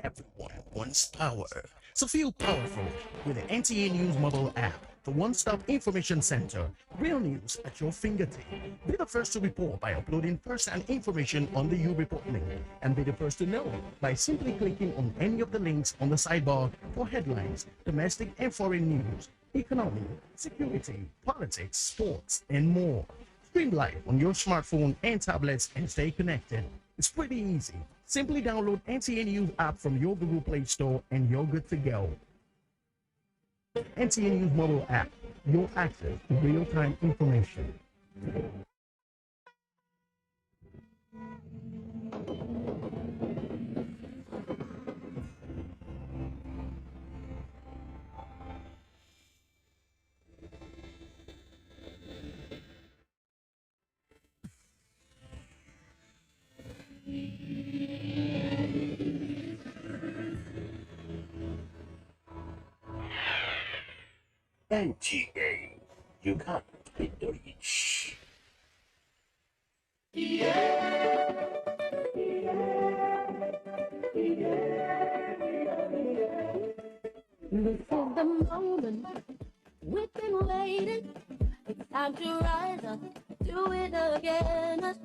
Everyone wants power. So feel powerful with the NTA News mobile app, the one-stop information center. Real news at your fingertip. Be the first to report by uploading first-hand information on the U Report link, and be the first to know by simply clicking on any of the links on the sidebar for headlines, domestic and foreign news, economy, security, politics, sports, and more. Stream live on your smartphone and tablets and stay connected. It's pretty easy. Simply download NTA News app from your Google Play Store and you're good to go. NTA News mobile app, your access to real-time information. NTA, you can't beat the rich. This is the moment we've been waiting. It's time to rise up, do it again.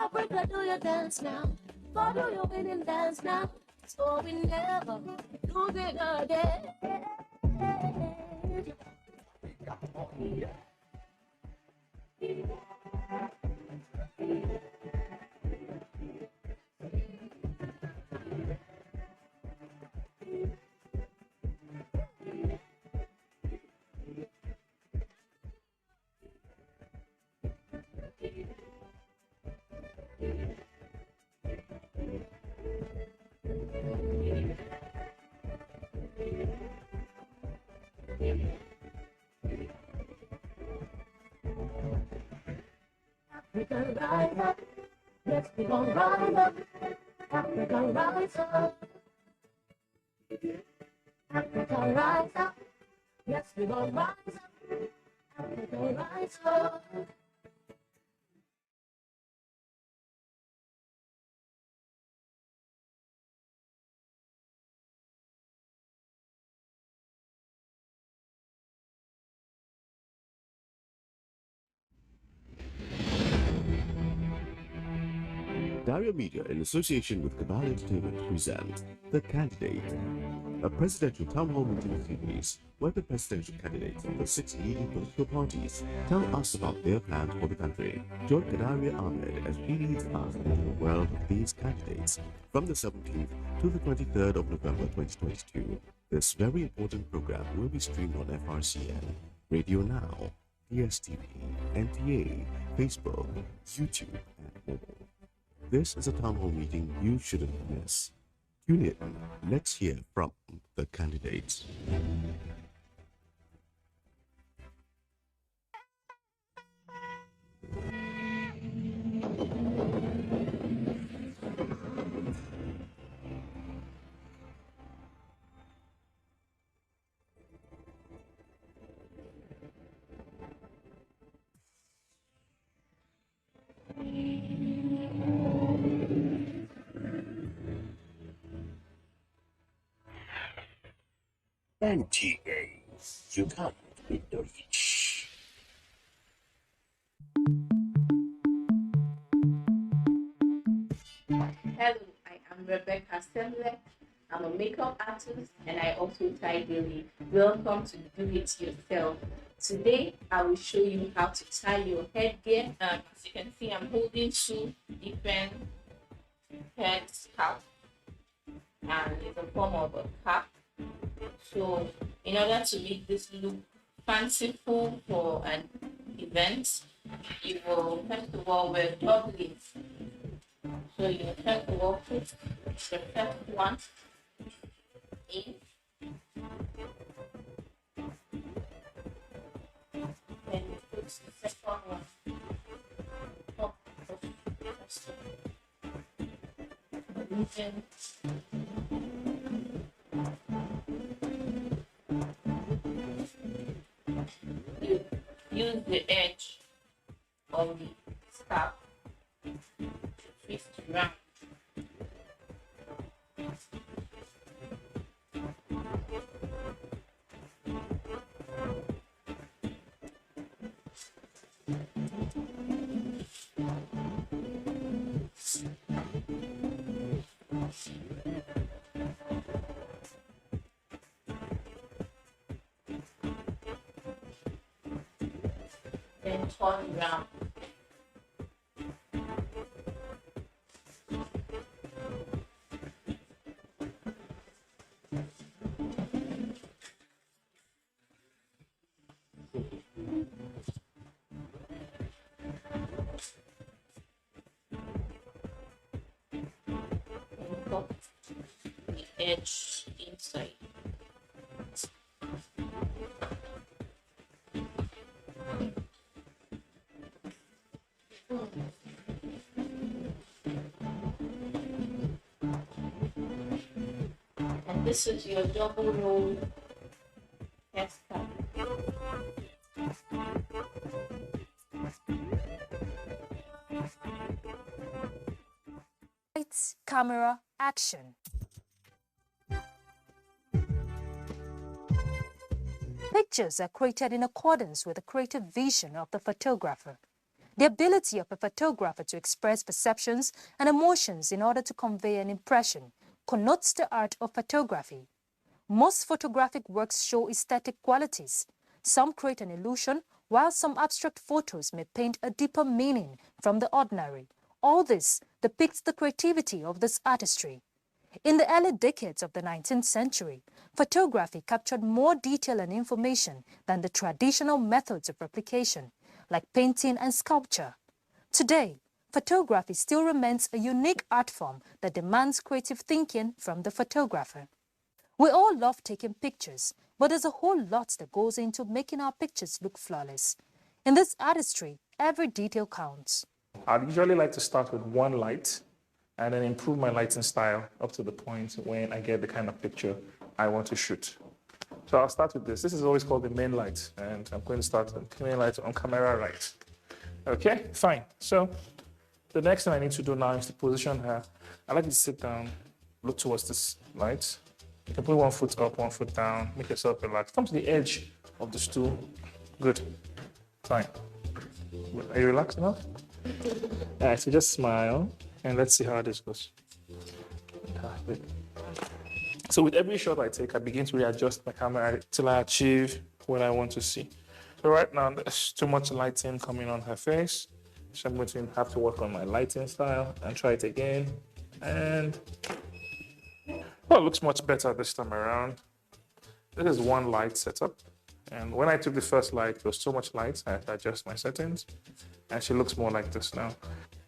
Africa, do your dance now. For do your winning dance now. So we never do it again. Africa rise up, yes we gon' rise up. Africa rise up, Africa rise up, yes we gon' rise up. Africa rise up. Daria Media, in association with Cabal Entertainment, present The Candidate, a presidential town hall meeting series where the presidential candidates of the 6 leading political parties tell us about their plans for the country. Join Kadaria Ahmed as she leads us into the world of these candidates from the 17th to the 23rd of November 2022. This very important program will be streamed on FRCN, Radio Now, DSTV, NTA, Facebook, YouTube, and more. This is a town hall meeting you shouldn't miss. Tune in. Let's hear from the candidates. NTA, you can't beat the rich. Hello, I am Rebecca Semble. I'm a makeup artist and I also tie daily. Welcome to Do It Yourself. Today, I will show you how to tie your headgear. As you can see, I'm holding two different head scarves and it's a form of a cap. So, in order to make this look fanciful for an event, you will first of all wear doublet. So you first of all put the first one in, then you put the second one top of the first one. Then you use the edge of the scarf to twist around. then turn round. And cut the edge inside. And this is your double roll hairstyle. Lights, camera, action. Pictures are created in accordance with the creative vision of the photographer. The ability of a photographer to express perceptions and emotions in order to convey an impression connotes the art of photography. Most photographic works show aesthetic qualities. Some create an illusion, while some abstract photos may paint a deeper meaning from the ordinary. All this depicts the creativity of this artistry. In the early decades of the 19th century, photography captured more detail and information than the traditional methods of replication, like painting and sculpture. Today, photography still remains a unique art form that demands creative thinking from the photographer. We all love taking pictures, but there's a whole lot that goes into making our pictures look flawless. In this artistry, every detail counts. I'd usually like to start with one light and then improve my lighting style up to the point when I get the kind of picture I want to shoot. So I'll start with this. This is always called the main light, and I'm going to start with the main light on camera right. Okay, fine. So the next thing I need to do now is to position her. I like you to sit down, look towards this light. You can put one foot up, one foot down, make yourself relax. Come to the edge of the stool. Good. Fine. Are you relaxed enough? All right, so just smile and let's see how this goes. So with every shot I take, I begin to readjust my camera till I achieve what I want to see. So right now, there's too much lighting coming on her face. So I'm going to have to work on my lighting style and try it again. And well, it looks much better this time around. This is one light setup. And when I took the first light, there was so much light, I had to adjust my settings. And she looks more like this now.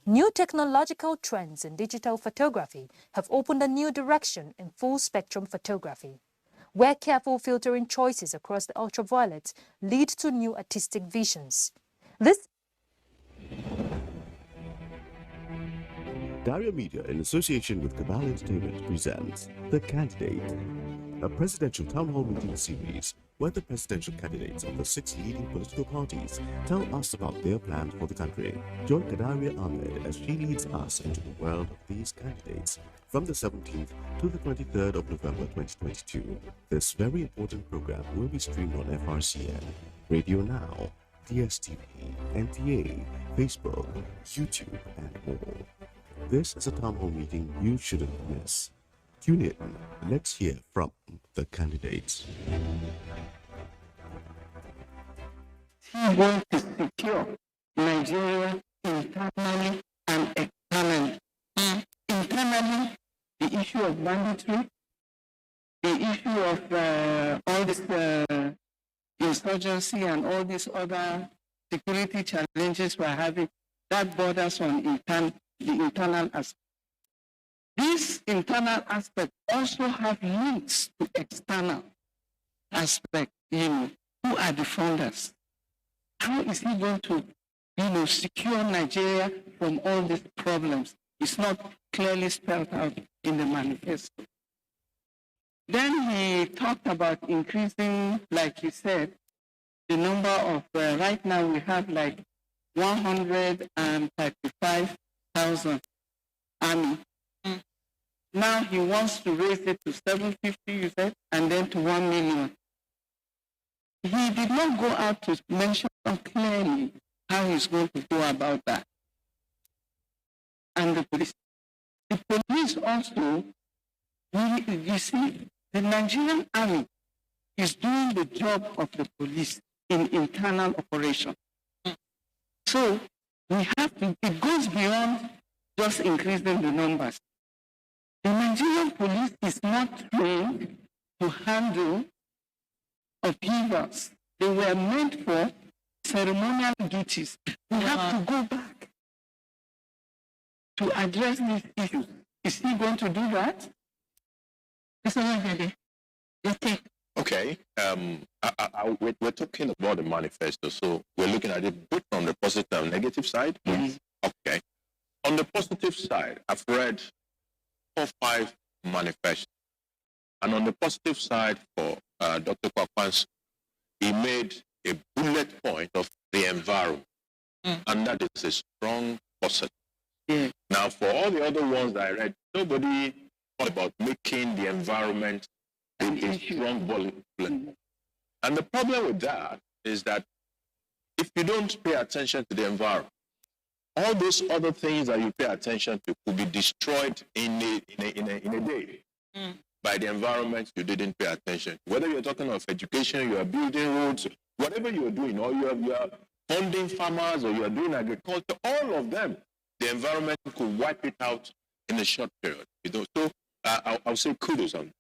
New technological trends in digital photography have opened a new direction in full-spectrum photography, where careful filtering choices across the ultraviolet lead to new artistic visions. This Daria Media, in association with Cabal Entertainment, presents The Candidate, a presidential town hall meeting series where the presidential candidates of the 6 leading political parties tell us about their plans for the country. Join Kadaria Ahmed as she leads us into the world of these candidates from the 17th to the 23rd of November 2022. This very important program will be streamed on FRCN, Radio Now, DSTV, NTA, Facebook, YouTube, and more. This is a town hall meeting you shouldn't miss. Tune in. Let's hear from the candidates. He wants to secure Nigeria internally and externally. Internally, the issue of banditry, the issue of all this insurgency and all these other security challenges we're having, that borders on the internal aspect. This internal aspect also have links to external aspect, who are the funders. How is he going to, secure Nigeria from all these problems? It's not clearly spelled out in the manifesto. Then he talked about increasing, like he said, the number of, right now we have like 135,000 army. Now he wants to raise it to 750, you said, and then to 1 million. He did not go out to mention clearly how he's going to go about that. And the police. The police also, you see, the Nigerian army is doing the job of the police in internal operation. So we have to, it goes beyond just increasing the numbers. The Nigerian police is not trained to handle upheavals. They were meant for ceremonial duties. We have to go back to address these issues. Is he going to do that? Mr. Wagede, your take. Okay. We're talking about the manifesto, so we're looking at it both from the positive and negative side. Yes. Okay. On the positive side, I've read 4 or 5 manifestos. And on the positive side for Dr. Kwankwaso, he made a bullet point of the environment. And that is a strong positive. Now, for all the other ones that I read, nobody thought about making the environment a strong bullet. And the problem with that is that if you don't pay attention to the environment, all those other things that you pay attention to could be destroyed in a day by the environment you didn't pay attention. Whether you're talking of education, you are building roads, whatever you're doing, or you are funding farmers, or you are doing agriculture, all of them, the environment could wipe it out in a short period. So I'll say kudos on it.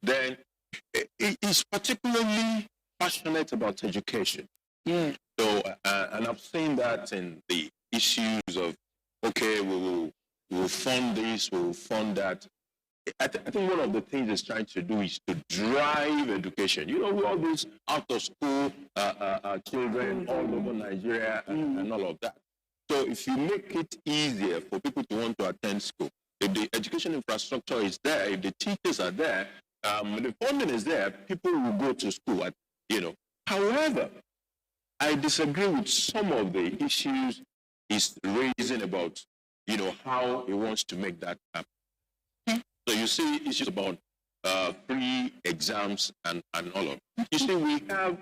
Then he's particularly passionate about education. Yeah. So, and I've seen that in the issues of, okay, we will fund this, we will fund that. I think one of the things he's trying to do is to drive education. You know, all these out of school children all over Nigeria and all of that. So if you make it easier for people to want to attend school, if the education infrastructure is there, if the teachers are there, the funding is there, people will go to school. However, I disagree with some of the issues he's raising about, how he wants to make that happen. So you see issues about free exams and all of it. You see, we have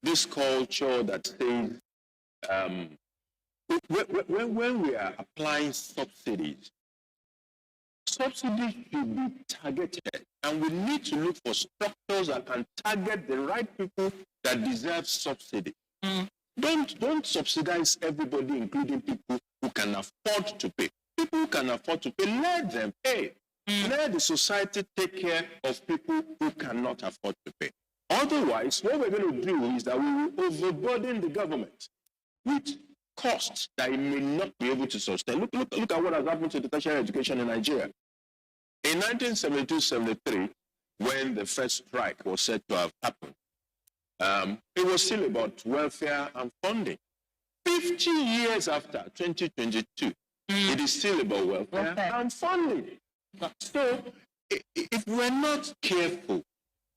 this culture that says when we are applying subsidies should be targeted, and we need to look for structures that can target the right people that deserve subsidy. Don't subsidize everybody, including people who can afford to pay. People who can afford to pay, let them pay. Let the society take care of people who cannot afford to pay. Otherwise, what we're going to do is that we will overburden the government with costs that it may not be able to sustain. Look at what has happened to the tertiary education in Nigeria. In 1972-73, when the first strike was said to have happened, it was still about welfare and funding. 50 years after, 2022, it is still about welfare and funding. So, if we're not careful,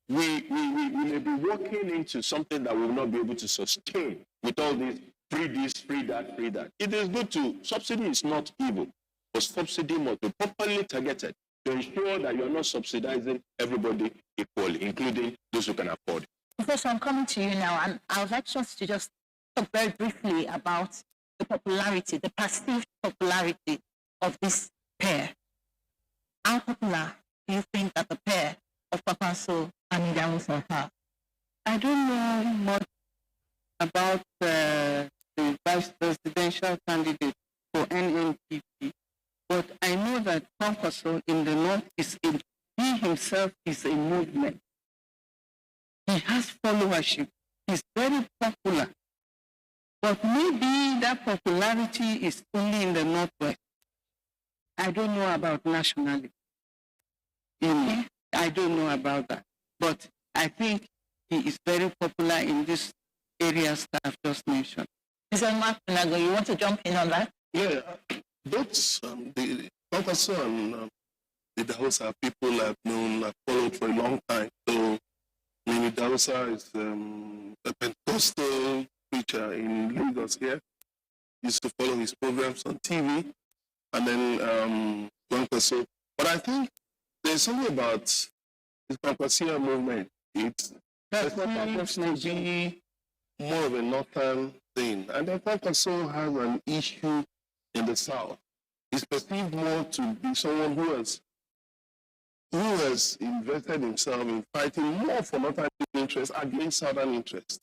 we may be walking into something that we will not be able to sustain with all these free this, free that, free that. It is good to, subsidy is not evil, but subsidy must be properly targeted to ensure that you're not subsidizing everybody equally, including those who can afford it. Professor, I'm coming to you now, and I would like us to just talk very briefly about the popularity, the perceived popularity of this pair. How popular do you think that the pair of Kwankwaso and Idamusa are? I don't know much about the vice presidential candidate for NNPP, but I know that Kwankwaso in the north he himself is a movement. He has followership. He's very popular. But maybe that popularity is only in the northwest. I don't know about nationally. I don't know about that. But I think he is very popular in these areas that I've just mentioned. Mr. Mark Nago, you want to jump in on that? Yeah, both the Kwankwaso and the Hausa people I've known, I've followed for a long time. So, the Hausa is a Pentecostal preacher in Lagos here. Used to follow his programs on TV. And then Kwankwaso. But I think there's something about the Kwankwaso movement. It's perceived to be more of a northern thing. And then Kwankwaso has an issue in the south. He's perceived more to be someone who has invested himself in fighting more for northern interests against southern interests.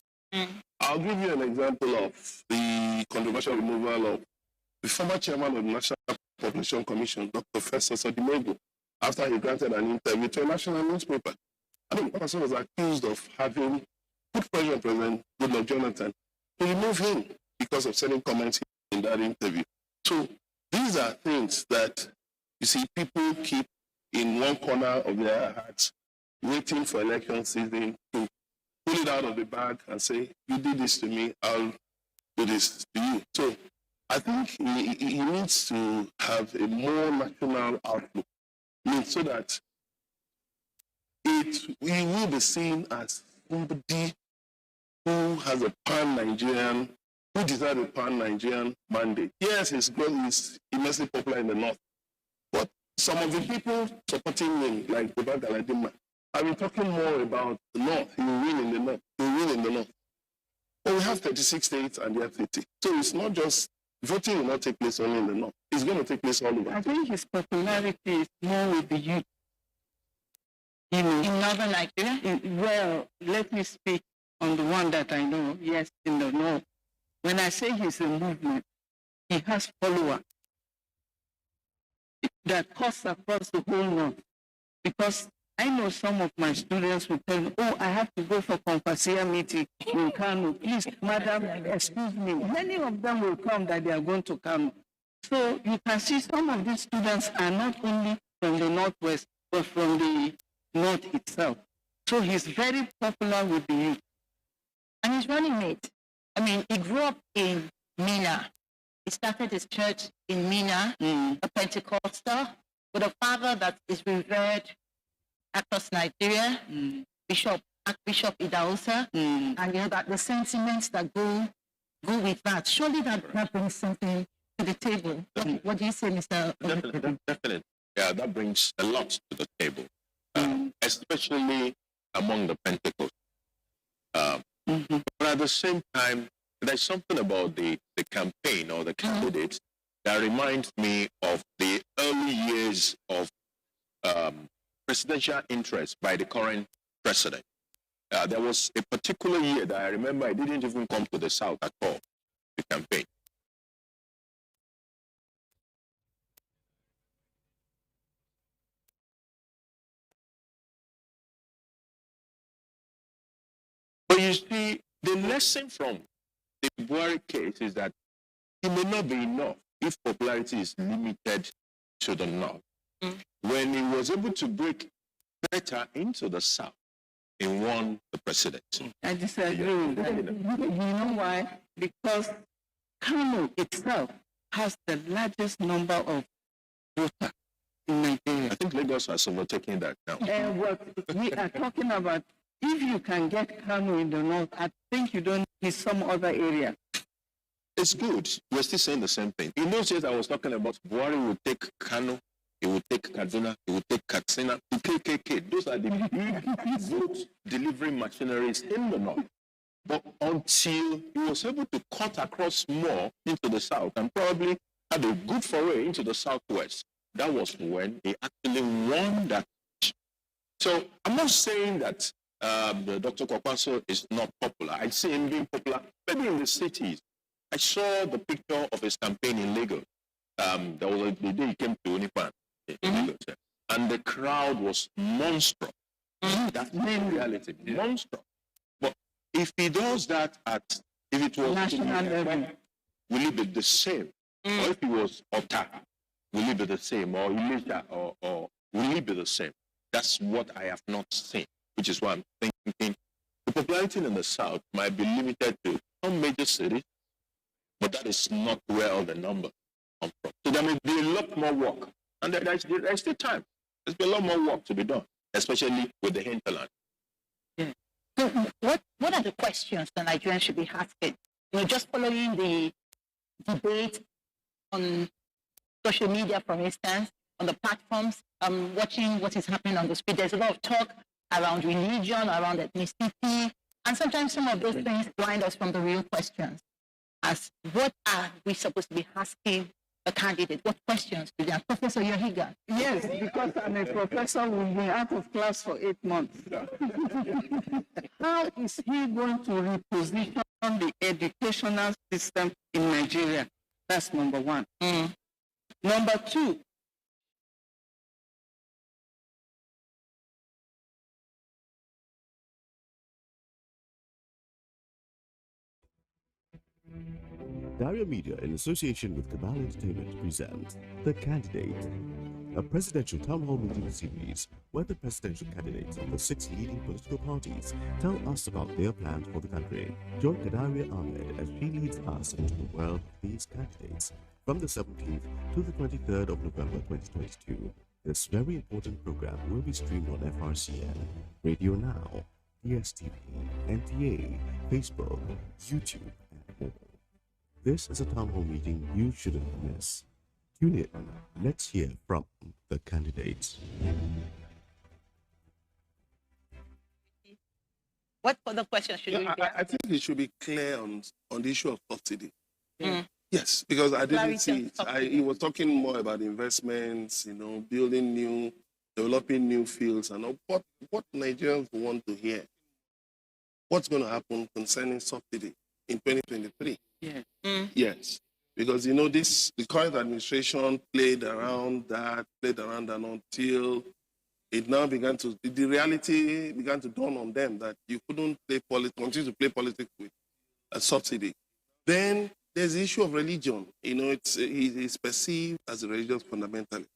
I'll give you an example of the the controversial removal of the former chairman of the National Population Commission, Dr. Festus Odimego, after he granted an interview to a national newspaper. I mean, Kwankwaso was accused of having put pressure on President Goodluck Jonathan to remove him because of certain comments in that interview. So these are things that, you see, people keep in one corner of their hearts, waiting for election season to pull it out of the bag and say, you did this to me, I'll do this to you. So I think he needs to have a more national outlook, so that he will be seen as somebody who has a pan-Nigerian, who deserves a pan-Nigerian mandate. Yes, he's immensely popular in the North, but some of the people supporting him, like Baba Galadima, have been talking more about the North. He will win in the North. He will win in the North. But we have 36 states and the FCT. So it's not just, voting will not take place only in the North. It's going to take place all over. I think his popularity is more with the youth. In northern Nigeria? Well, let me speak on the one that I know, yes, in the North. When I say he's a movement, he has followers that cuts across the whole North. Because I know some of my students will tell me, oh, I have to go for Kwankwaso meeting in Kano. Please, madam, excuse me. Many of them will come that they are going to Kano. So you can see some of these students are not only from the Northwest, but from the North itself. So he's very popular with the youth. And his running mate, I mean, he grew up in Mina. He started his church in Mina, a Pentecostal, with a father that is revered across Nigeria, Archbishop Idahosa, and you know that the sentiments that go with that. Surely that brings something to the table. What do you say, Mr. Definitely. Yeah, that brings a lot to the table, especially among the Pentecostals. But at the same time, there's something about the campaign or the candidates that reminds me of the early years of presidential interest by the current president. There was a particular year that I remember I didn't even come to the South at all, the campaign. But you see, the lesson from the Buhari case is that it may not be enough if popularity is limited to the North. When he was able to break better into the South, he won the presidency. I disagree with that. You know why? Because Kano itself has the largest number of voters in Nigeria. I think Lagos has overtaken that now. And what we are talking about, if you can get Kano in the North, I think you don't need some other area. It's good. We're still saying the same thing. In those days I was talking about, Buhari will take Kano, he will take Kaduna, he will take Katsina, the KKK. Those are the big vote delivery machineries in the North. But until he was able to cut across more into the South and probably had a good foray into the Southwest, that was when he actually won that. So I'm not saying that Dr. Kwankwaso is not popular. I see him being popular, maybe in the cities. I saw the picture of his campaign in Lagos. There was the day he came to Unipan in Lagos, and the crowd was monstrous. That's the reality, monstrous. But if he does that if it was national level, will it be the same? Or if it was Ota, will it be the same? Or Ilesha, or will it be the same? That's what I have not seen, which is why I'm thinking the popularity in the South might be limited to some major cities, but that is not where all the numbers come from. So there may be a lot more work. And there's still time. There's a lot more work to be done, especially with the hinterland. Yeah. So what are the questions that Nigerians should be asking? You know, just following the debate on social media, for instance, on the platforms, watching what is happening on the street. There's a lot of talk around religion, around ethnicity, and sometimes some of those things blind us from the real questions. As what are we supposed to be asking a candidate? What questions do they ask? Professor Yohiga? Yes, because I'm a professor who's been out of class for 8 months. How is he going to reposition the educational system in Nigeria? That's number one. Number two, Daria Media, in association with Cabal Entertainment, presents The Candidate, a presidential town hall meeting series where the presidential candidates of the 6 leading political parties tell us about their plans for the country. Join Kadaria Ahmed as she leads us into the world of these candidates from the 17th to the 23rd of November 2022. This very important program will be streamed on FRCN, Radio Now, DSTV, NTA, Facebook, YouTube, and more. This is a town hall meeting you shouldn't miss. Tune in. Let's hear from the candidates. What other questions should we be I think it should be clear on the issue of subsidy. Yes, because I didn't see it. He was talking more about investments, building developing new fields, and all. What Nigerians want to hear. What's going to happen concerning subsidy in 2023? Yes, because the current administration played around that until it now the reality began to dawn on them that you couldn't continue to play politics with a subsidy. Then there's the issue of religion. He's perceived as a religious fundamentalist.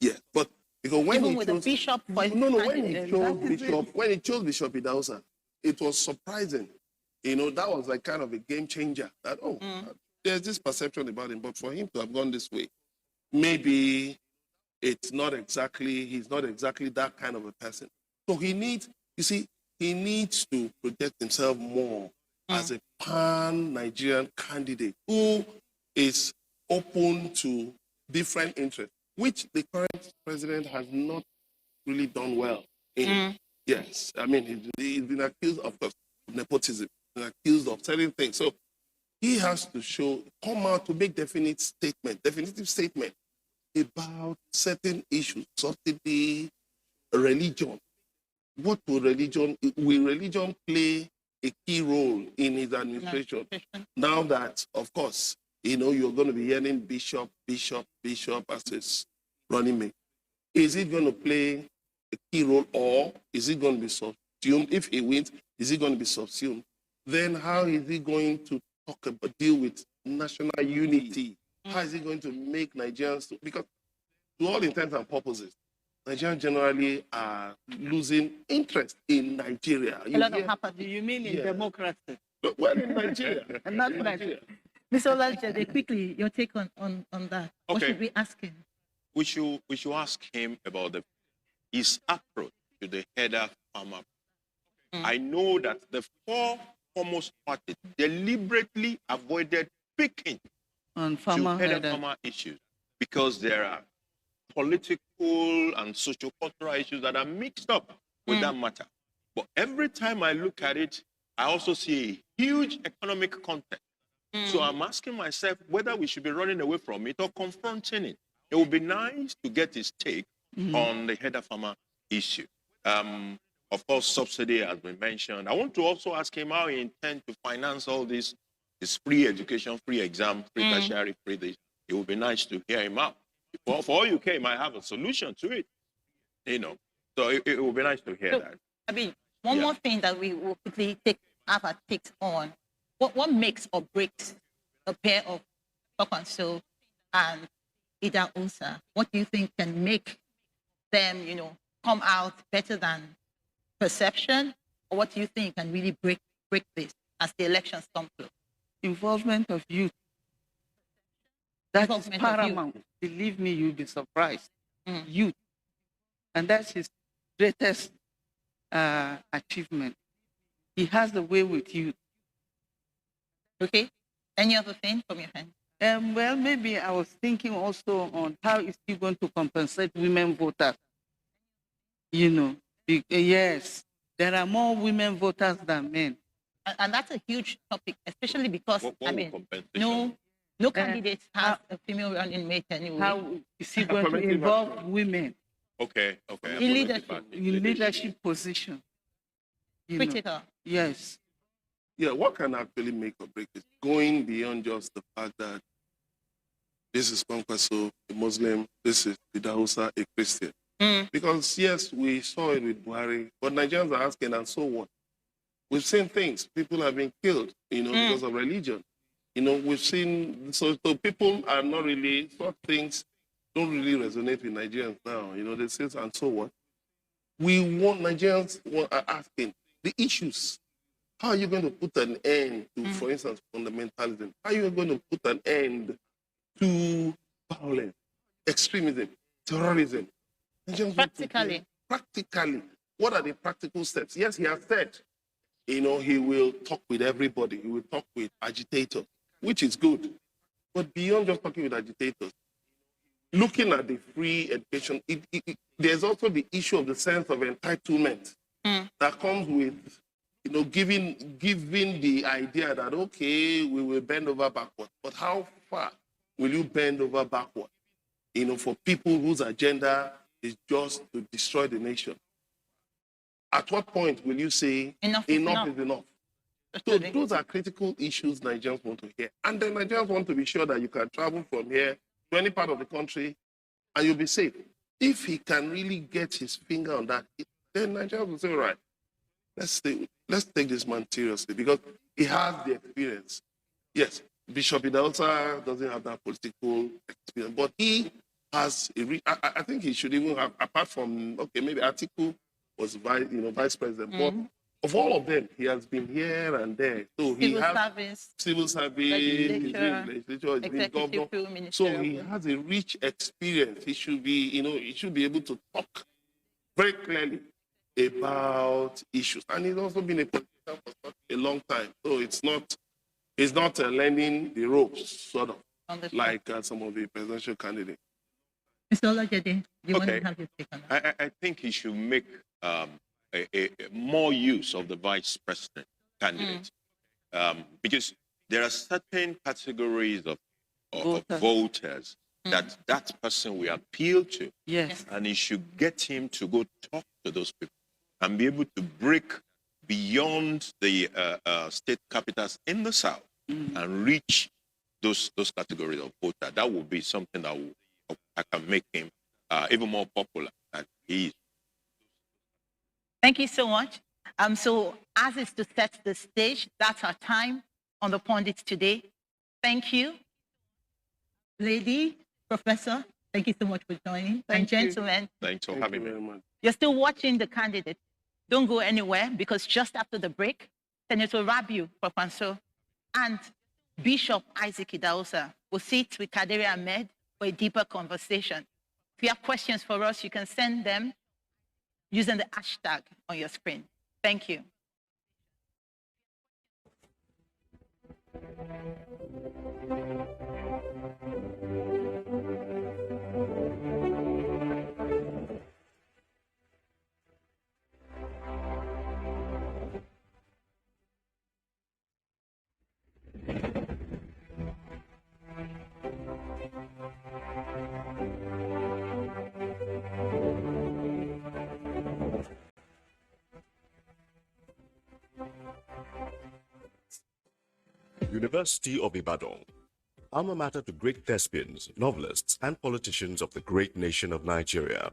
Yes, but because when Even he with chose, the bishop for his when he chose Bishop Idausa, it was surprising. That was like kind of a game changer. That there's this perception about him, but for him to have gone this way, maybe he's not exactly that kind of a person. So he needs to project himself more as a pan-Nigerian candidate who is open to different interests, which the current president has not really done well in. Yes, I mean, he's been accused, of course, of nepotism, accused of certain things. So he has to come out to make definitive statement about certain issues, subsidy, religion. Will religion play a key role in his administration? Now that, of course, you're going to be hearing bishop as his running mate. Is it going to play a key role, or is it going to be subsumed? If he wins, is it going to be subsumed? Then how is he going to deal with national unity? How is he going to make Nigerians, because to all intents and purposes, Nigerians generally are losing interest in Nigeria. A lot of happened. You mean in democracy? Well, in Nigeria. And not Nigeria. Mr. Olalje, quickly, your take on that. What should we ask him? We should ask him about his approach to the header farmer. I know that the 4 foremost parties deliberately avoided picking on farmer issues because there are political and socio-cultural issues that are mixed up with that matter. But every time I look at it, I also see a huge economic context. So I'm asking myself whether we should be running away from it or confronting it. It would be nice to get his take on the header farmer issue. Of course, subsidy has been mentioned. I want to also ask him how he intends to finance all this free education, free exam, free tertiary, free this. It would be nice to hear him out. For all you care, he might have a solution to it. So it would be nice to hear that. I mean, one more thing that we will quickly have a take on. What makes or breaks a pair of Kwankwaso and Ida Osa? What do you think can make them, come out better than perception? Or what do you think can really break this as the elections come close? Involvement of youth. That is paramount. Believe me, you'll be surprised. Youth. And that's his greatest achievement. He has the way with youth. Okay. Any other thing from your hand? Well, maybe I was thinking also on how is he going to compensate women voters? Yes, there are more women voters than men. And that's a huge topic, especially because, No candidate has a female running mate anyway. How is he going to involve women Okay. In leadership. in leadership position? You know? Critical. Yes. Yeah, what can actually make or break it? Going beyond just the fact that this is Kwankwaso, a Muslim, this is Hausa, a Christian. Because yes, we saw it with Buhari, but Nigerians are asking, and so what? We've seen things. People have been killed, because of religion. We've seen, so people are not really, such things don't really resonate with Nigerians now. They say, and so what? Nigerians are asking the issues. How are you going to put an end to, for instance, fundamentalism? How are you going to put an end to violence, extremism, terrorism? Practically. Practically. What are the practical steps? Yes, he has said, he will talk with everybody. He will talk with agitators, which is good. But beyond just talking with agitators, looking at the free education, there's also the issue of the sense of entitlement that comes with, giving the idea that, okay, we will bend over backward. But how far will you bend over backward, for people whose agenda is just to destroy the nation? At what point will you say enough is enough? So those are critical issues Nigerians want to hear. And then Nigerians want to be sure that you can travel from here to any part of the country and you'll be safe. If he can really get his finger on that, then Nigerians will say, all right, let's take this man seriously because he has the experience. Yes, Bishop Idahosa doesn't have that political experience, but he has I think he should even have, apart from, okay, maybe Atiku was vice president, but of all of them, he has been here and there. So he has civil service, legislature, he's been governor. So he has a rich experience. He should be able to talk very clearly about issues. And he's also been a politician for such a long time. So it's not learning the ropes, sort of, like some of the presidential candidates. Mr. Olajede, you want to have your take on that? I think he should make more use of the vice president candidate because there are certain categories of voters that person will appeal to. Yes. And he should get him to go talk to those people and be able to break beyond the state capitals in the south and reach those categories of voters. That will be something that can make him even more popular than he is. Thank you so much. So as is to set the stage, that's our time on the pundit today. Thank you, lady, professor. Thank you so much for joining. And gentlemen, thanks for having me. You're still watching the candidate. Don't go anywhere because just after the break, Senator Rabiu Kwankwaso and Bishop Isaac Idahosa will sit with Kaderi Ahmed for a deeper conversation. If you have questions for us, you can send them using the hashtag on your screen. Thank you. University of Ibadan, alma mater to great thespians, novelists, and politicians of the great nation of Nigeria.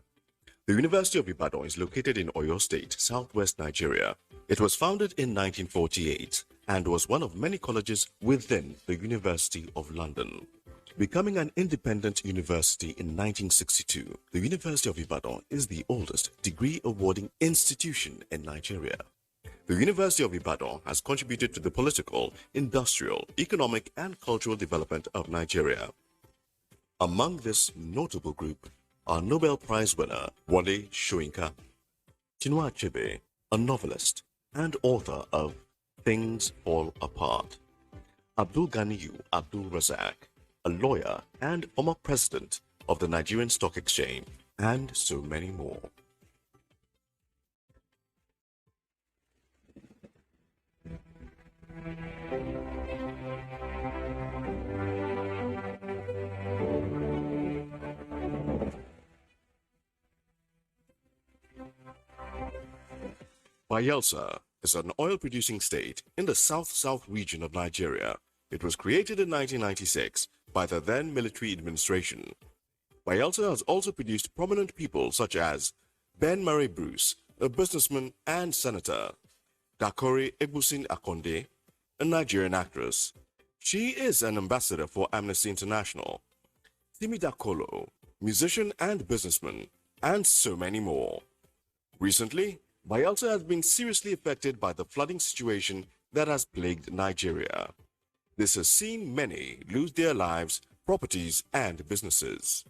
The University of Ibadan is located in Oyo State, southwest Nigeria. It was founded in 1948 and was one of many colleges within the University of London. Becoming an independent university in 1962, the University of Ibadan is the oldest degree-awarding institution in Nigeria. The University of Ibadan has contributed to the political, industrial, economic, and cultural development of Nigeria. Among this notable group are Nobel Prize winner Wole Soyinka, Chinua Achebe, a novelist and author of Things Fall Apart, Abdul Ganiyu Abdul Razak, a lawyer and former president of the Nigerian Stock Exchange, and so many more. Bayelsa is an oil-producing state in the south-south region of Nigeria. It was created in 1996 by the then military administration. Bayelsa has also produced prominent people such as Ben Murray Bruce, a businessman and senator, Dakore Egbusin Akonde, a Nigerian actress. She is an ambassador for Amnesty International, Timi Dakolo, musician and businessman, and so many more. Recently, Bayelsa has been seriously affected by the flooding situation that has plagued Nigeria. This has seen many lose their lives, properties, and businesses.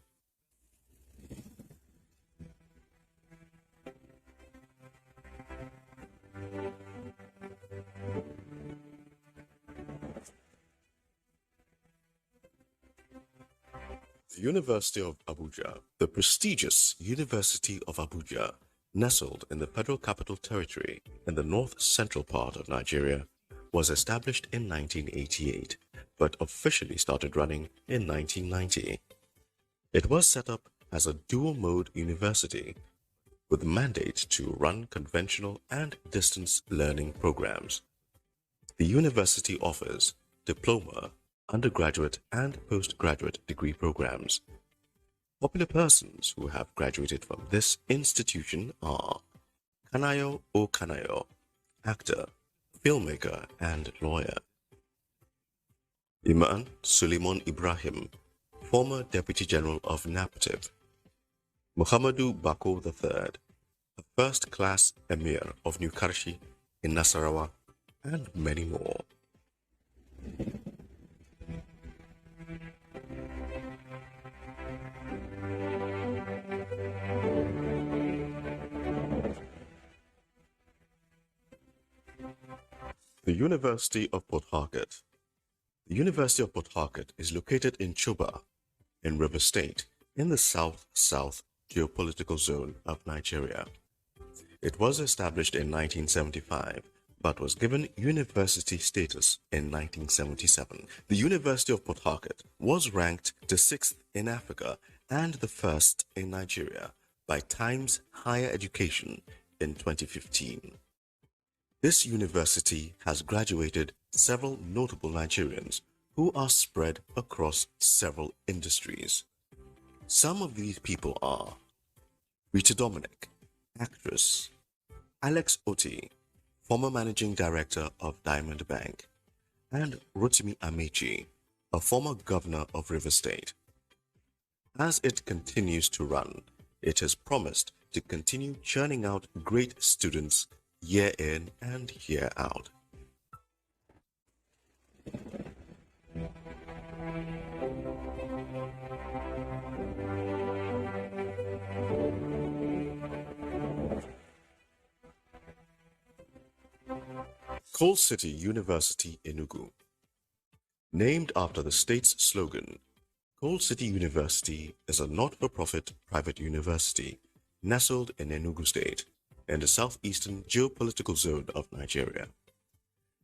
The University of Abuja, the prestigious University of Abuja, nestled in the Federal Capital Territory in the north-central part of Nigeria, was established in 1988, but officially started running in 1990. It was set up as a dual-mode university with a mandate to run conventional and distance learning programs. The university offers diploma, undergraduate and postgraduate degree programs. Popular persons who have graduated from this institution are Kanayo O. Kanayo, actor, filmmaker and lawyer. Iman Suleiman Ibrahim, former Deputy General of NAPTIP. Muhammadu Bako III, a first-class Emir of New Karshi in Nasarawa, and many more. The University of Port Harcourt. The University of Port Harcourt is located in Choba, in River State, in the south-south geopolitical zone of Nigeria. It was established in 1975, but was given university status in 1977. The University of Port Harcourt was ranked the 6th in Africa and the 1st in Nigeria by Times Higher Education in 2015. This university has graduated several notable Nigerians who are spread across several industries. Some of these people are Rita Dominic, actress, Alex Oti, former managing director of Diamond Bank, and Rotimi Amechi, a former governor of River State. As it continues to run, it has promised to continue churning out great students year in and year out. Coal City University, Enugu. Named after the state's slogan, Coal City University is a not-for-profit private university nestled in Enugu State, in the southeastern geopolitical zone of Nigeria.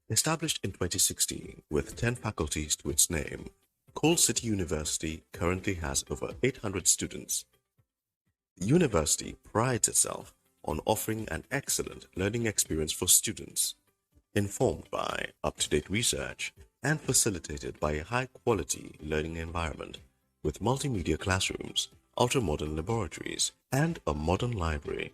Established in 2016 with 10 faculties to its name, Coal City University currently has over 800 students. The university prides itself on offering an excellent learning experience for students, informed by up-to-date research and facilitated by a high-quality learning environment with multimedia classrooms, ultra-modern laboratories, and a modern library.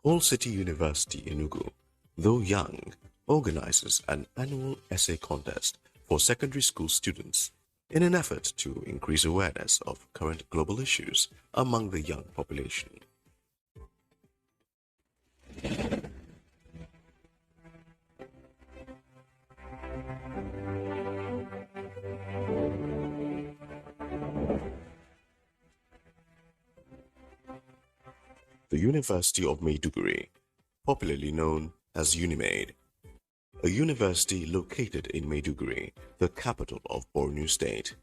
Coal City University Enugu, though young, organizes an annual essay contest for secondary school students in an effort to increase awareness of current global issues among the young population. The University of Maiduguri, popularly known as UNIMAID, a university located in Maiduguri, the capital of Borno State,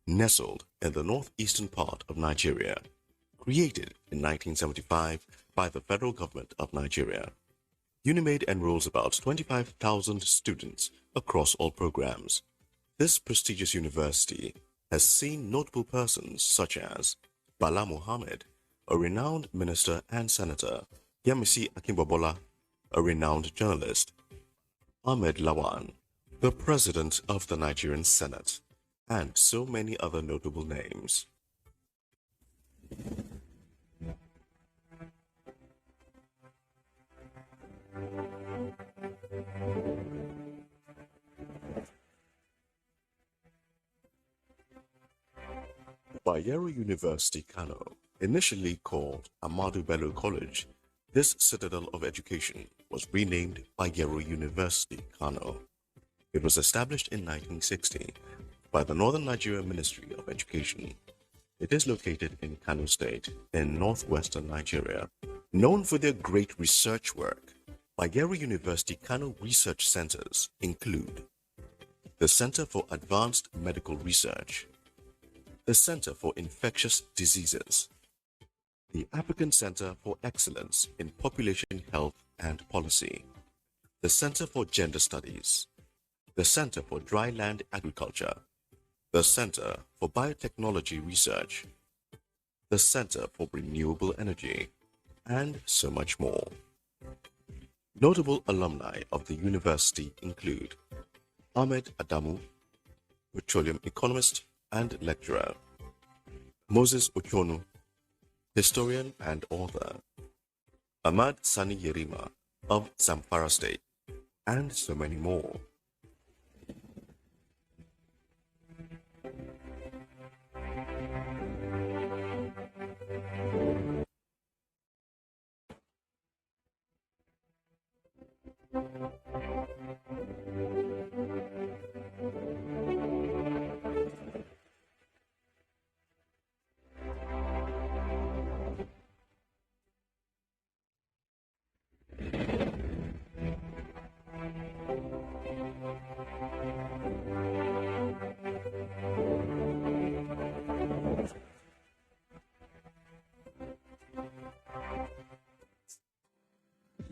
nestled in the northeastern part of Nigeria, created in 1975 by the federal government of Nigeria. UNIMAID enrolls about 25,000 students across all programs. This prestigious university has seen notable persons such as Bala Mohammed, a renowned minister and senator, Yemisi Akimbobola, a renowned journalist, Ahmed Lawan, the President of the Nigerian Senate, and so many other notable names. Bayero University, Kano, initially called Ahmadu Bello College, this citadel of education was renamed Bayero University, Kano. It was established in 1960 by the Northern Nigeria Ministry of Education. It is located in Kano State in northwestern Nigeria. Known for their great research work, Bayero University Kano research centers include the Center for Advanced Medical Research, the Center for Infectious Diseases, the African Center for Excellence in Population Health and Policy, the Center for Gender Studies, the Center for Dryland Agriculture, the Center for Biotechnology Research, the Center for Renewable Energy, and so much more. Notable alumni of the university include Ahmed Adamu, petroleum economist and lecturer, Moses Ochonu, historian and author, Ahmad Sani Yerima of Zamfara State, and so many more.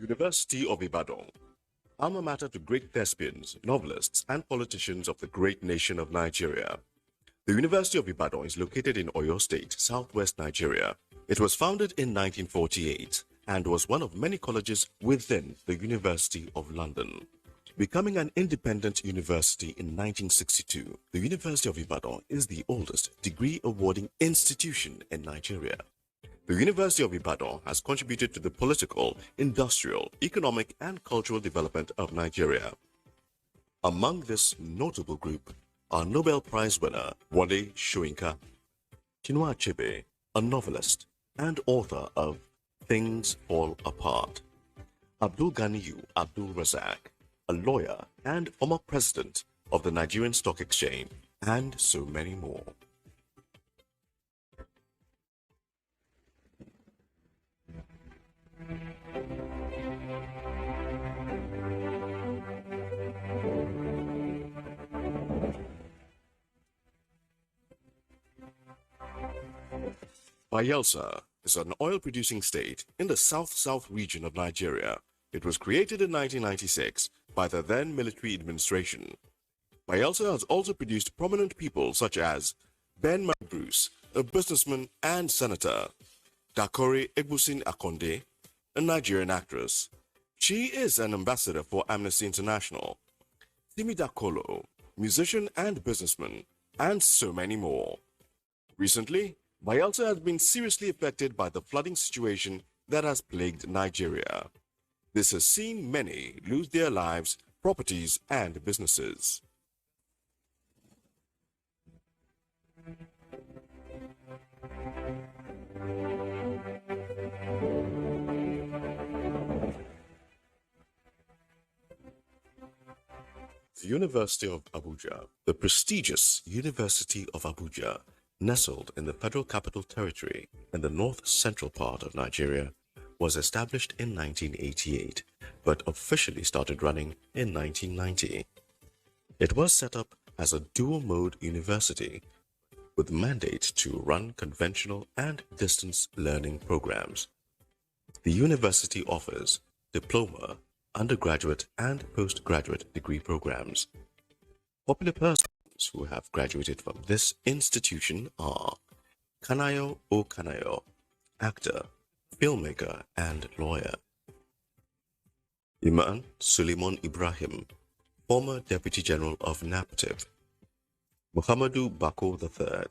University of Ibadan, alma mater to great thespians, novelists, and politicians of the great nation of Nigeria. The University of Ibadan is located in Oyo State, southwest Nigeria. It was founded in 1948 and was one of many colleges within the University of London. Becoming an independent university in 1962, the University of Ibadan is the oldest degree-awarding institution in Nigeria. The University of Ibadan has contributed to the political, industrial, economic, and cultural development of Nigeria. Among this notable group are Nobel Prize winner Wole Soyinka, Chinua Achebe, a novelist and author of Things Fall Apart, Abdul Ganiyu Abdul Razak, a lawyer and former president of the Nigerian Stock Exchange, and so many more. Bayelsa is an oil-producing state in the south-south region of Nigeria. It was created in 1996 by the then military administration. Bayelsa has also produced prominent people such as Ben Bruce, a businessman and senator, Dakore Egbusin Akonde, a Nigerian actress. She is an ambassador for Amnesty International, Timi Dakolo, musician and businessman, and so many more. Recently, Bayelsa has been seriously affected by the flooding situation that has plagued Nigeria. This has seen many lose their lives, properties, and businesses. The University of Abuja, the prestigious University of Abuja, nestled in the Federal Capital Territory in the north-central part of Nigeria, was established in 1988, but officially started running in 1990. It was set up as a dual-mode university with mandate to run conventional and distance learning programs. The university offers diploma, undergraduate, and postgraduate degree programs. Popular persons who have graduated from this institution are Kanayo O. Kanayo, actor, filmmaker, and lawyer. Iman Suleiman Ibrahim, former Deputy General of NAPTIP. Muhammadu Bako III,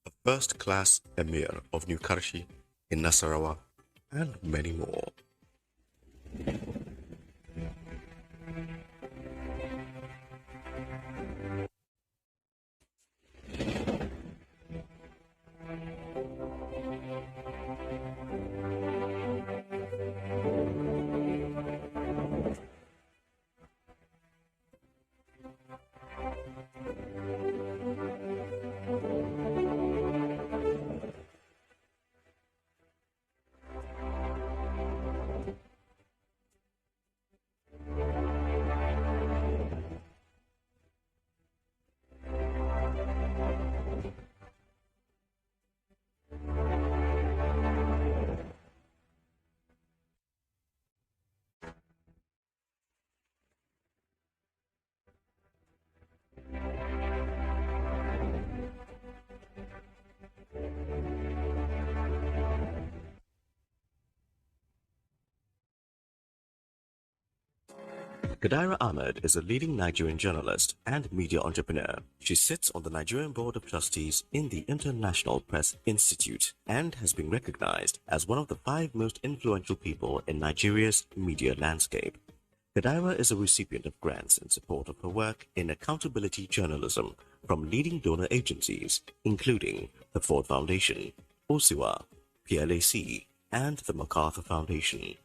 a first-class Emir of New Karshi in Nasarawa, and many more. Kadaira Ahmed is a leading Nigerian journalist and media entrepreneur. She sits on the Nigerian Board of Trustees in the International Press Institute and has been recognized as one of the 5 most influential people in Nigeria's media landscape. Kadaira is a recipient of grants in support of her work in accountability journalism from leading donor agencies, including the Ford Foundation, OSIWA, PLAC, and the MacArthur Foundation.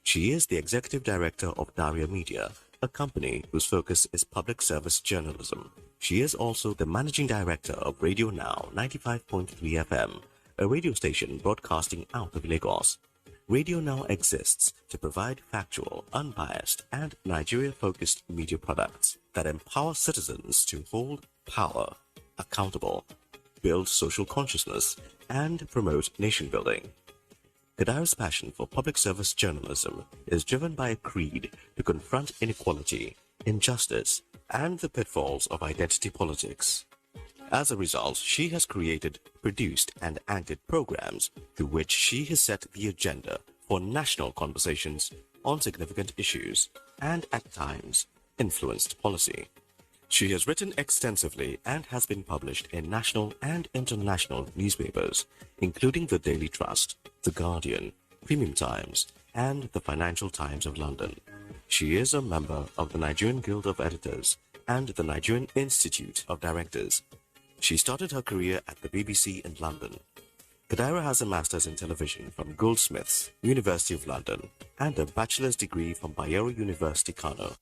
She is the Executive Director of Daria Media, a company whose focus is public service journalism. She is also the Managing Director of Radio Now 95.3 FM, a radio station broadcasting out of Lagos. Radio Now exists to provide factual, unbiased, and Nigeria-focused media products that empower citizens to hold power accountable, build social consciousness, and promote nation building. Kadaira's passion for public service journalism is driven by a creed to confront inequality, injustice, and the pitfalls of identity politics. As a result, she has created, produced, and anchored programs through which she has set the agenda for national conversations on significant issues and, at times, influenced policy. She has written extensively and has been published in national and international newspapers, including the Daily Trust, The Guardian, Premium Times, and the Financial Times of London. She is a member of the Nigerian Guild of Editors and the Nigerian Institute of Directors. She started her career at the BBC in London. Kadaira has a master's in television from Goldsmiths, University of London, and a bachelor's degree from Bayero University, Kano.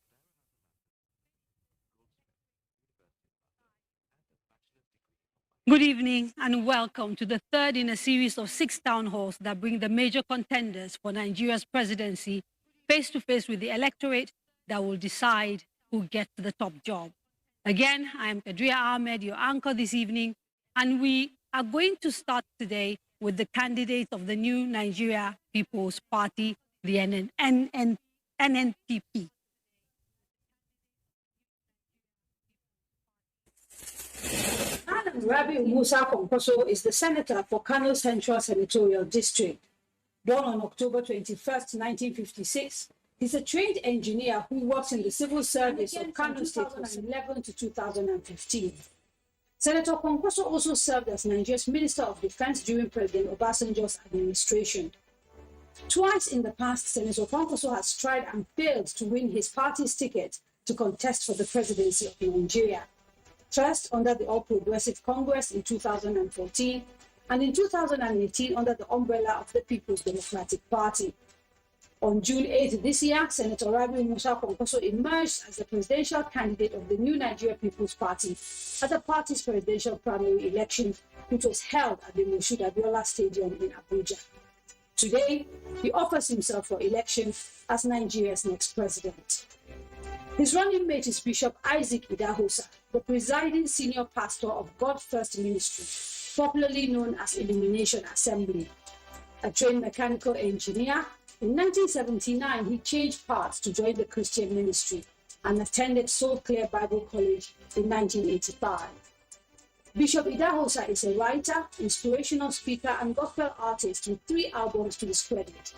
Good evening and welcome to the third in a series of 6 town halls that bring the major contenders for Nigeria's presidency face to face with the electorate that will decide who gets the top job. Again, I am Kadria Ahmed, your anchor this evening, and we are going to start today with the candidate of the new Nigeria People's Party, the NNPP. Rabiu Musa Kwankwaso is the senator for Kano Central Senatorial District. Born on October 21st, 1956, he's a trained engineer who works in the civil service of Kano State from 2011 to 2015. Senator Kwankwaso also served as Nigeria's Minister of Defense during President Obasanjo's administration. Twice in the past, Senator Kwankwaso has tried and failed to win his party's ticket to contest for the presidency of Nigeria. First under the All Progressive Congress in 2014, and in 2018 under the umbrella of the People's Democratic Party. On June 8 this year, Senator Rabiu Musa Kwankwaso emerged as the presidential candidate of the new Nigeria People's Party at the party's presidential primary election, which was held at the Moshood Abiola Stadium in Abuja. Today, he offers himself for election as Nigeria's next president. His running mate is Bishop Isaac Idahosa, the presiding senior pastor of God First Ministry, popularly known as Illumination Assembly. A trained mechanical engineer, in 1979 he changed paths to join the Christian ministry and attended Soul Clear Bible College in 1985. Bishop Idahosa is a writer, inspirational speaker, and gospel artist with 3 albums to his credit.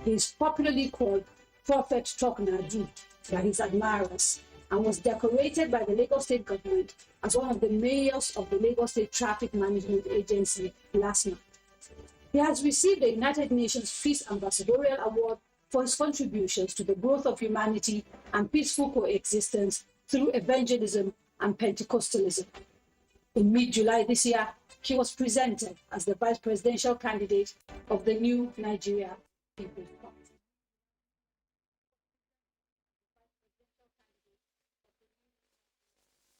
He is popularly called Prophet Toknadu by his admirers and was decorated by the Lagos State government as one of the mayors of the Lagos State Traffic Management Agency last month. He has received the United Nations Peace Ambassadorial Award for his contributions to the growth of humanity and peaceful coexistence through evangelism and Pentecostalism. In mid-July this year, he was presented as the vice presidential candidate of the new Nigeria People's Party.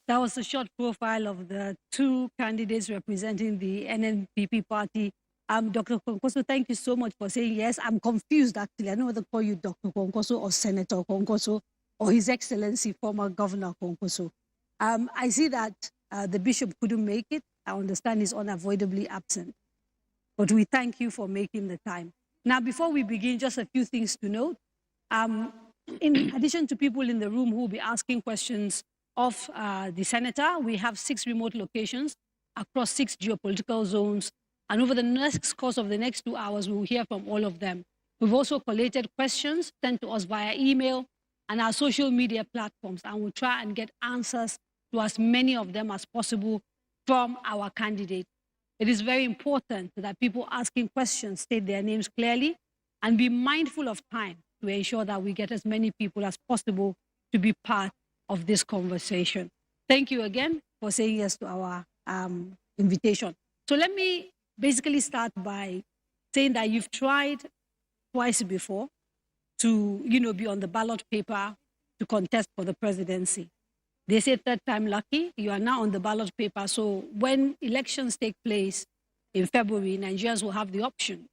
That was a short profile of the two candidates representing the NNPP party. Dr. Kwankwaso, thank you so much for saying yes. I'm confused, actually. I don't know whether to call you Dr. Kwankwaso or Senator Kwankwaso or His Excellency, former Governor Kwankwaso. I see that the bishop couldn't make it. I understand he's unavoidably absent. But we thank you for making the time. Now, before we begin, just a few things to note. In addition to people in the room who will be asking questions of the senator, we have 6 remote locations across 6 geopolitical zones. And over the next course of the next 2 hours, we will hear from all of them. We've also collated questions sent to us via email and our social media platforms, and we'll try and get answers to as many of them as possible from our candidates. It is very important that people asking questions state their names clearly and be mindful of time to ensure that we get as many people as possible to be part of this conversation. Thank you again for saying yes to our invitation. So let me basically start by saying that you've tried twice before to, be on the ballot paper to contest for the presidency. They say third time lucky. You are now on the ballot paper. So when elections take place in February, Nigerians will have the option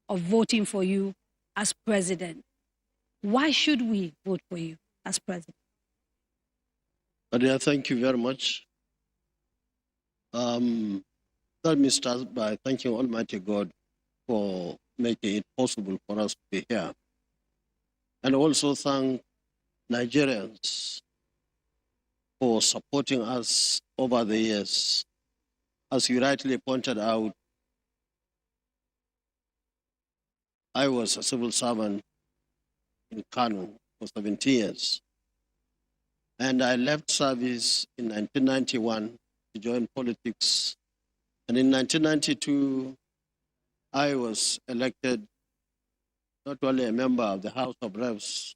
of voting for you as president. Why should we vote for you as president? Adia, thank you very much. Let me start by thanking Almighty God for making it possible for us to be here. And also thank Nigerians for supporting us over the years. As you rightly pointed out, I was a civil servant in Kano for 17 years. And I left service in 1991 to join politics. And in 1992, I was elected not only a member of the House of Reps,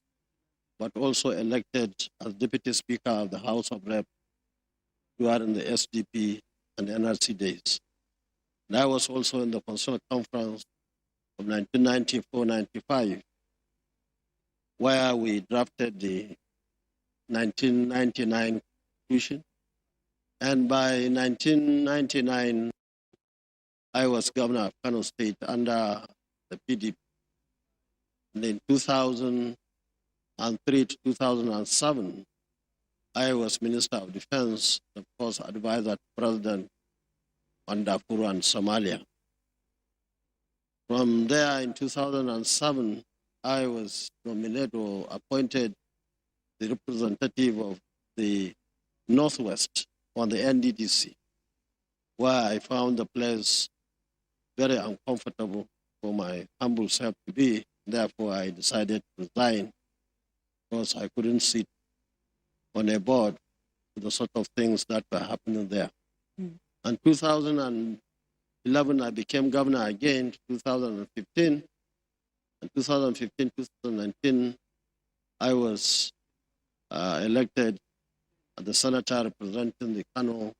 but also elected as Deputy Speaker of the House of Reps during the SDP and NRC days. And I was also in the Constitutional Conference of 1994-95, where we drafted the 1999 Constitution. And by 1999, I was governor of Kano State under the PDP. And in 2003 to 2007, I was Minister of Defense, of course, advisor to President on Darfur and Somalia. From there, in 2007, I was nominated or appointed the representative of the Northwest on the NDDC, where I found the place very uncomfortable for my humble self to be. Therefore, I decided to resign because I couldn't sit on a board with the sort of things that were happening there. And 2011, I became governor again, 2015. And 2015, 2019, I was elected as the senator representing the Kano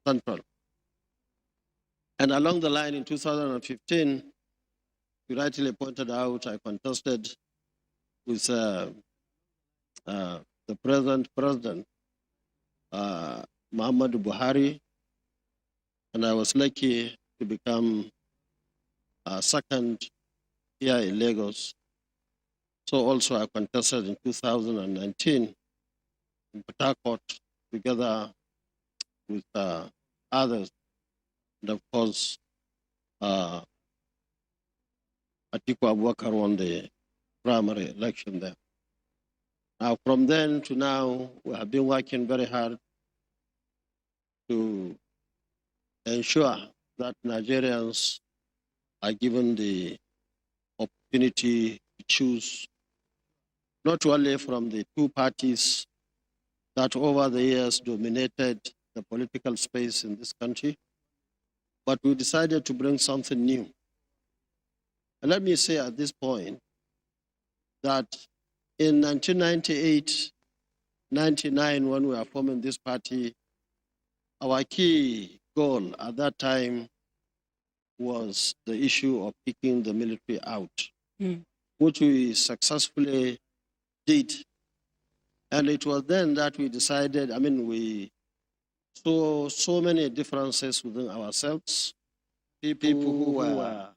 Central. And along the line in 2015, you rightly pointed out, I contested with the present president, Muhammadu Buhari, and I was lucky to become second here in Lagos. So also I contested in 2019 in Port Harcourt together with others. And of course, Atiku Abubakar won the primary election there. Now, from then to now, we have been working very hard to ensure that Nigerians are given the opportunity to choose not only from the two parties that over the years dominated the political space in this country, but we decided to bring something new. And let me say at this point that in 1998, 99, when we were forming this party, our key goal at that time was the issue of kicking the military out, which we successfully did. And it was then that we decided, we saw so many differences within ourselves, people who were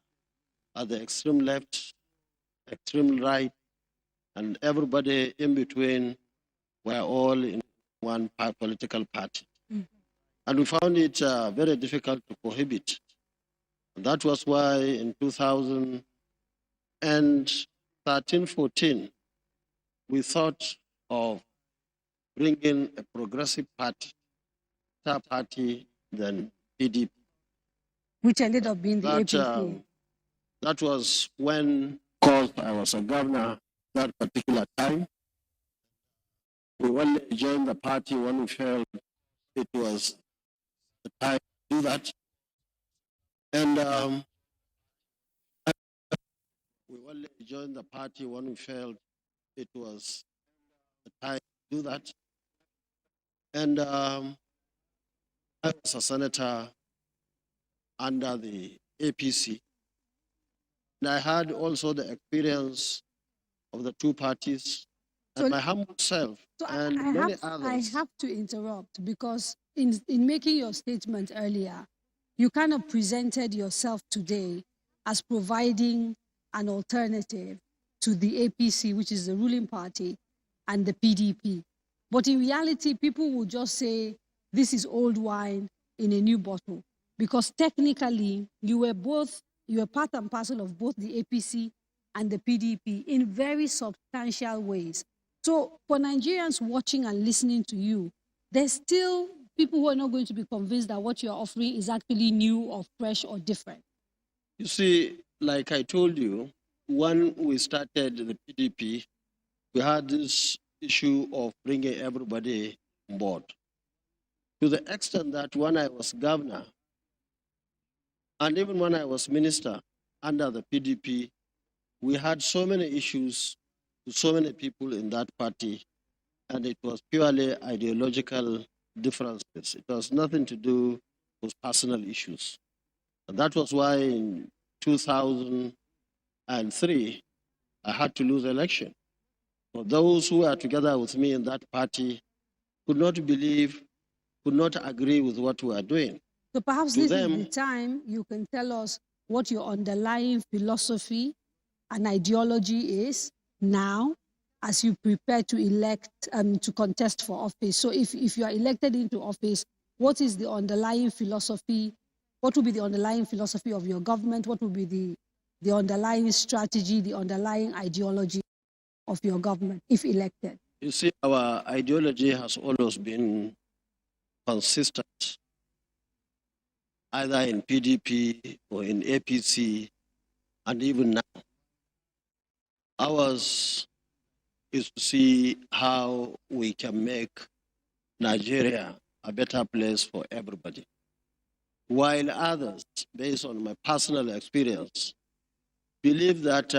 at the extreme left, extreme right, and everybody in between were all in one political party. And we found it very difficult to prohibit. And that was why in 2013-14, we thought of bringing a progressive party, than PDP. Which ended up being the APC. That was when, because I was a governor that particular time, we only joined the party when we felt it was the time to do that. And we only joined the party when we felt it was the time to do that. And I was a senator under the APC. And I had also the experience of the two parties and my humble self and many others. I have to interrupt because in making your statement earlier, you kind of presented yourself today as providing an alternative to the APC, which is the ruling party, and the PDP. But in reality, people will just say, this is old wine in a new bottle. Because technically, you were part and parcel of both the APC and the PDP in very substantial ways. So for Nigerians watching and listening to you, there's still people who are not going to be convinced that what you're offering is actually new or fresh or different. You see, like I told you, when we started the PDP, we had this issue of bringing everybody on board. To the extent that when I was governor, and even when I was minister under the PDP, we had so many issues with so many people in that party, and it was purely ideological differences. It was nothing to do with personal issues. And that was why in 2003, I had to lose election. For those who were together with me in that party could not believe, could not agree with what we were doing. So perhaps this is the time you can tell us what your underlying philosophy and ideology is now as you prepare to elect, to contest for office. So if you are elected into office, what is the underlying philosophy? What will be the underlying philosophy of your government? What will be the underlying strategy, the underlying ideology of your government if elected? You see, our ideology has always been consistent, either in PDP or in APC, and even now. Ours is to see how we can make Nigeria a better place for everybody. While others, based on my personal experience, believe that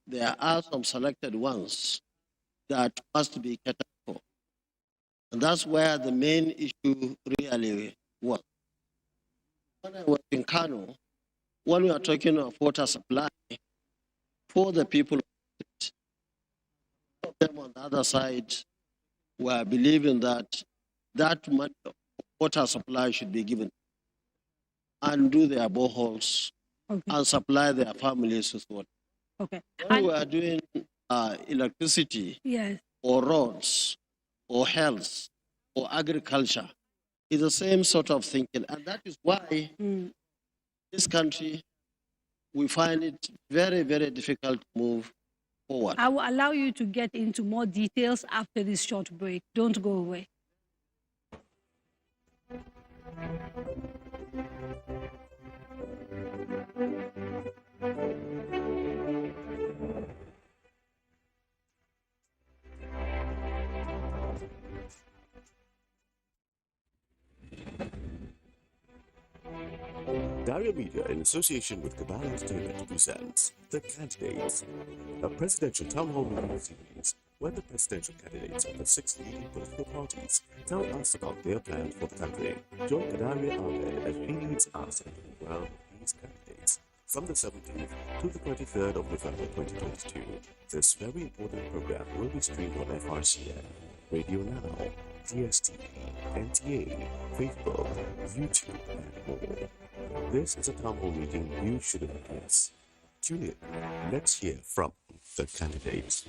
there are some selected ones that must be catered for. And that's where the main issue really was. When I was in Kano, when we are talking of water supply for the people, them on the other side were believing that money of water supply should be given and do their boreholes and supply their families with water. Okay. When we are doing electricity or roads or health or agriculture, it's the same sort of thinking. And that is why this country, we find it very, very difficult to move forward. I will allow you to get into more details after this short break. Don't go away. Daria Media, in association with Cabal Entertainment, presents The Candidates, a presidential town hall meeting series where the presidential candidates of the 6 leading political parties tell us about their plans for the country. Join Kadaria Ahmed as she leads us into the ground of these candidates from the 17th to the 23rd of November 2022. This very important program will be streamed on FRCN, Radio Now, DSTV, NTA, Facebook, YouTube, and more. This is a town hall meeting you shouldn't miss. Tune in. Let's hear from the candidates.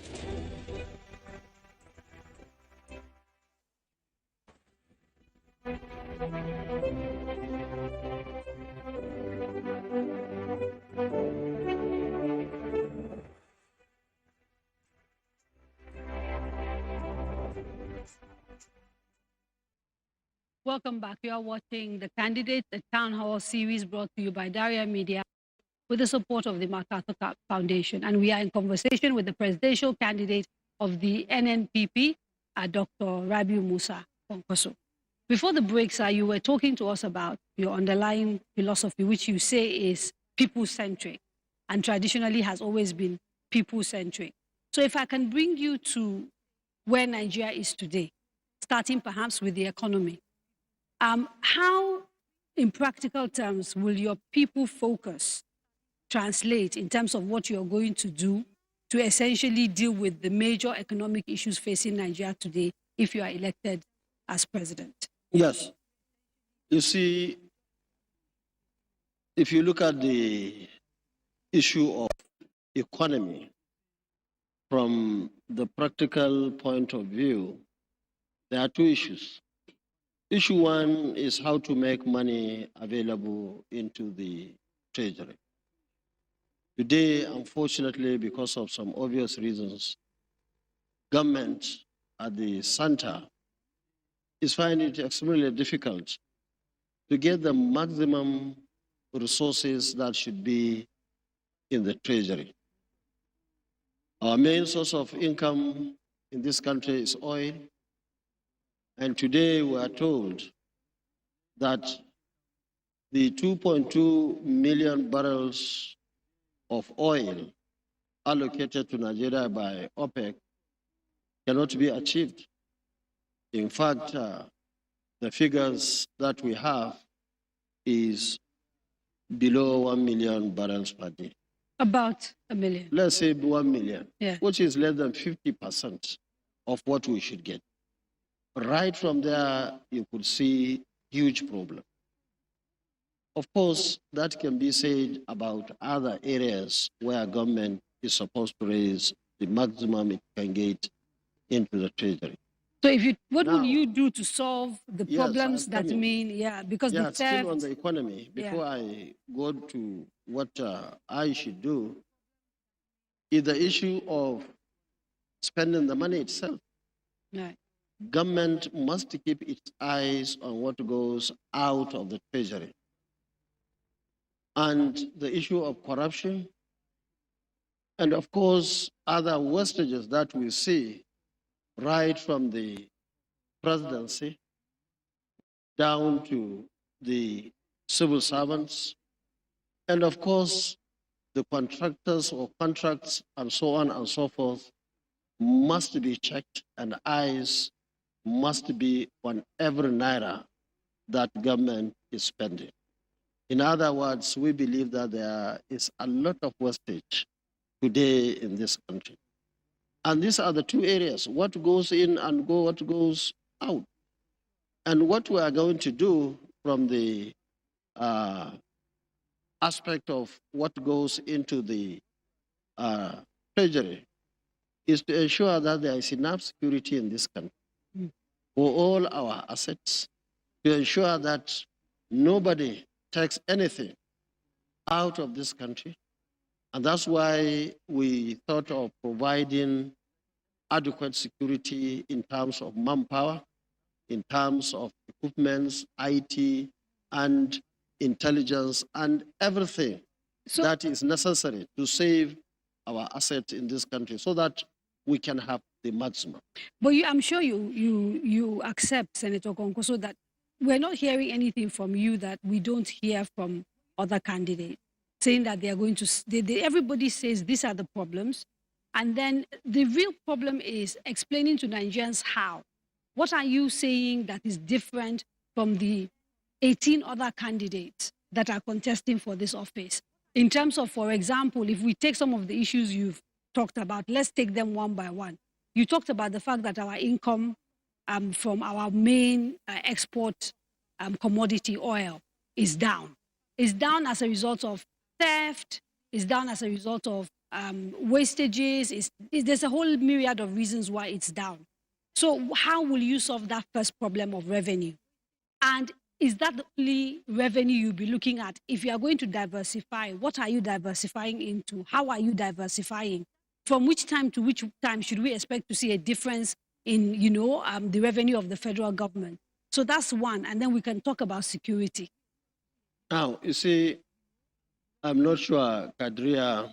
Welcome back. You are watching The Candidates, a town hall series brought to you by Daria Media with the support of the MacArthur Foundation. And we are in conversation with the presidential candidate of the NNPP, Dr. Rabiu Musa Kwankwaso. Before the break, sir, you were talking to us about your underlying philosophy, which you say is people-centric and traditionally has always been people-centric. So if I can bring you to where Nigeria is today, starting perhaps with the economy, how, in practical terms, will your people focus translate in terms of what you're going to do to essentially deal with the major economic issues facing Nigeria today if you are elected as president? Yes. You see, if you look at the issue of economy from the practical point of view, there are two issues. Issue one is how to make money available into the treasury. Today, unfortunately, because of some obvious reasons, government at the center is finding it extremely difficult to get the maximum resources that should be in the treasury. Our main source of income in this country is oil. And today we are told that the 2.2 million barrels of oil allocated to Nigeria by OPEC cannot be achieved. In fact, the figures that we have is below 1 million barrels per day. About a million. Let's say 1 million, yeah, which is less than 50% of what we should get. Right from there, you could see huge problem. Of course, that can be said about other areas where government is supposed to raise the maximum it can get into the treasury. So if you, what will you do to solve the problems that coming. mean, because the theft... Still on the economy, before I go to what I should do, is the issue of spending the money itself. Right. Government must keep its eyes on what goes out of the treasury. And the issue of corruption, and of course, other wastages that we see right from the presidency down to the civil servants, and of course, the contractors or contracts and so on and so forth must be checked, and eyes must be on every naira that government is spending. In other words, we believe that there is a lot of wastage today in this country. And these are the two areas, what goes in and what goes out. And what we are going to do from the aspect of what goes into the treasury is to ensure that there is enough security in this country for all our assets, to ensure that nobody takes anything out of this country. And that's why we thought of providing adequate security in terms of manpower, in terms of equipments, IT, and intelligence, and everything that is necessary to save our assets in this country so that we can have the maximum. But I'm sure you accept, Senator Kwankwaso, that we're not hearing anything from you that we don't hear from other candidates, saying that they are going to, everybody says these are the problems. And then the real problem is explaining to Nigerians how. What are you saying that is different from the 18 other candidates that are contesting for this office? In terms of, for example, if we take some of the issues you've talked about, let's take them one by one. You talked about the fact that our income from our main export commodity oil is down. It's down as a result of theft, it's down as a result of wastages. There's a whole myriad of reasons why it's down. So how will you solve that first problem of revenue? And is that the only revenue you'll be looking at? If you are going to diversify, what are you diversifying into? How are you diversifying? From which time to which time should we expect to see a difference in, the revenue of the federal government? So that's one. And then we can talk about security. Now, you see, I'm not sure, Kadria,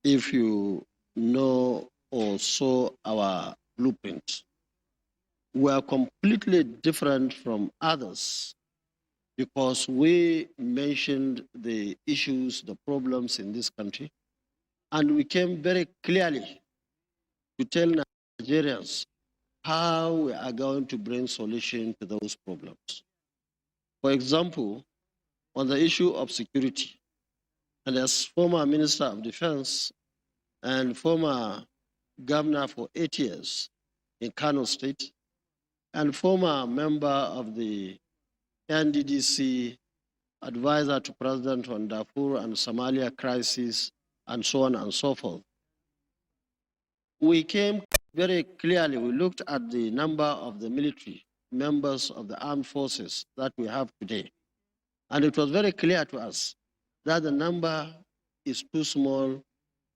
if you know or saw our blueprint. We are completely different from others because we mentioned the issues, the problems in this country, and we came very clearly to tell Nigerians how we are going to bring solution to those problems. For example, on the issue of security, and as former Minister of Defense and former governor for 8 years in Kano State, and former member of the NDDC, advisor to President on Darfur and Somalia crisis, and so on and so forth. We came very clearly, we looked at the number of the military members of the armed forces that we have today. And it was very clear to us that the number is too small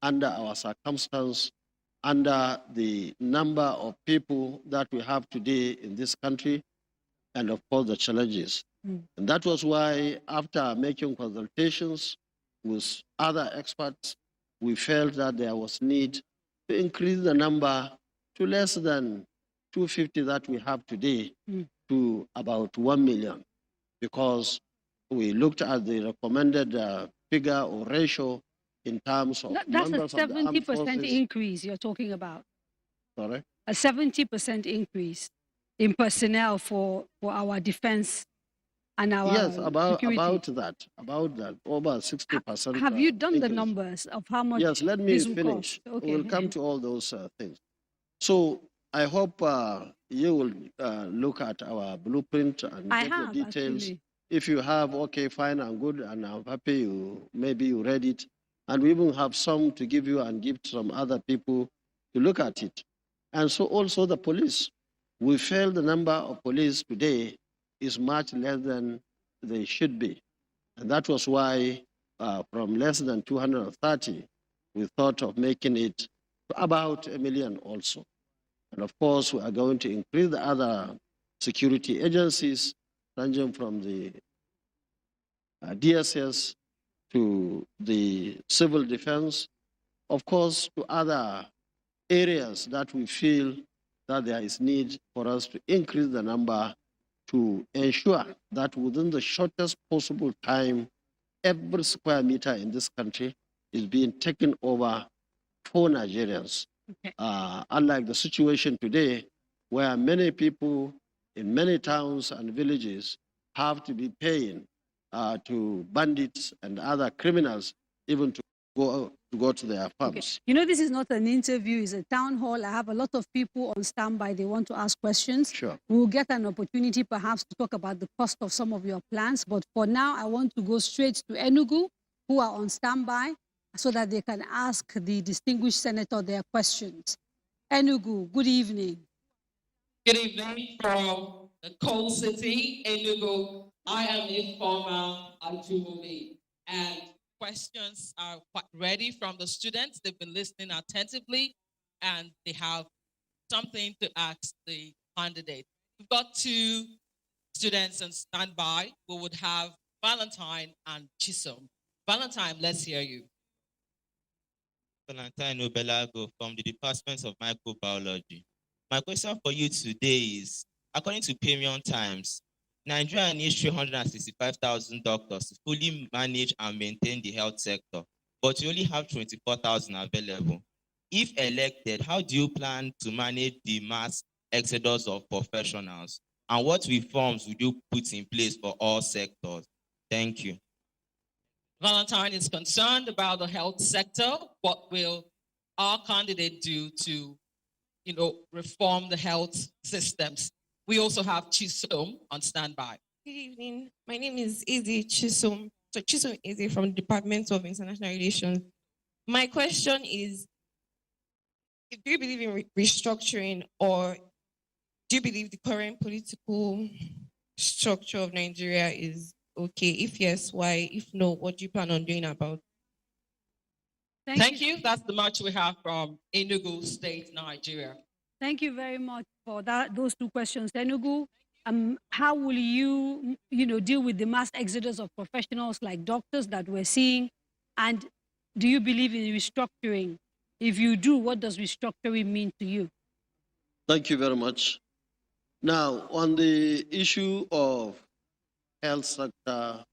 under our circumstance, under the number of people that we have today in this country, and of course the challenges. And that was why, after making consultations with other experts, we felt that there was need to increase the number to less than 250 that we have today to about 1 million, because we looked at the recommended figure or ratio in terms of That's a members of the armed 70% forces. increase you're talking about. Sorry? A 70% increase in personnel for our defense and our Yes, security. about that, over 60%. Have you done the increase. numbers of how much Yes, let me this will finish. cost? Okay. We'll come to all those things. So I hope you will look at our blueprint and I get have, the details. actually. If you have, okay, fine and good, and I'm happy maybe you read it. And we even have some to give you and give to some other people to look at it. And so also the police. We feel the number of police today is much less than they should be. And that was why from less than 230, we thought of making it about 1 million also. And of course, we are going to increase the other security agencies, ranging from the DSS to the civil defense, of course, to other areas that we feel that there is need for us to increase the number to ensure that within the shortest possible time, every square meter in this country is being taken over for Nigerians. Okay. Unlike the situation today, where many people in many towns and villages have to be paying to bandits and other criminals even to go to their farms. Okay. You know, this is not an interview, it's a town hall. I have a lot of people on standby. They want to ask questions. Sure. We'll get an opportunity perhaps to talk about the cost of some of your plans. But for now, I want to go straight to Enugu, who are on standby, so that they can ask the distinguished senator their questions. Enugu, good evening. Good evening from the cold city, Enugu. I am Informa Ajumumi, and questions are quite ready from the students. They've been listening attentively, and they have something to ask the candidate. We've got 2 students on standby. We would have Valentine and Chisom. Valentine, let's hear you. Valentine Obelago from the Department of Microbiology. My question for you today is, according to Premium Times, Nigeria needs 365,000 doctors to fully manage and maintain the health sector, but you only have 24,000 available. If elected, how do you plan to manage the mass exodus of professionals? And what reforms would you put in place for all sectors? Thank you. Valentine is concerned about the health sector. What will our candidate do to, reform the health systems? We also have Chisom on standby. Good evening. My name is Izzy Chisom. So Chisom Izzy from the Department of International Relations. My question is, do you believe in restructuring, or do you believe the current political structure of Nigeria is okay? If yes, why? If no, what do you plan on doing about it? Thank you. That's the much we have from Enugu State, Nigeria. Thank you very much for those two questions. Enugu, how will you, deal with the mass exodus of professionals like doctors that we're seeing? And do you believe in restructuring? If you do, what does restructuring mean to you? Thank you very much. Now, on the issue of health sector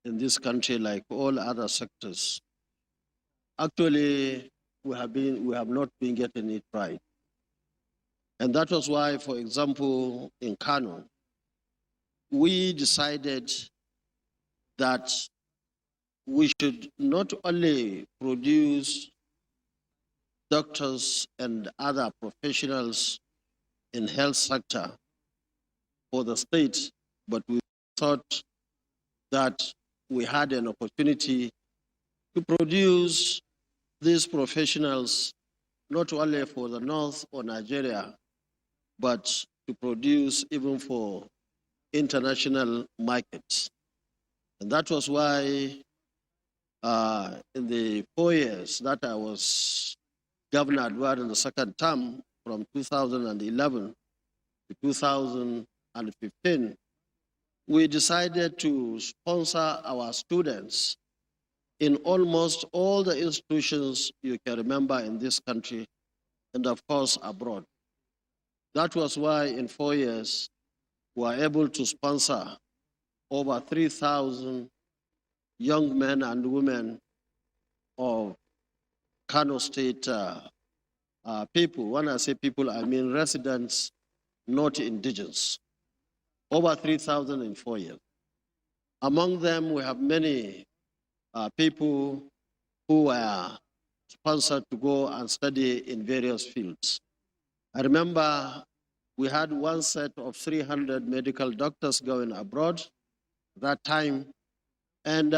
in this country, like all other sectors, actually, we have not been getting it right. And that was why, for example, in Kano, we decided that we should not only produce doctors and other professionals in health sector for the state, but we thought that we had an opportunity to produce these professionals not only for the North or Nigeria, but to produce even for international markets. And that was why in the 4 years that I was governor during the second term, from 2011 to 2015, we decided to sponsor our students in almost all the institutions you can remember in this country, and of course abroad. That was why in 4 years, we were able to sponsor over 3,000 young men and women of Kano State people. When I say people, I mean residents, not indigenous. Over 3,000 in 4 years. Among them, we have many people who were sponsored to go and study in various fields. I remember we had one set of 300 medical doctors going abroad that time, and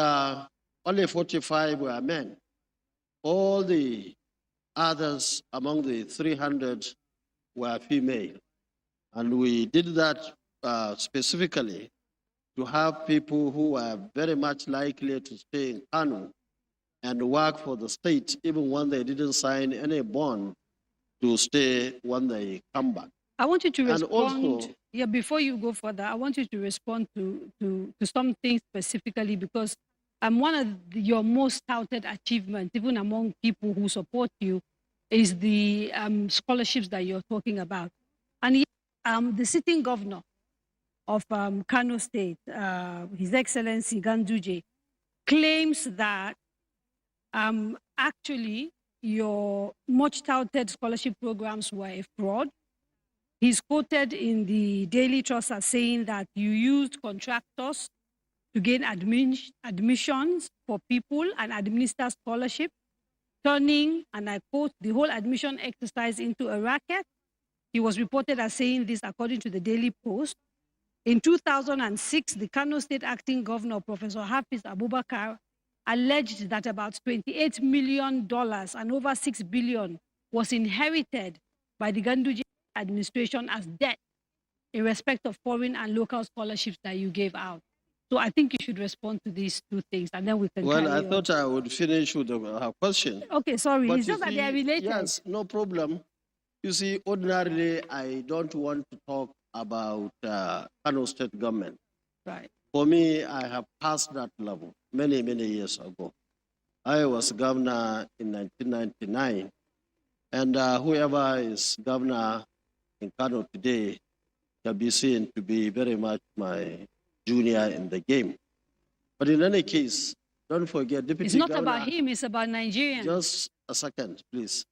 only 45 were men. All the others among the 300 were female. And we did that specifically to have people who were very much likely to stay in Kano and work for the state, even when they didn't sign any bond to stay when they come back. I want you to respond. Also, before you go further, I want you to respond to something specifically, because one of your most touted achievements, even among people who support you, is the scholarships that you're talking about. And the sitting governor of Kano State, His Excellency Ganduje, claims that actually your much touted scholarship programs were a fraud. He's quoted in the Daily Trust as saying that you used contractors to gain admissions for people and administer scholarship, turning, and I quote, the whole admission exercise into a racket. He was reported as saying this according to the Daily Post. In 2006, the Kano State Acting Governor, Professor Hafiz Abubakar, alleged that about $28 million and over $6 billion was inherited by the Ganduje administration as debt in respect of foreign and local scholarships that you gave out. So I think you should respond to these two things, and then we can well, carry I on. thought I would finish with her question. Okay, sorry. But It's just that they are related. Yes, no problem. You see, ordinarily, I don't want to talk about Kano State government. Right. For me, I have passed that level many, many years ago. I was governor in 1999, and whoever is governor in Kano today shall be seen to be very much my junior in the game. But in any case, don't forget, Deputy It's not Governor, about him, it's about Nigerians. Just a second, please.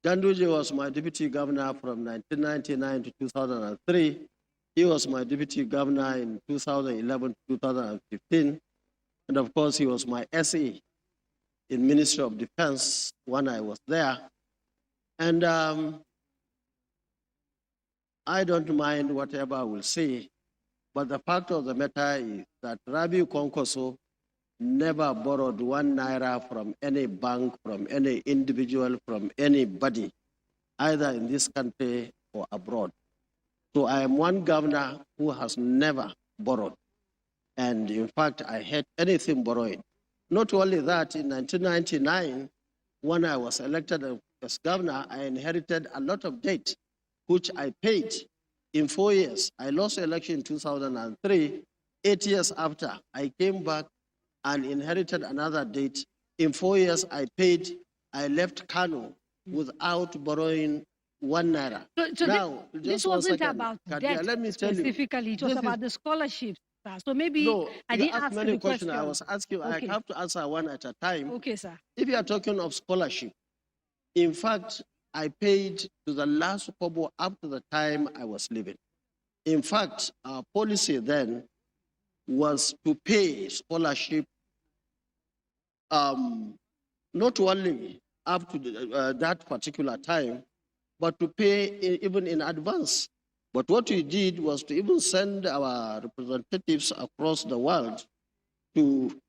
Ganduje was my deputy governor from 1999 to 2003. He was my deputy governor in 2011 to 2015. And of course, he was my SE in Ministry of Defense when I was there. And I don't mind whatever I will say, but the fact of the matter is that Rabiu Kwankwaso never borrowed 1 naira from any bank, from any individual, from anybody, either in this country or abroad. So I am one governor who has never borrowed. And in fact, I hate anything borrowing. Not only that, in 1999, when I was elected as governor, I inherited a lot of debt, which I paid in 4 years. I lost the election in 2003. 8 years after, I came back and inherited another debt. In 4 years, I paid. I left Kano without borrowing 1 naira. So now, this just 1 wasn't second. about Kadia, debt let me tell you. specifically. It was about the scholarships. Sir. So maybe No, I you didn't asked ask many the questions. question. I was asking, Okay. I have to answer one at a time. Okay, sir. If you are talking of scholarship, in fact, I paid to the last kobo up to the time I was leaving. In fact, our policy then was to pay scholarship not only up to that particular time, but to pay even in advance. But what we did was to even send our representatives across the world to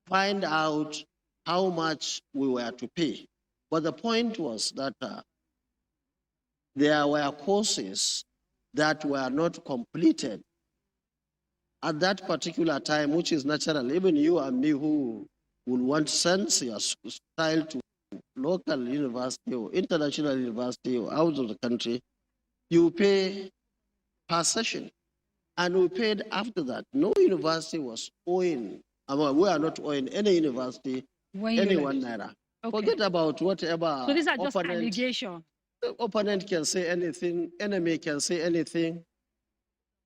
find out how much we were to pay. But the point was that there were courses that were not completed at that particular time, which is natural. Even you and me who would want to send your child to local university or international university or out of the country, you pay per session. And we paid after that. No university was owing, we are not owing any university any 1 naira. Okay. Forget about whatever. So these are just allegations. The opponent can say anything, enemy can say anything.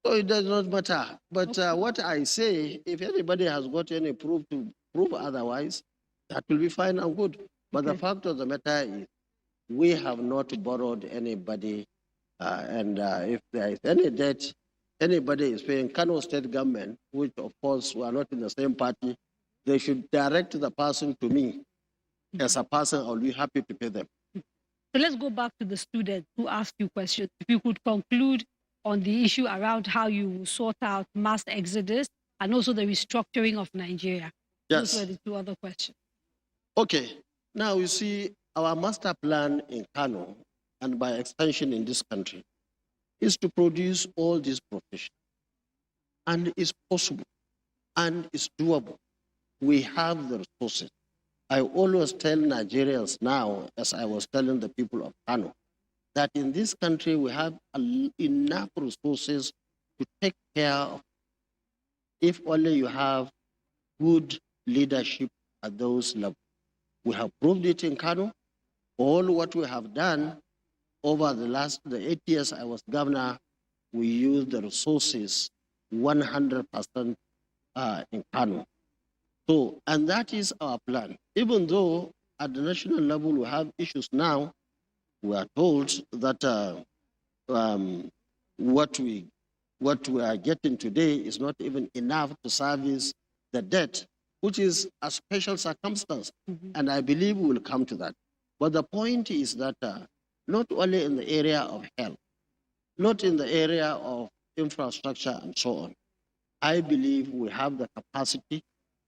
So it does not matter. But what I say, if anybody has got any proof to prove otherwise, that will be fine and good. But the fact of the matter is, we have not borrowed anybody. And if there is any debt, anybody is paying Kano state government, which of course we are not in the same party, they should direct the person to me. As a person, I'll be happy to pay them. So let's go back to the student who asked you questions. If you could conclude on the issue around how you sort out mass exodus and also the restructuring of Nigeria. Yes. Those were the 2 other questions. Okay. Now you see our master plan in Kano and by extension in this country is to produce all these professions. And it's possible and it's doable. We have the resources. I always tell Nigerians now, as I was telling the people of Kano, that in this country we have enough resources to take care of, if only you have good leadership at those levels. We have proved it in Kano. All what we have done over the 8 years I was governor, we used the resources 100% in Kano. So, and that is our plan. Even though at the national level we have issues now, we are told that what we are getting today is not even enough to service the debt, which is a special circumstance. And I believe we will come to that. But the point is that not only in the area of health, not in the area of infrastructure and so on, I believe we have the capacity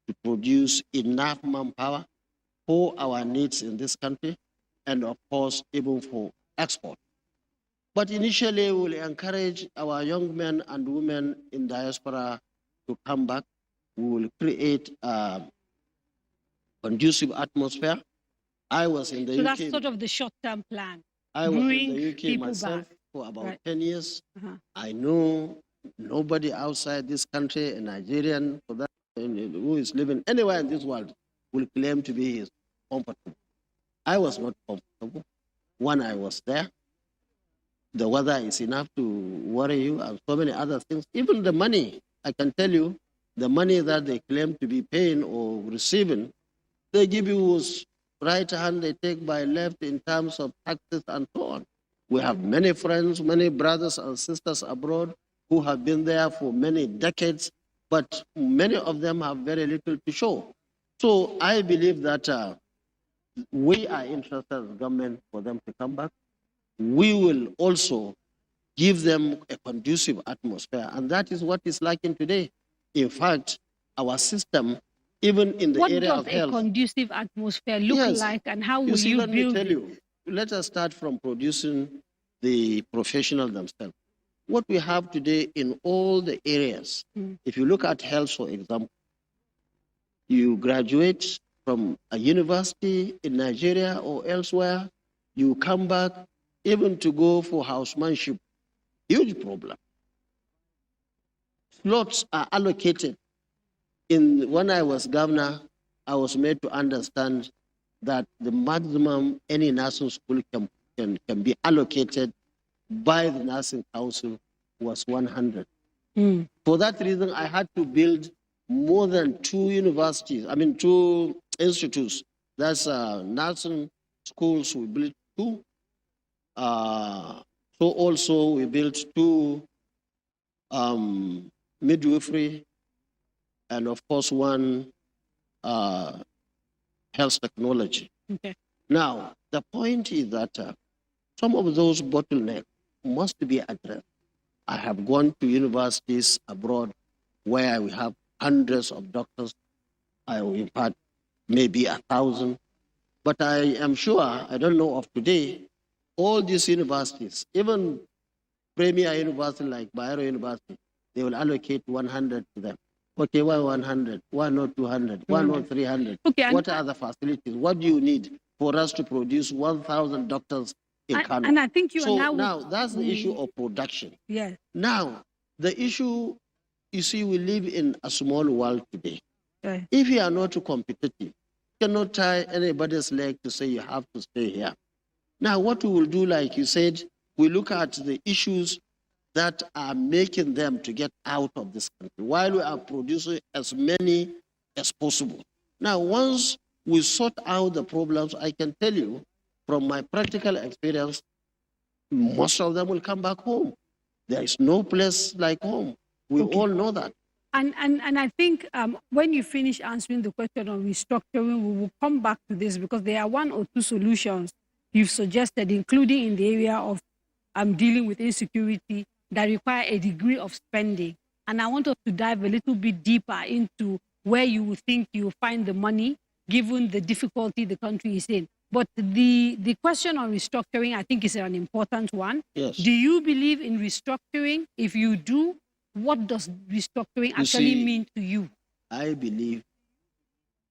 to produce enough manpower for our needs in this country and of course even for export. But initially we will encourage our young men and women in diaspora to come back. We will create a conducive atmosphere. I was in the UK. So that's sort of the short-term plan. I was Bring in the UK myself back. for about Right. 10 years. I know nobody outside this country, a Nigerian for that, who is living anywhere in this world, will claim to be comfortable. I was not comfortable when I was there. the weather is enough to worry you, and so many other things. Even the money, I can tell you, the money that they claim to be paying or receiving, they give you right hand, they take by left in terms of taxes and so on. We have many friends, many brothers and sisters abroad who have been there for many decades, but many of them have very little to show. So I believe that we are interested as government for them to come back. We will also give them a conducive atmosphere, and that is what is lacking today. In fact, our system, even in the What area does of a health, conducive atmosphere look yes, like, and how will see, you let me build tell it? you, let us start from producing the professionals themselves. What we have today in all the areas, if you look at health, for example, you graduate from a university in Nigeria or elsewhere, you come back, even to go for housemanship, huge problem. Slots are allocated. When I was governor, I was made to understand that the maximum any nursing school can be allocated by the nursing council was 100. For that reason, I had to build more than 2 universities, 2 institutes. That's nursing schools, we built 2. So also we built 2 midwifery, and of course 1 health technology. Okay. Now, the point is that some of those bottlenecks must be addressed. I have gone to universities abroad where we have hundreds of doctors. We've had maybe 1,000. But I am sure, I don't know of today, all these universities, even premier university like Bayero University, they will allocate 100 to them. Okay, why 100? Why not 200? Why not 300? Okay, what are the facilities? What do you need for us to produce 1,000 doctors in Kano? And I think you so and I now that's the issue of production. Yes. Now, the issue, you see, we live in a small world today. Right. If you are not competitive, you cannot tie anybody's leg to say you have to stay here. Now, what we will do, like you said, we look at the issues that are making them to get out of this country while we are producing as many as possible. Now, once we sort out the problems, I can tell you from my practical experience, most of them will come back home. There is no place like home. We all know that. And I think when you finish answering the question on restructuring, we will come back to this because there are 1 or 2 solutions you've suggested, including in the area of dealing with insecurity that require a degree of spending. And I want us to dive a little bit deeper into where you would think you will find the money, given the difficulty the country is in. But the question on restructuring, I think, is an important one. Yes. Do you believe in restructuring? If you do, what does restructuring actually mean to you? I believe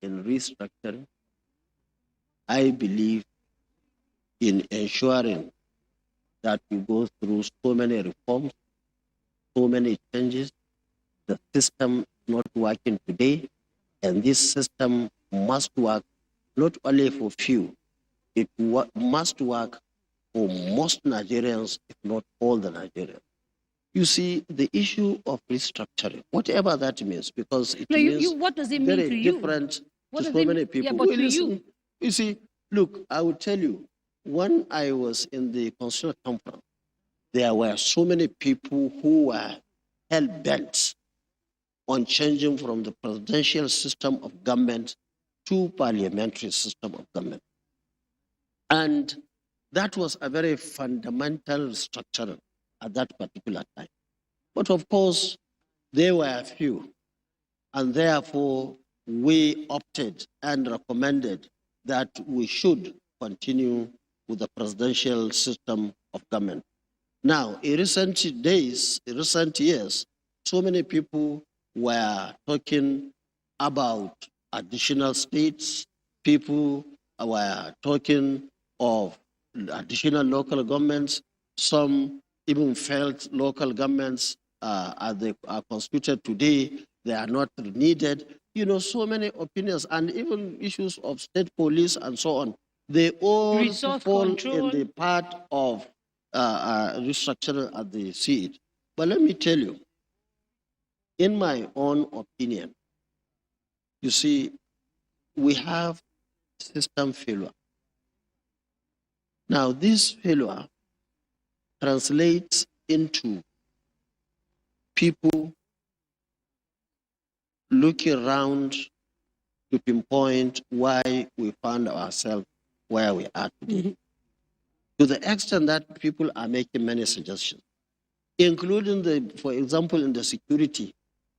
in restructuring. I believe in ensuring that we go through so many reforms, so many changes. The system is not working today, and this system must work not only for few, it must work for most Nigerians, if not all the Nigerians. You see, the issue of restructuring, whatever that means, because it means what does it mean very to you? different What to does so it many mean? people. Yeah, but Well, to listen, you see, look, I will tell you, when I was in the Constitutional Conference, there were so many people who were hell-bent on changing from the presidential system of government to parliamentary system of government. And that was a very fundamental structure at that particular time. But of course, there were few, and therefore we opted and recommended that we should continue with the presidential system of government. Now, in recent days, in recent years, so many people were talking about additional states. People were talking of additional local governments. Some even felt local governments, as they are constituted today, they are not needed. You know, so many opinions, and even issues of state police and so on. They all Resource fall control. in the part of restructuring as they see it. But let me tell you, in my own opinion, you see, we have system failure. Now, this failure translates into people looking around to pinpoint why we found ourselves where we are today. To the extent that people are making many suggestions, including for example, in the security.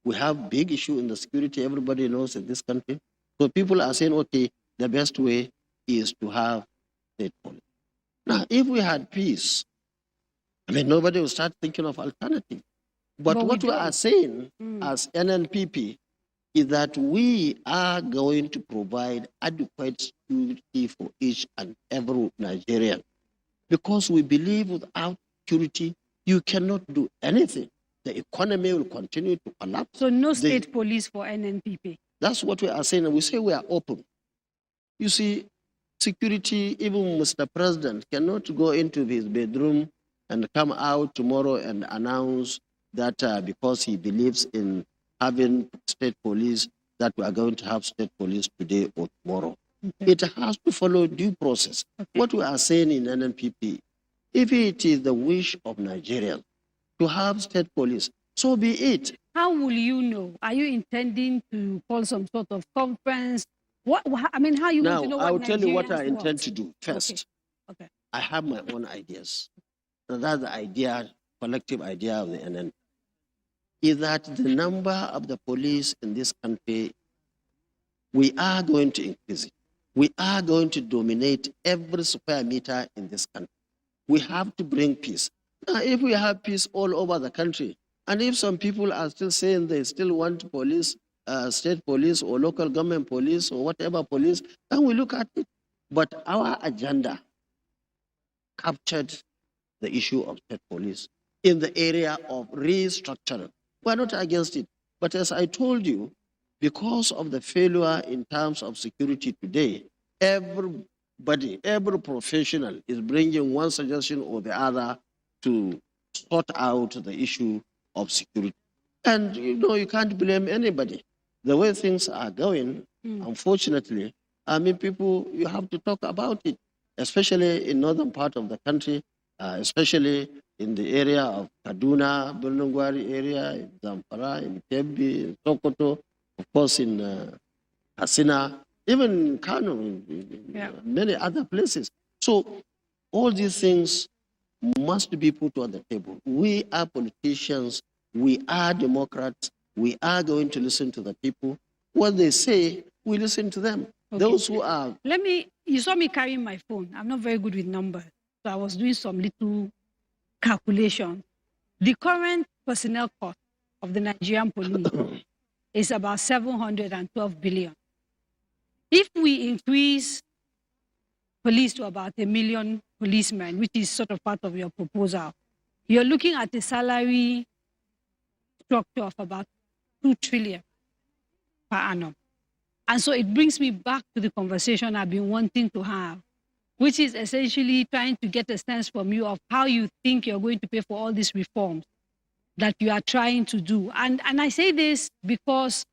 We have big issue in the security, everybody knows in this country. So people are saying, okay, the best way is to have state police. Now, if we had peace, I mean, nobody will start thinking of alternative. But what we are saying as NNPP is that we are going to provide adequate security for each and every Nigerian, because we believe without security, you cannot do anything. The economy will continue to collapse. So no state police for NNPP. That's what we are saying, and we say we are open. You see, security, even Mr. President cannot go into his bedroom and come out tomorrow and announce that because he believes in having state police, that we are going to have state police today or tomorrow. Okay. It has to follow due process. Okay. What we are saying in NNPP, if it is the wish of Nigerians to have state police, so be it. How will you know? Are you intending to call some sort of conference? I mean, how are you going to know what I'll tell you what I Nigerians intend want? to do first. Okay. I have my own ideas. And that's the idea, collective idea of the NN, is that the number of the police in this country, we are going to increase it. We are going to dominate every square meter in this country. We have to bring peace. Now, if we have peace all over the country, and if some people are still saying they still want police, state police or local government police or whatever police, then we look at it. But our agenda captured the issue of state police in the area of restructuring. We're not against it. But as I told you, because of the failure in terms of security today, everybody, every professional is bringing one suggestion or the other to sort out the issue of security. And you can't blame anybody. The way things are going, unfortunately, I mean, people, you have to talk about it, especially in northern part of the country, especially in the area of Kaduna, Bulungwari area, in Zamfara, in Kebbi, in Sokoto, of course in Hasina, even in Kano, in many other places. So all these things must be put on the table. We are politicians, we are Democrats, we are going to listen to the people. What they say, we listen to them. Okay. Those who are... You saw me carrying my phone. I'm not very good with numbers. So I was doing some little calculation. The current personnel cost of the Nigerian police is about 712 billion. If we increase police to about 1 million policemen, which is sort of part of your proposal, you're looking at a salary structure of about 2 trillion per annum. And so it brings me back to the conversation I've been wanting to have, which is essentially trying to get a sense from you of how you think you're going to pay for all these reforms that you are trying to do. And I say this because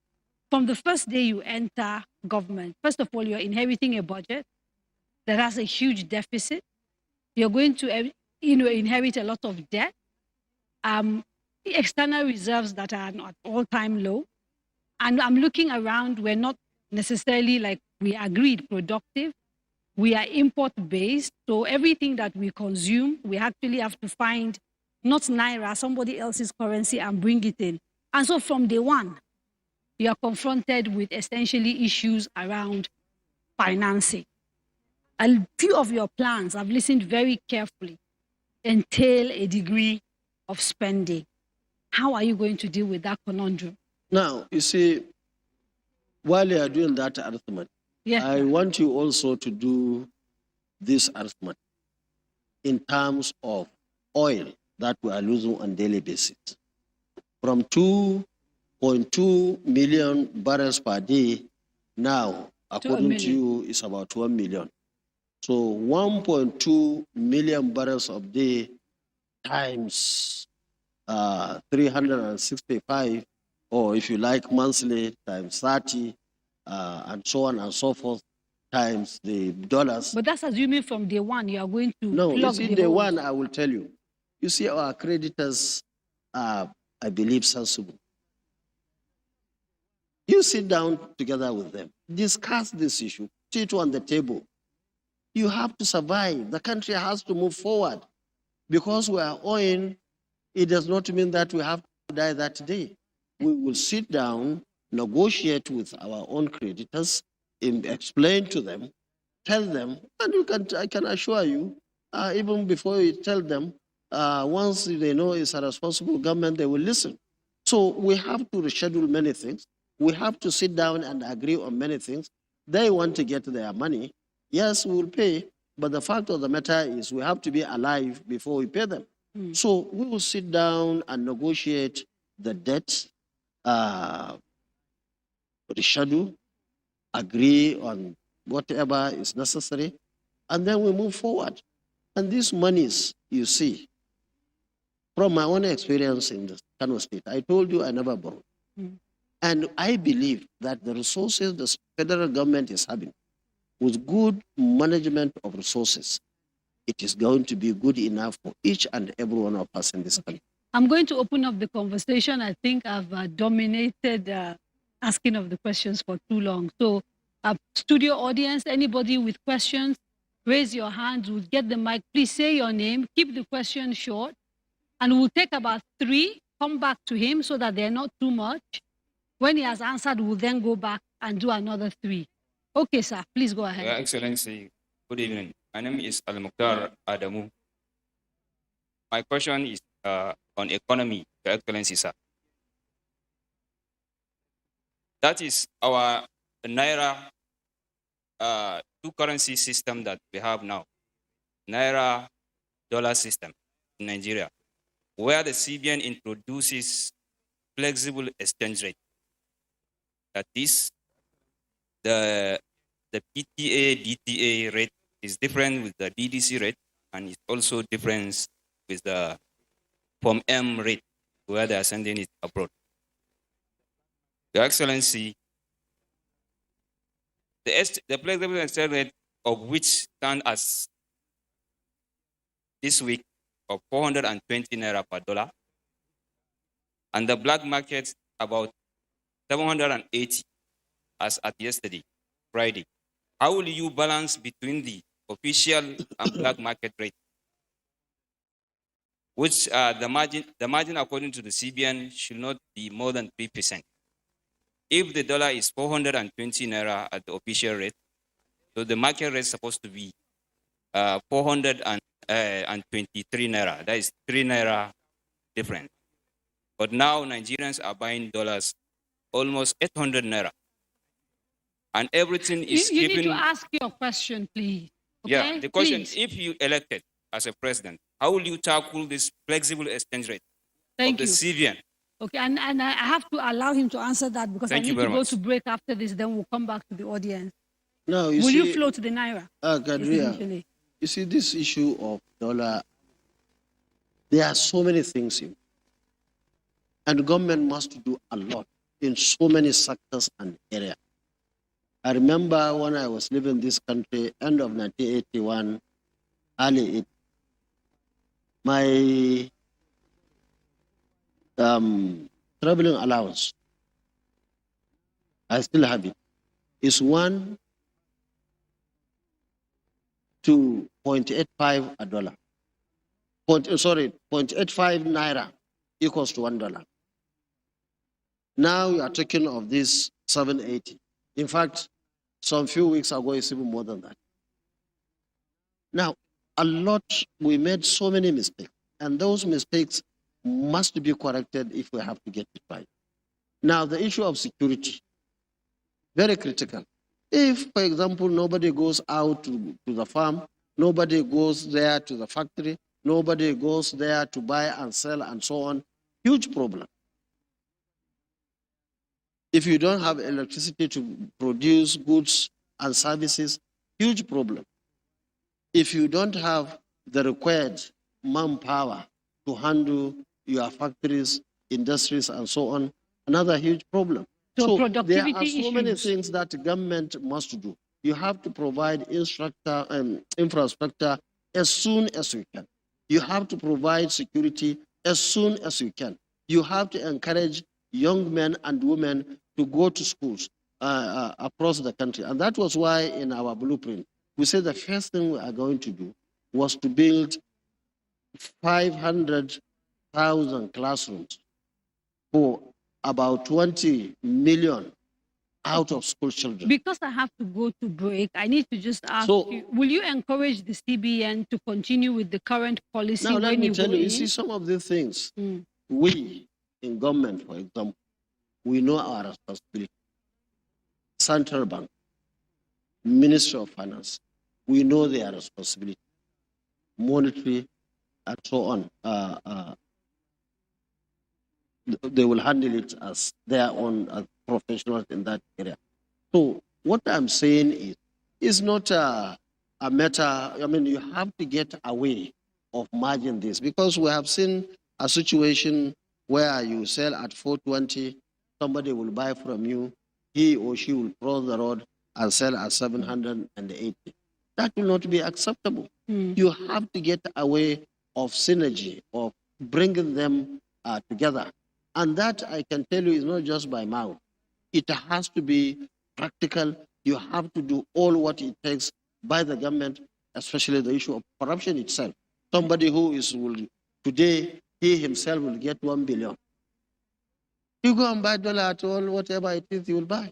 from the first day you enter government, first of all, you're inheriting a budget that has a huge deficit. You're going to inherit a lot of debt, external reserves that are at all-time low. And I'm looking around, we're not necessarily, like we agreed, productive. We are import-based, so everything that we consume, we actually have to find not Naira, somebody else's currency, and bring it in. And so from day one, you are confronted with essentially issues around financing. A few of your plans, I've listened very carefully, entail a degree of spending. How are you going to deal with that conundrum? Now, you see, while you are doing that arithmetic, I want you also to do this arithmetic in terms of oil that we are losing on a daily basis. From 2.2 million barrels per day, now, according to you, is about 1 million. So 1.2 million barrels a day times 365, or if you like monthly times 30, and so on and so forth, times the dollars. But that's assuming from day one you are going to No, you plug see, the the holes. one I will tell you. You see, our creditors are, I believe, sensible. You sit down together with them, discuss this issue, put it on the table. You have to survive. The country has to move forward. Because we are owing, it does not mean that we have to die that day. We will sit down, negotiate with our own creditors, explain to them, tell them, and I can assure you, even before you tell them, once they know it's a responsible government, they will listen. So we have to reschedule many things. We have to sit down and agree on many things. They want to get their money. Yes, we will pay, but the fact of the matter is we have to be alive before we pay them. So we will sit down and negotiate the debt, reschedule, agree on whatever is necessary, and then we move forward. And these monies, you see, from my own experience in the Kano State, I told you I never borrowed. And I believe that the resources the federal government is having, with good management of resources, it is going to be good enough for each and every one of us in this country. I'm going to open up the conversation. I think I've dominated asking of the questions for too long. So, studio audience, anybody with questions, raise your hands. We'll get the mic. Please say your name. Keep the question short. And we'll take about 3, come back to him so that they're not too much. When he has answered, we'll then go back and do another 3. Okay, sir, please go ahead. Your Excellency, good evening. My name is Al-Mukhtar Adamu. My question is on economy, Your Excellency, sir. That is our Naira two-currency system that we have now. Naira dollar system in Nigeria, where the CBN introduces flexible exchange rate. That is, the PTA, DTA rate is different with the DDC rate, and it's also different with the Form M rate, where they are sending it abroad. Your Excellency, the flexible exchange rate of which stand as this week of 420 naira per dollar, and the black market about 780 as at yesterday, Friday. How will you balance between the official and black market rate, which the margin according to the CBN should not be more than 3%? If the dollar is 420 naira at the official rate, so the market rate is supposed to be 423 naira. That is 3 naira different. But now Nigerians are buying dollars almost 800 naira. And everything is You need to ask your question, please. Okay? Yeah, the question, Please. if you elected as a president, how will you tackle this flexible exchange rate Thank of the you. CBN? Okay, and I have to allow him to answer that because Thank I you need to very go much. to break after this, then we'll come back to the audience. Now, Will you float the Naira? Gadria, essentially? you see, this issue of dollar, there are so many things in, and government must do a lot in so many sectors and areas. I remember when I was living in this country, end of 1981, early 80, my traveling allowance, I still have it, is 1 to 0.85 a dollar. 0.85 naira equals to $1. Now you are talking of this 780. In fact, some few weeks ago, it's even more than that. Now, we made so many mistakes, and those mistakes must be corrected if we have to get it right. Now, the issue of security, very critical. If, for example, nobody goes out to the farm, nobody goes there to the factory, nobody goes there to buy and sell and so on, huge problem. If you don't have electricity to produce goods and services, huge problem. If you don't have the required manpower to handle your factories, industries, and so on. Another huge problem. So there are productivity so many issues. things that the government must do. You have to provide infrastructure as soon as you can. You have to provide security as soon as you can. You have to encourage young men and women to go to schools across the country. And that was why in our blueprint, we said the first thing we are going to do was to build 500,000 classrooms for about 20 million out of school children. Because I have to go to break, I need to just ask you, will you encourage the CBN to continue with the current policy? Now, let when me tell go you, you in? see, some of these things, we in government, for example, we know our responsibility. Central Bank, Ministry of Finance, we know their responsibility. Monetary and so on. They will handle it as their own professionals in that area. So what I'm saying is, it's not a matter, I mean, you have to get away of merging this, because we have seen a situation where you sell at 420, somebody will buy from you, he or she will cross the road and sell at 780. That will not be acceptable. You have to get away of synergy, of bringing them together. And that, I can tell you, is not just by mouth. It has to be practical. You have to do all what it takes by the government, especially the issue of corruption itself. Somebody who today, he himself will get 1 billion. You go and buy dollar at all, whatever it is, you will buy.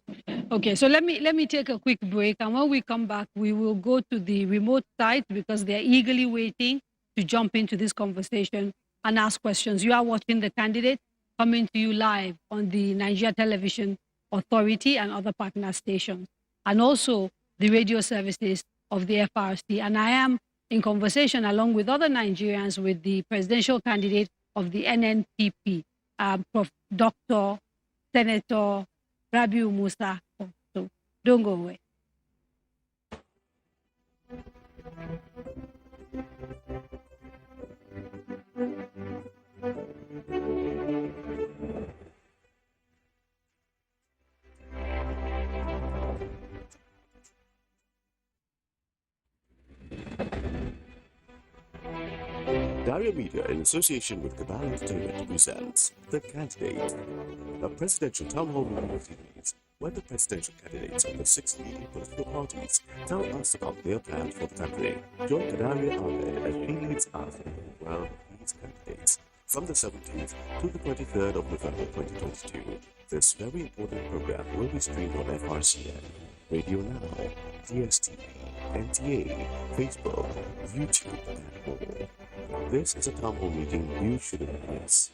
Okay, so let me take a quick break, and when we come back, we will go to the remote site because they're eagerly waiting to jump into this conversation and ask questions. You are watching The Candidate, coming to you live on the Nigeria Television Authority and other partner stations, and also the radio services of the FRC. And I am in conversation along with other Nigerians with the presidential candidate of the NNPP, Dr. Senator Rabiu Musa. So don't go away. Daria Media, in association with Cabal Entertainment, presents The Candidate, a presidential town hall meeting series where the presidential candidates of the 6 leading political parties tell us about their plans for the campaign. Join Daria Ahmed as she leads us in the world of these candidates from the 17th to the 23rd of November 2022. This very important program will be streamed on FRCN, Radio Now, DSTV, NTA, Facebook, YouTube, and more. This is a town hall meeting you shouldn't miss.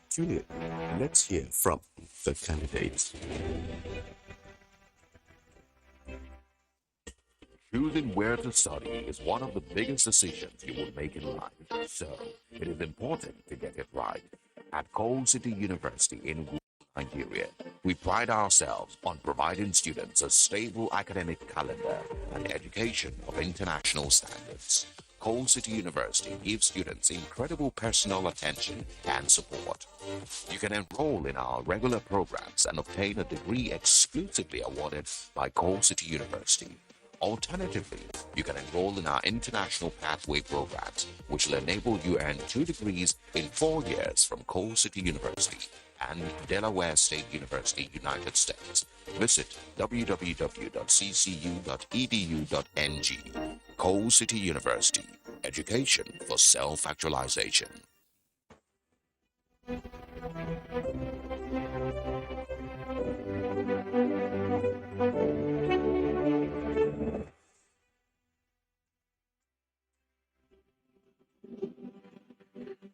Tune in. Let's hear from the candidates. Choosing where to study is one of the biggest decisions you will make in life, so it is important to get it right. At Coal City University in Nigeria, we pride ourselves on providing students a stable academic calendar and education of international standards. Coal City University gives students incredible personal attention and support. You can enroll in our regular programs and obtain a degree exclusively awarded by Coal City University. Alternatively, you can enroll in our International Pathway programs, which will enable you earn 2 degrees in 4 years from Coal City University and Delaware State University, United States. Visit www.ccu.edu.ng. Coal City University, education for self-actualization.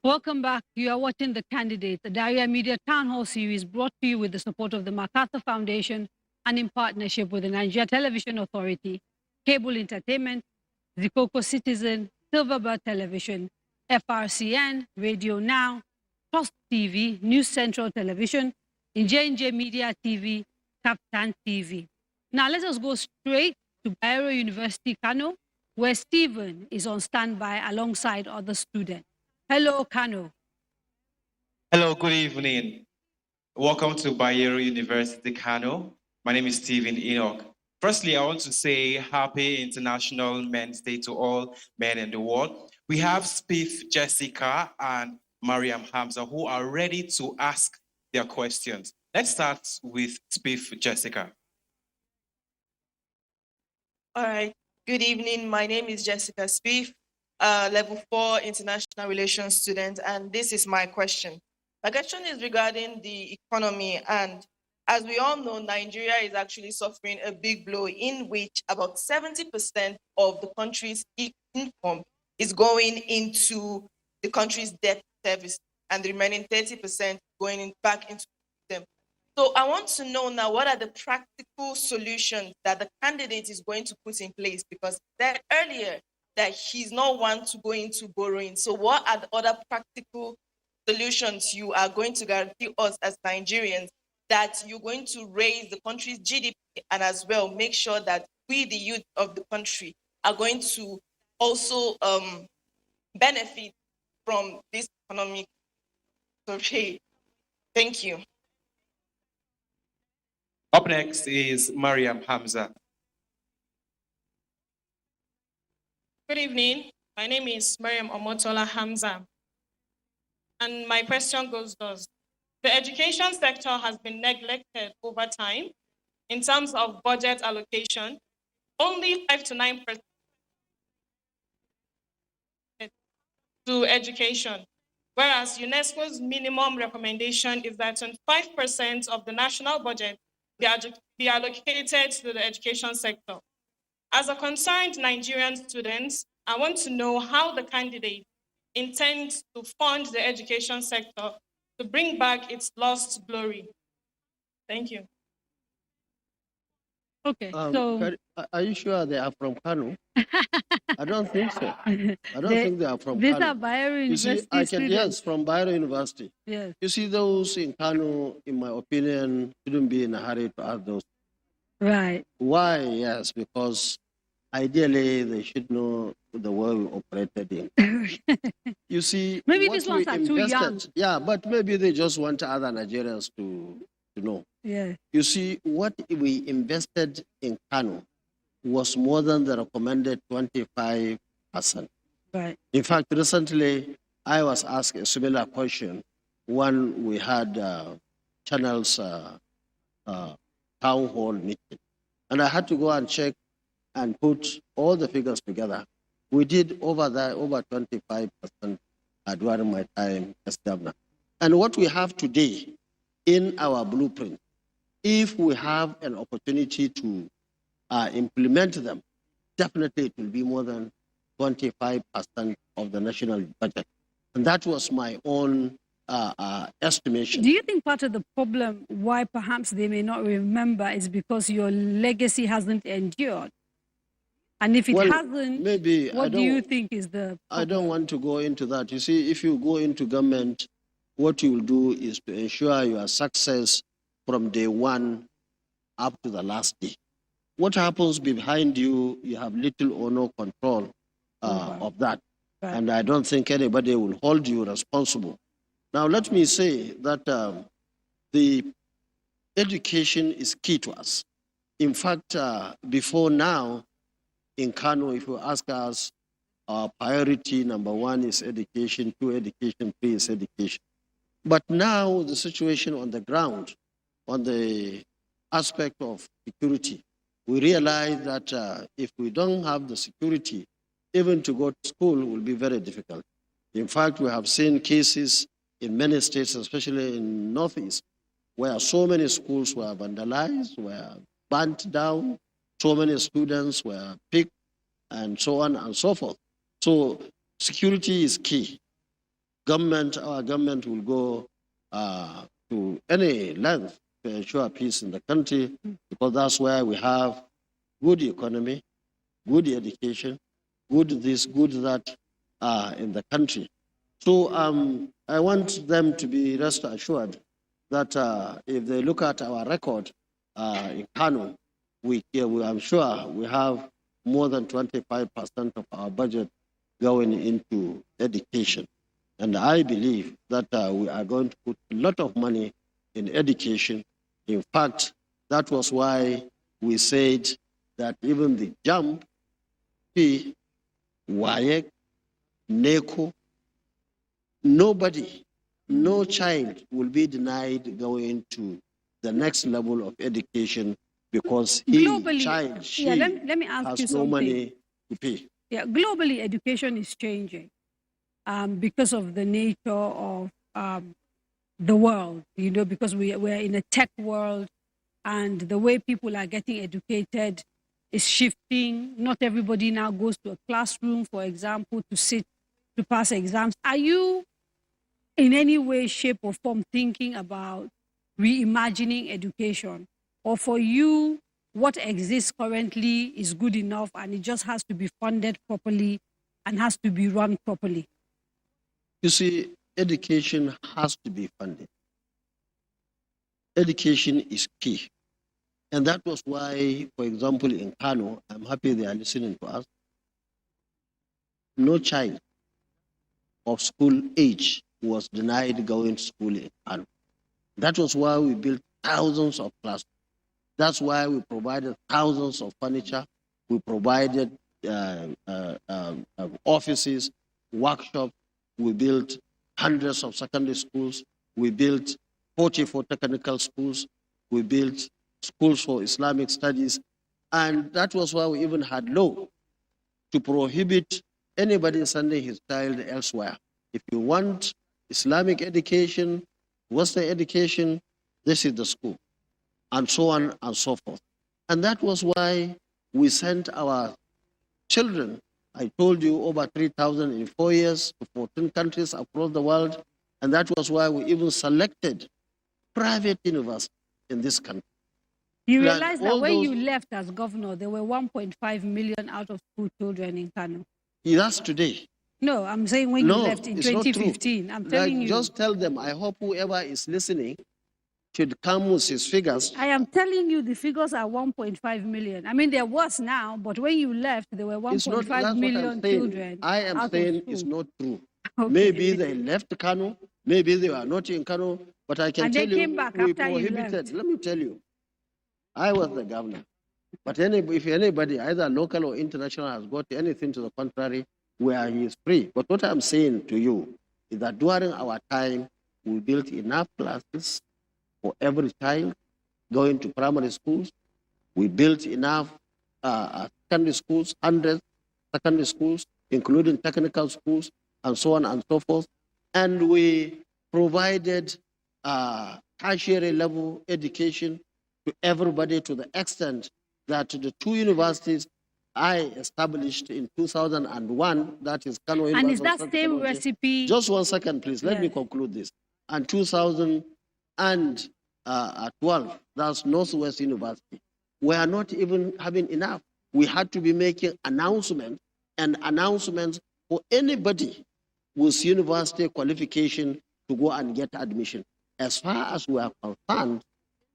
Welcome back. You are watching The Candidate, the Daria Media Town Hall series brought to you with the support of the MacArthur Foundation and in partnership with the Nigeria Television Authority, Cable Entertainment, Zikoko Citizen, Silverbird Television, FRCN, Radio Now, Trust TV, News Central Television, J&J Media TV, Captain TV. Now let us go straight to Bayero University, Kano, where Stephen is on standby alongside other students. Hello, Kano. Hello, good evening. Welcome to Bayero University, Kano. My name is Stephen Enoch. Firstly, I want to say happy International Men's Day to all men in the world. We have Spiff Jessica and Mariam Hamza who are ready to ask their questions. Let's start with Spiff Jessica. All right. Good evening. My name is Jessica Spieth, level 4 international relations student, and this is my question. My question is regarding the economy, and as we all know, Nigeria is actually suffering a big blow in which about 70% of the country's income is going into the country's debt service, and the remaining 30% going back into them. So I want to know now, what are the practical solutions that the candidate is going to put in place? Because he said earlier that he's not one to go into borrowing. So what are the other practical solutions you are going to guarantee us as Nigerians that you're going to raise the country's GDP and as well make sure that we, the youth of the country, are going to also benefit from this economic survey? Thank you. Up next is Mariam Hamza. Good evening. My name is Mariam Omotola Hamza. And my question goes thus. The education sector has been neglected over time in terms of budget allocation. Only 5 to 9% to education, whereas UNESCO's minimum recommendation is that 25% of the national budget be allocated to the education sector. As a concerned Nigerian student, I want to know how the candidate intends to fund the education sector to bring back its lost glory. Thank you. Okay, Are you sure they are from Kano? I don't think so. I don't think they are from these Kano. are Bayero You see, University students. yes, from Bayero University. Yes. You see, those in Kano, in my opinion, shouldn't be in a hurry to ask those. Right. Why? Yes, because ideally they should know the world we operated in. You see, Maybe what these ones we are too young. invested, yeah, but maybe they just want other Nigerians to know. Yeah. You see, what we invested in Kano was more than the recommended 25%. Right. In fact, recently I was asked a similar question when we had Channel's town hall meeting. And I had to go and check and put all the figures together. We did over 25% during my time as governor. And what we have today in our blueprint, if we have an opportunity to implement them, definitely it will be more than 25% of the national budget. And that was my own estimation. Do you think part of the problem why perhaps they may not remember is because your legacy hasn't endured? And if it hasn't, maybe what do you think is the problem? I don't want to go into that. You see, if you go into government, what you will do is to ensure your success from day one up to the last day. What happens behind you, you have little or no control of that. Right. And I don't think anybody will hold you responsible. Now, let me say that the education is key to us. In fact, before now, in Kano, if you ask us, our priority number 1 is education, 2 education, 3 is education. But now the situation on the ground, on the aspect of security, we realize that if we don't have the security, even to go to school will be very difficult. In fact, we have seen cases in many states, especially in Northeast, where so many schools were vandalized, were burnt down, so many students were picked, and so on and so forth. So security is key. Our government will go to any length to ensure peace in the country, because that's where we have good economy, good education, good this, good that in the country. So I want them to be rest assured that if they look at our record in Kano, I'm sure we have more than 25% of our budget going into education. And I believe that we are going to put a lot of money in education. In fact, that was why we said that even the JAMB, P, WAEC, NECO, nobody, no child will be denied going to the next level of education because Globally, she let me ask you has no something. money to pay. Yeah, globally, education is changing because of the nature of the world, because we're in a tech world and the way people are getting educated is shifting. Not everybody now goes to a classroom, for example, to pass exams. Are you in any way, shape, or form thinking about reimagining education? Or for you, what exists currently is good enough and it just has to be funded properly and has to be run properly? You see, education has to be funded. Education is key. And that was why, for example, in Kano, I'm happy they are listening to us, no child of school age was denied going to school in Kano. That was why we built thousands of classrooms. That's why we provided thousands of furniture. We provided offices, workshops. We built hundreds of secondary schools. We built 44 technical schools. We built schools for Islamic studies. And that was why we even had law to prohibit anybody sending his child elsewhere. If you want Islamic education, Western education, this is the school, and so on and so forth. And that was why we sent our children, I told you, over 3,000 in 4 years to 14 countries across the world. And that was why we even selected private universities in this country. You realize that when you left as governor, there were 1.5 million out of school children in Kano. That's today. No, I'm saying when you left in 2015. I'm telling you. Just tell them, I hope whoever is listening should come with his figures. I am telling you the figures are 1.5 million. I mean, there was now, but when you left, there were 1.5 million children. I am saying it's not true. Okay. Maybe they left Kano, maybe they were not in Kano, but I can tell you, came back we after you prohibited. left. Let me tell you, I was the governor. But if anybody, either local or international, has got anything to the contrary, where he is free. But what I'm saying to you is that during our time, we built enough classes for every child going to primary schools. We built enough secondary schools, 100 secondary schools, including technical schools, and so on and so forth. And we provided tertiary level education to everybody to the extent that the two universities I established in 2001, that is Kano University. And is that same recipe? Just 1 second, please. Let me conclude this. And 2012, that's Northwest University. We are not even having enough. We had to be making announcements for anybody with university qualification to go and get admission. As far as we are concerned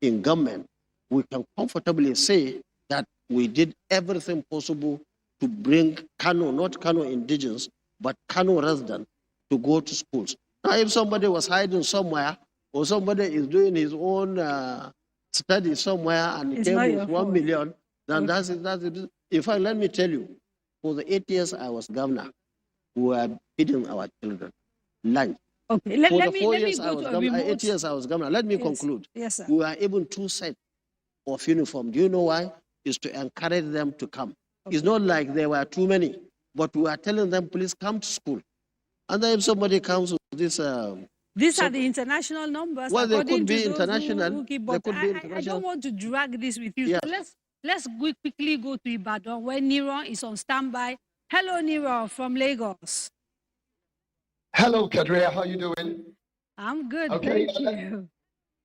in government, we can comfortably say that we did everything possible to bring Kano, not Kano indigenous, but Kano residents to go to schools. Now, if somebody was hiding somewhere, or somebody is doing his own study somewhere and came with 1 million, then that's it. In fact, let me tell you, for the 8 years I was governor, we were feeding our children lunch. Okay, For the 4 years I was governor, 8 years I was governor. Let me conclude. Yes, sir. We were even 2 sets of uniform. Do you know why? It's to encourage them to come. It's not like there were too many, but we are telling them, please come to school. And then if somebody comes with this... These are the international numbers. Well, they could be international. I don't want to drag this with you. Yes. So let's quickly go to Ibadan, where Nero is on standby. Hello, Nero from Lagos. Hello, Kadria. How you doing? I'm good. Okay. Thank you.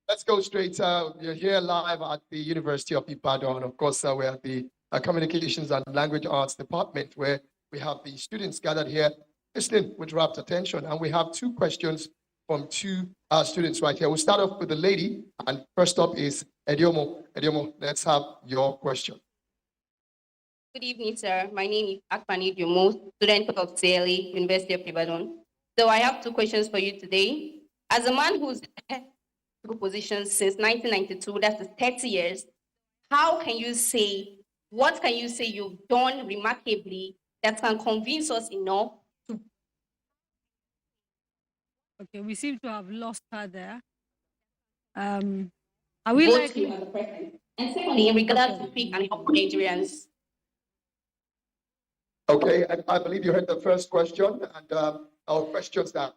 Let's go straight. You're here live at the University of Ibadan. Of course, we're at the Communications and Language Arts Department, where we have the students gathered here listening with rapt attention. And we have 2 questions from 2 students right here. We'll start off with the lady. And first up is Ediomo. Ediomo, let's have your question. Good evening, sir. My name is Akpani Ediomo, student of CLE, University of Ibadan. So I have two questions for you today. As a man who's held position since 1992, that's 30 years, what can you say you've done remarkably that can convince us enough to... Okay, we seem to have lost her there. Are we vote likely? you as a president? And secondly, in regards to speak and help Nigerians. Okay, I believe you heard the first question, and our questions now.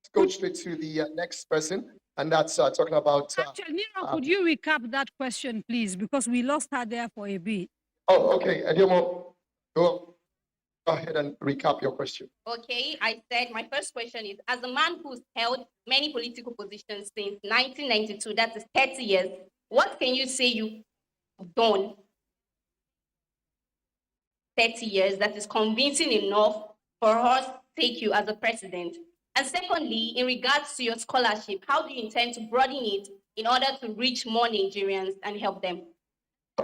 Let's go straight to the next person, and that's talking about. Actually, Nira, could you recap that question, please? Because we lost her there for a bit. Oh, okay. Adiomo, go ahead and recap your question. Okay, I said my first question is, as a man who's held many political positions since 1992, that is 30 years, what can you say you've done 30 years that is convincing enough for us to take you as a president? And secondly, in regards to your scholarship, how do you intend to broaden it in order to reach more Nigerians and help them?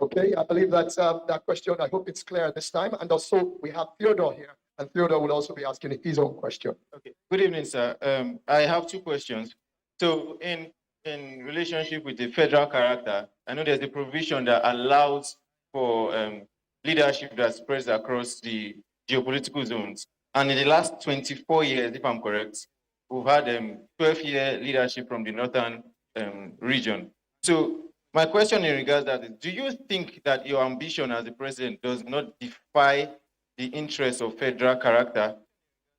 Okay, I believe that's that question. I hope it's clear this time. And also, we have Theodore here, and Theodore will also be asking his own question. Okay. Good evening, sir. I have two questions. So, in relationship with the federal character, I know there's a provision that allows for leadership that spreads across the geopolitical zones. And in the last 24 years, if I'm correct, we've had 12-year leadership from the northern region. So my question in regards to that is, do you think that your ambition as a president does not defy the interests of federal character,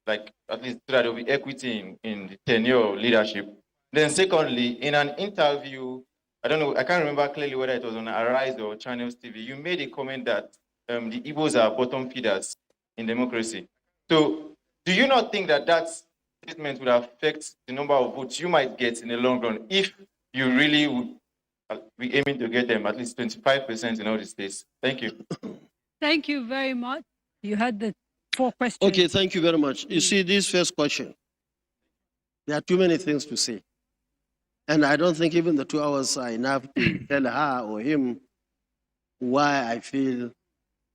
like at least so that there will be equity in the tenure of leadership? Then secondly, in an interview, I don't know, I can't remember clearly whether it was on Arise or Channels TV, you made a comment that the Igbos are bottom feeders in democracy. So do you not think that that statement would affect the number of votes you might get in the long run if you really would be aiming to get them at least 25% in all the states? Thank you. Thank you very much. You had the 4 questions. Okay, thank you very much. You see, this first question, there are too many things to say. And I don't think even the 2 hours are enough to tell her or him why I feel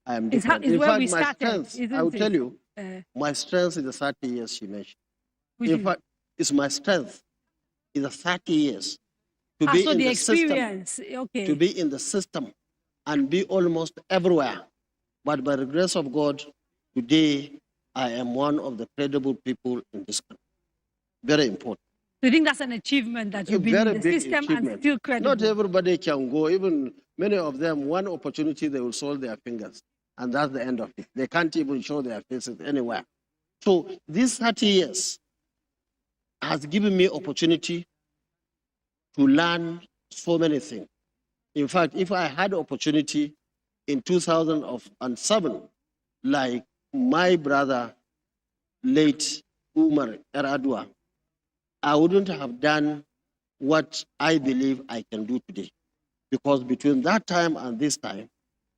I am different. In fact, my strength, I will tell you, my strength is the 30 years she mentioned. In fact, it's my strength is the 30 years to be in the system, to be in the system and be almost everywhere. But by the grace of God, today I am one of the credible people in this country. Very important. Do you think that's an achievement that you've been in the system and still credible? Not everybody can go. Even many of them, one opportunity, they will soil their fingers. And that's the end of it. They can't even show their faces anywhere. So these 30 years has given me opportunity to learn so many things. In fact, if I had opportunity in 2007, like my brother, late Umar Eradua, I wouldn't have done what I believe I can do today. Because between that time and this time,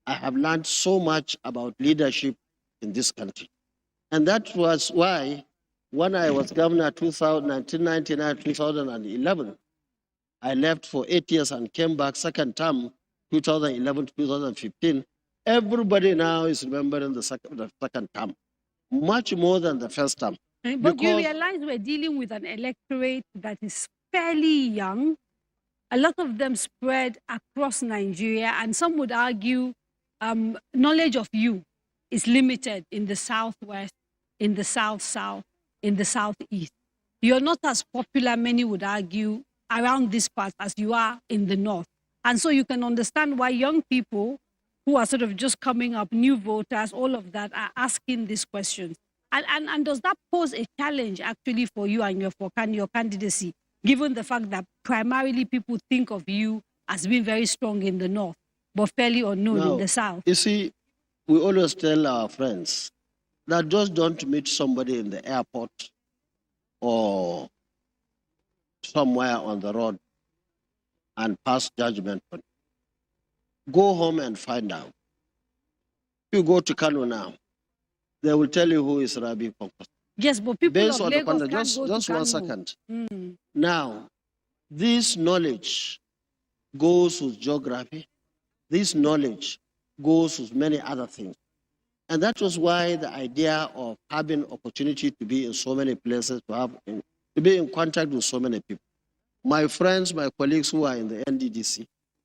I have learned so much about leadership in this country. And that was why when I was governor 1999, 2011, I left for 8 years and came back second term, 2011 to 2015. Everybody now is remembering the second term, much more than the first term. But you realize we're dealing with an electorate that is fairly young. A lot of them spread across Nigeria, and some would argue knowledge of you is limited in the Southwest, in the South-South, in the Southeast. You're not as popular, many would argue, around this part as you are in the North. And so you can understand why young people who are sort of just coming up, new voters, all of that, are asking these questions. And does that pose a challenge actually for you and your candidacy, given the fact that primarily people think of you as being very strong in the North, but fairly unknown in the South? You see, we always tell our friends that just don't meet somebody in the airport or somewhere on the road and pass judgment on it. Go home and find out. If you go to Kano now, they will tell you who is Rabiu Kwankwaso. Yes, but people based of on Lagos the can't go just to 1 Kano. second. Mm. Now, this knowledge goes with geography. This knowledge goes with many other things. And that was why the idea of having opportunity to be in so many places, to be in contact with so many people. My friends, my colleagues who are in the NDDC,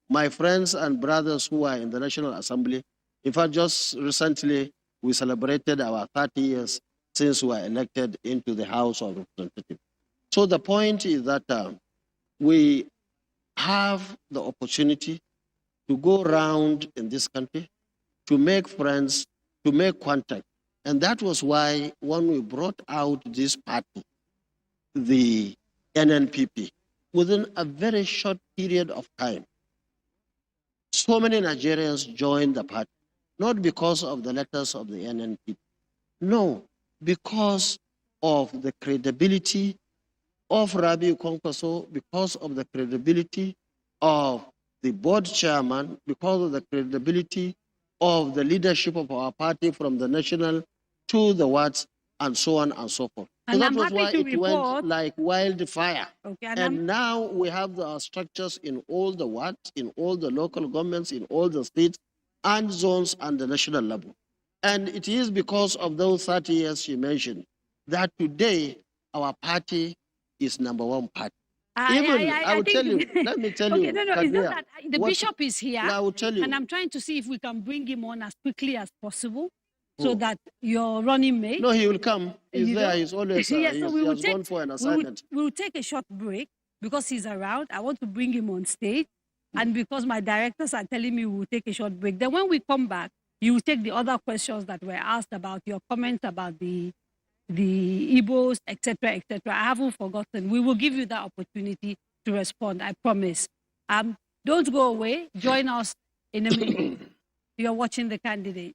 my friends and brothers who are in the National Assembly. In fact, just recently, we celebrated our 30 years since we were elected into the House of Representatives. So the point is that we have the opportunity to go around in this country, to make friends, to make contact. And that was why when we brought out this party, the NNPP, within a very short period of time, so many Nigerians joined the party, not because of the letters of the NNPP, no, because of the credibility of Rabiu Kwankwaso, because of the credibility of the board chairman, because of the credibility of the leadership of our party from the national to the wards, and so on and so forth. So And that I'm was happy why to it report, went like wildfire. okay, And now we have the structures in all the wards, in all the local governments, in all the states and zones and the national level. And it is because of those 30 years she mentioned that today our party is number one party. I will tell you, let me tell okay, you, no, it's just Kadria, that the what- bishop is here, I will tell you. and I'm trying to see if we can bring him on as quickly as possible, so Who? that your running mate. No, he will come. He's You there. know? He's always Yes, so he has gone for an assignment. we will take a short break because he's around. I want to bring him on stage, and because my directors are telling me we will take a short break. Then when we come back, you will take the other questions that were asked about your comments about the Igbos, etc., etc. I haven't forgotten. We will give you that opportunity to respond. I promise. Don't go away. Join us in a minute. You're watching The Candidate.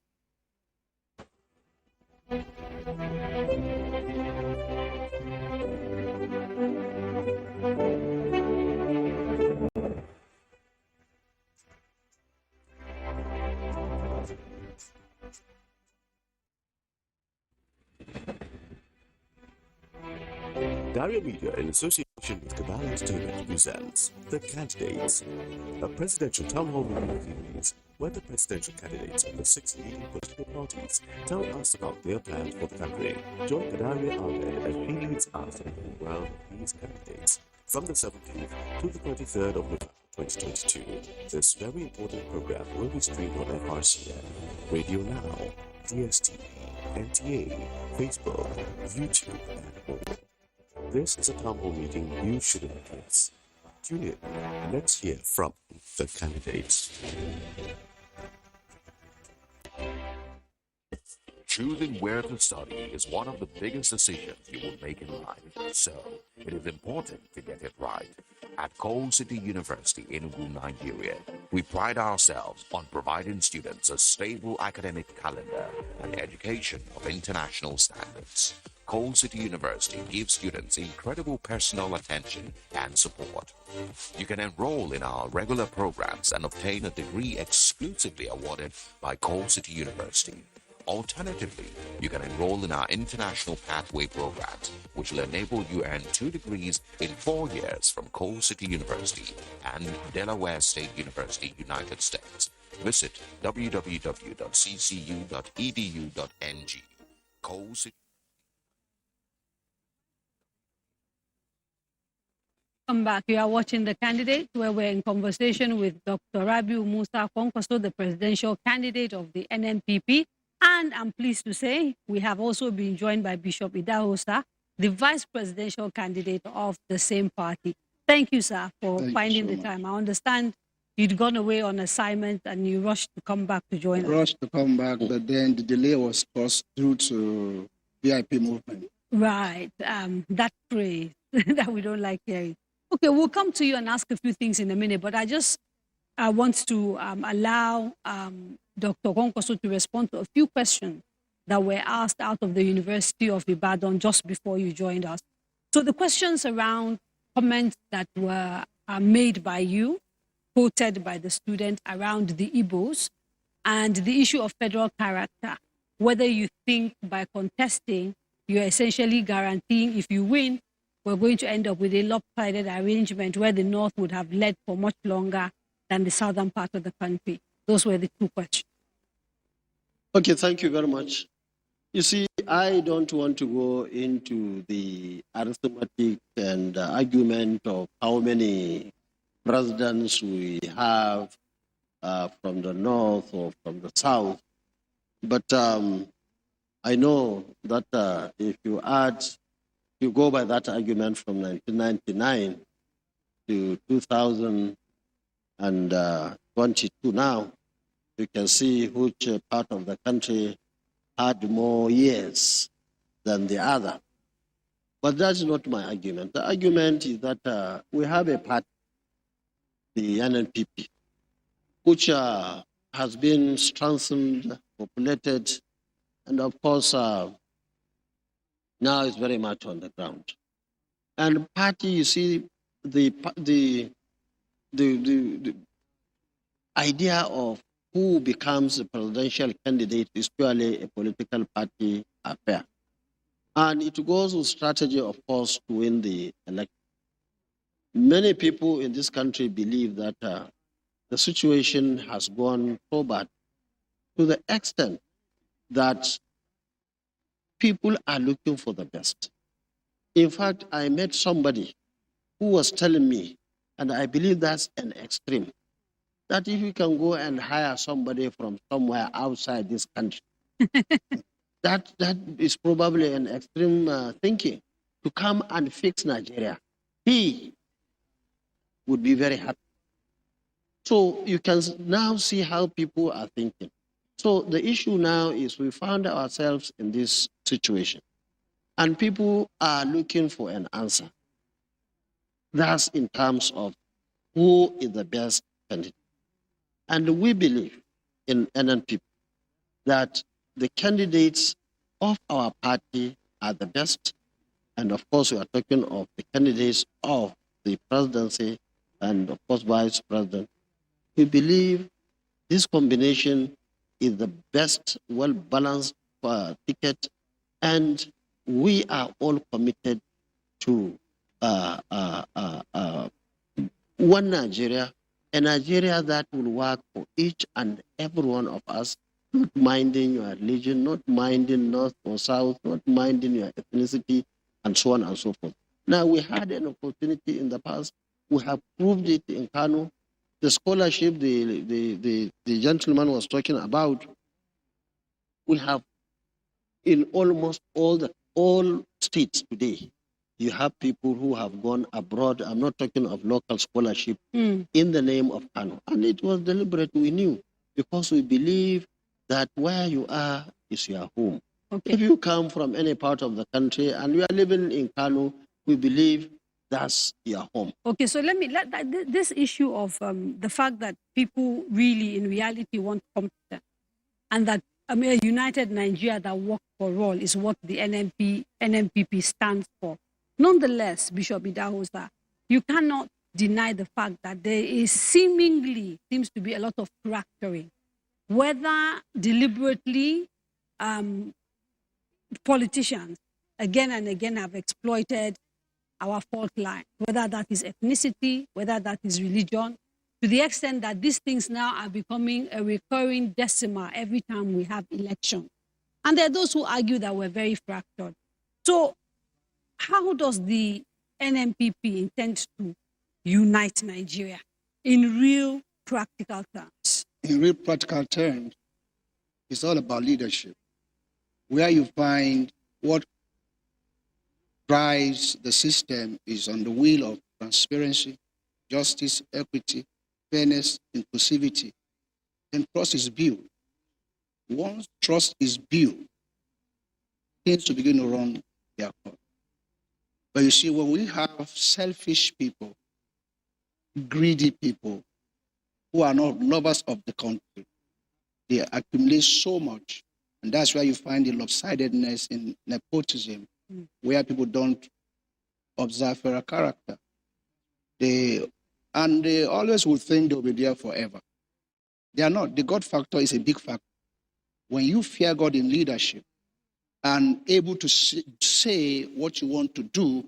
Daria Media, in association with Cabal Entertainment, presents The Candidates, a presidential town hall meeting series where the presidential candidates of the 6 leading political parties tell us about their plans for the country. Join Daria Ahmed as she leads us into the world of these candidates from the 17th to the 23rd of November 2022. This very important program will be streamed on FRCN, Radio Now, DSTV, NTA, Facebook, YouTube, and more. This is a town hall meeting you shouldn't miss. Tune in. Let's hear from the candidates. Choosing where to study is one of the biggest decisions you will make in life, so it is important to get it right. At Coal City University in Nigeria, we pride ourselves on providing students a stable academic calendar and education of international standards. Coal City University gives students incredible personal attention and support. You can enroll in our regular programs and obtain a degree exclusively awarded by Coal City University. Alternatively, you can enroll in our International Pathway programs, which will enable you earn 2 degrees in 4 years from Coal City University and Delaware State University, United States. Visit www.ccu.edu.ng. Coal City. Welcome back. You are watching The Candidate, where we're in conversation with Dr. Rabiu Musa Kwankwaso, the presidential candidate of the NNPP. And I'm pleased to say we have also been joined by Bishop Idahosa, the vice presidential candidate of the same party. Thank you, sir, for finding the time. I understand you'd gone away on assignment and you rushed to come back to join us. Rushed to come back, but then the delay was caused due to VIP movement. Right. That phrase that we don't like hearing. Okay, we'll come to you and ask a few things in a minute, but I want to allow Dr. Kwankwaso to respond to a few questions that were asked out of the University of Ibadan just before you joined us. So the questions around comments that were made by you, quoted by the student around the Igbos, and the issue of federal character, whether you think by contesting, you're essentially guaranteeing if you win, we're going to end up with a lopsided arrangement where the North would have led for much longer than the southern part of the country. Those were the 2 questions. Okay, thank you very much. You see, I don't want to go into the arithmetic and argument of how many presidents we have from the north or from the south, but I know that if you go by that argument from 1999 to 2022 now, you can see which part of the country had more years than the other. But that's not my argument. The argument is that we have a party, the NNPP, which has been strengthened, populated, and of course now is very much on the ground. And the party, you see, the idea of who becomes a presidential candidate is purely a political party affair. And it goes with strategy, of course, to win the election. Many people in this country believe that the situation has gone so bad to the extent that people are looking for the best. In fact, I met somebody who was telling me, and I believe that's an extreme, that if you can go and hire somebody from somewhere outside this country, that is probably an extreme thinking, to come and fix Nigeria. He would be very happy. So you can now see how people are thinking. So the issue now is we found ourselves in this situation, and people are looking for an answer. That's in terms of who is the best candidate. And we believe in NNPP that the candidates of our party are the best. And of course, we are talking of the candidates of the presidency and of course, vice president. We believe this combination is the best, well-balanced ticket, and we are all committed to one Nigeria, a Nigeria that will work for each and every one of us, not minding your religion, not minding north or south, not minding your ethnicity, and so on and so forth. Now, we had an opportunity in the past. We have proved it in Kano. The scholarship the gentleman was talking about, we have in almost all states today. You have people who have gone abroad. I'm not talking of local scholarship in the name of Kano. And it was deliberate, we knew, because we believe that where you are is your home. Okay. If you come from any part of the country and you are living in Kano, we believe that's your home. Okay, so this issue of the fact that people really in reality want competence, and that a united Nigeria that works for all is what the NNPP stands for. Nonetheless, Bishop Idahosa, you cannot deny the fact that there is seems to be a lot of fracturing, whether deliberately politicians again and again have exploited our fault line, whether that is ethnicity, whether that is religion, to the extent that these things now are becoming a recurring decima every time we have elections. And there are those who argue that we're very fractured. So how does the NNPP intend to unite Nigeria in real practical terms? In real practical terms, it's all about leadership, where you find what drives the system is on the wheel of transparency, justice, equity, fairness, inclusivity, and trust is built. Once trust is built, things to begin to run their course. But you see, when we have selfish people, greedy people, who are not lovers of the country, they accumulate so much. And that's why you find the lopsidedness in nepotism, where people don't observe their character. They always will think they'll be there forever. They are not. The God factor is a big factor. When you fear God in leadership and able to say what you want to do,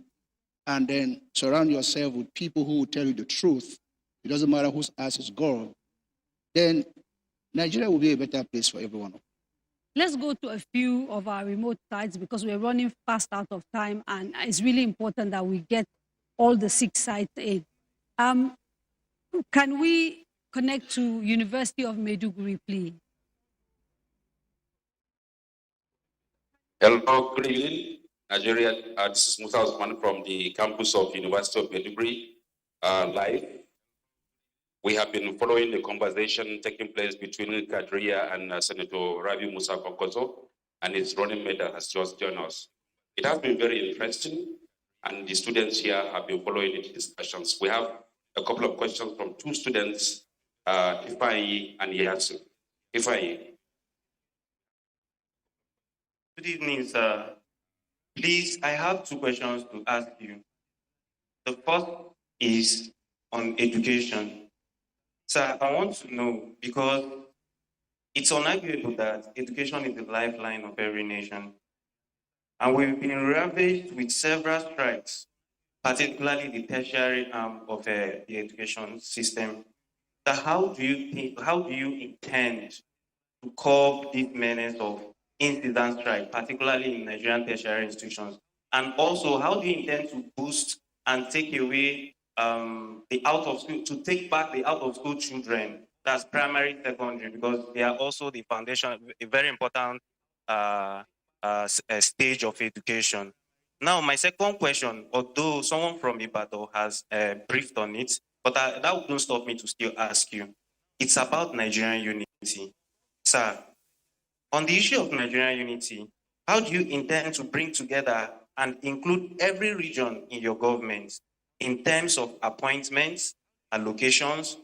and then surround yourself with people who will tell you the truth, it doesn't matter whose ass is gold, then Nigeria will be a better place for everyone. Let's go to a few of our remote sites because we're running fast out of time, and it's really important that we get all the 6 sites in. Can we connect to University of Maiduguri, please? Hello, good evening, Nigeria. This is Musa Osman from the campus of University of Maiduguri, live. We have been following the conversation taking place between Kadria and Senator Rabiu Musa Kwankwaso, and his running mate that has just joined us. It has been very interesting, and the students here have been following the discussions. We have a couple of questions from 2 students, Ifai and Yasu. Ifai. Good evening, sir. Please, I have 2 questions to ask you. The first is on education. Sir, I want to know, because it's unarguable that education is the lifeline of every nation. And we've been ravaged with several strikes, particularly the tertiary arm of the education system. So how do you intend to curb this menace of incident strike, particularly in Nigerian tertiary institutions? And also, how do you intend to boost and take away the out of school, to take back the out of school children, that's primary, secondary, because they are also the foundation, a very important stage of education. Now, my second question, although someone from Ibadan has briefed on it, but that wouldn't stop me to still ask you. It's about Nigerian unity. Sir, on the issue of Nigerian unity, how do you intend to bring together and include every region in your government in terms of appointments, allocations,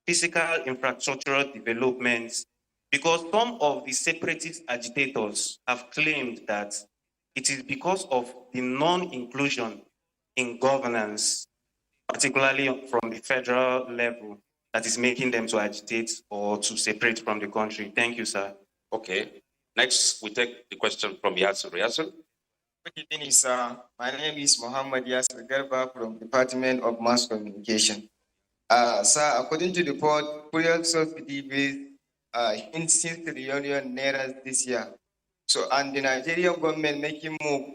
physical infrastructural developments? Because some of the separatist agitators have claimed that it is because of the non-inclusion in governance, particularly from the federal level, that is making them to agitate or to separate from the country. Thank you, sir. Okay. Next, we take the question from Yasser. Yasser? Good evening, sir. My name is Muhammad Yasser Garba from Department of Mass Communication. Sir, according to the report, fuel subsidy based hints since the reunion naira this year. So, and the Nigerian government making move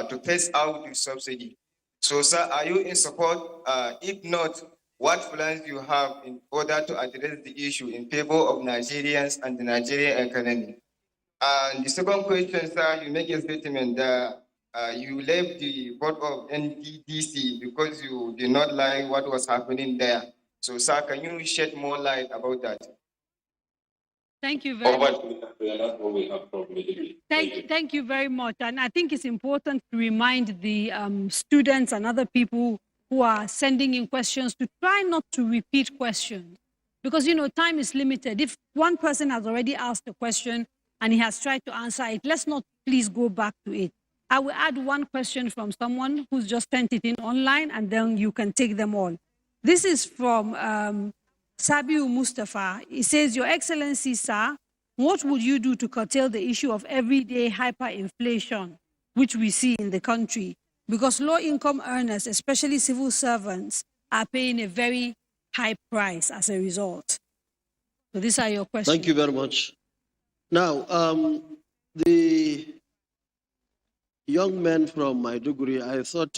to phase out the subsidy. So, sir, are you in support? If not, what plans do you have in order to address the issue in favor of Nigerians and the Nigerian economy? And the second question, sir, you make a statement that you left the board of NDDC because you did not like what was happening there. So, sir, can you shed more light about that? Thank you very much. Thank you very much. And I think it's important to remind the students and other people who are sending in questions to try not to repeat questions. Because, you know, time is limited. If one person has already asked a question and he has tried to answer it, let's not please go back to it. I will add one question from someone who's just sent it in online, and then you can take them all. This is from Rabiu Mustafa. He says, Your Excellency, sir, what would you do to curtail the issue of everyday hyperinflation, which we see in the country? Because low-income earners, especially civil servants, are paying a very high price as a result. So these are your questions. Thank you very much. Now, the young man from Maiduguri, I thought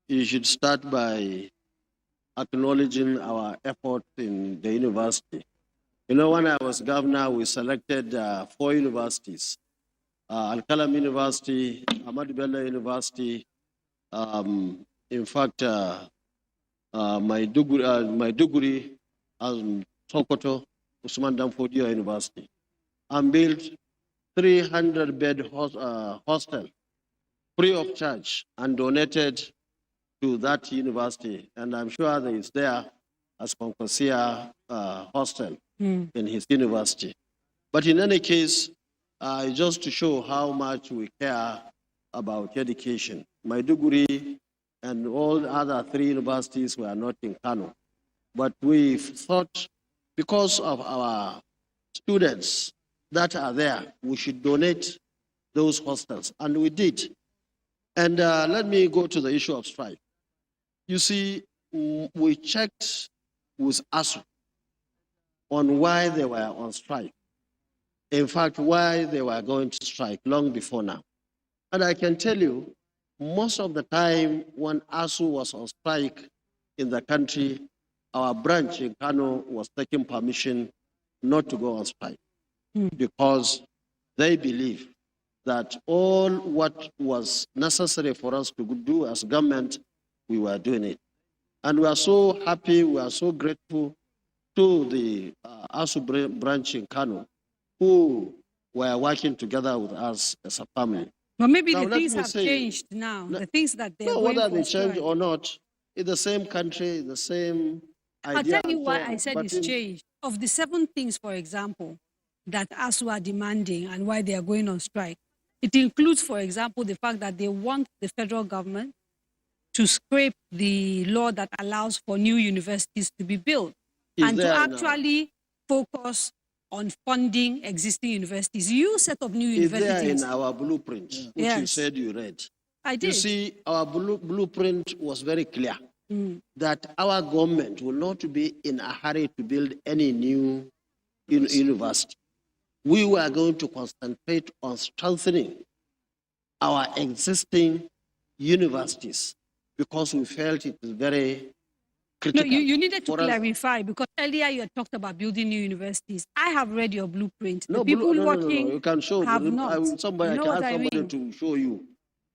you should start by acknowledging our effort in the university. You know, when I was governor, we selected 4 universities. Al-Kalam University, Ahmad Bello University, in fact, Maiduguri, Sokoto, Usman Danfodio University, and built 300-bed hostel free of charge and donated to that university. And I'm sure that it's there as Kwankwaso hostel in his university. But in any case, just to show how much we care about education, Maiduguri and all the other 3 universities were not in Kano. But we thought, because of our students that are there, we should donate those hostels, and we did. And let me go to the issue of strike. You see, we checked with ASU on why they were on strike. in fact, why they were going to strike long before now. And I can tell you, most of the time when ASU was on strike in the country, our branch in Kano was taking permission not to go on strike because they believe that all what was necessary for us to do as government, we were doing it. And we are so happy, we are so grateful to the ASU branch in Kano, who were working together with us as a family. But maybe Now, the let things me have say- changed now. The things that they are No, going whether for they change strike. or not, in the same country, the same idea. I'll tell you and so why on. I said But it's in- changed. Of the 7 things, for example, that ASU are demanding and why they are going on strike, it includes, for example, the fact that they want the federal government to scrape the law that allows for new universities to be built Is and to there in actually focus on funding existing universities. You set up new Is there in universities. our blueprint, which you Yes. said you read? I You did. see, our blueprint was very clear Mm. that our government will not be in a hurry to build any new university. We were going to concentrate on strengthening our existing universities because we felt it is very No, critical. you needed to for us. clarify because earlier you had talked about building new universities. I have read your blueprint. The No, people no, watching you can show. have not. Somebody, You know I can what ask I somebody mean? to show you.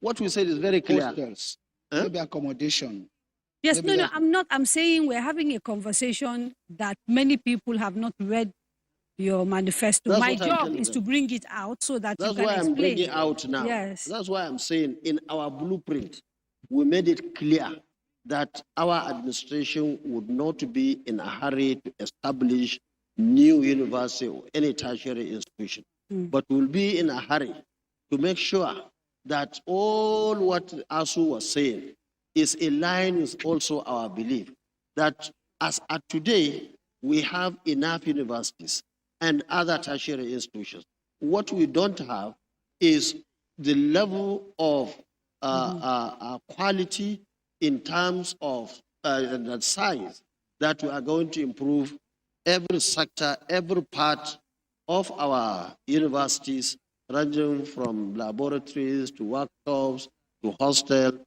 What we said is very clear. Hostels, Huh? maybe accommodation. Yes, Maybe no, that- I'm not. I'm saying we're having a conversation that many people have not read your manifesto. That's My what I'm job telling is them. to bring it out so that That's you can why I'm explain. bringing out now. Yes. That's why I'm saying in our blueprint, we made it clear that our administration would not be in a hurry to establish new university or any tertiary institution, but will be in a hurry to make sure that all what ASU was saying is in line with also our belief that as at today, we have enough universities and other tertiary institutions. What we don't have is the level of quality in terms of the size that we are going to improve every sector, every part of our universities, ranging from laboratories to workshops to hostel.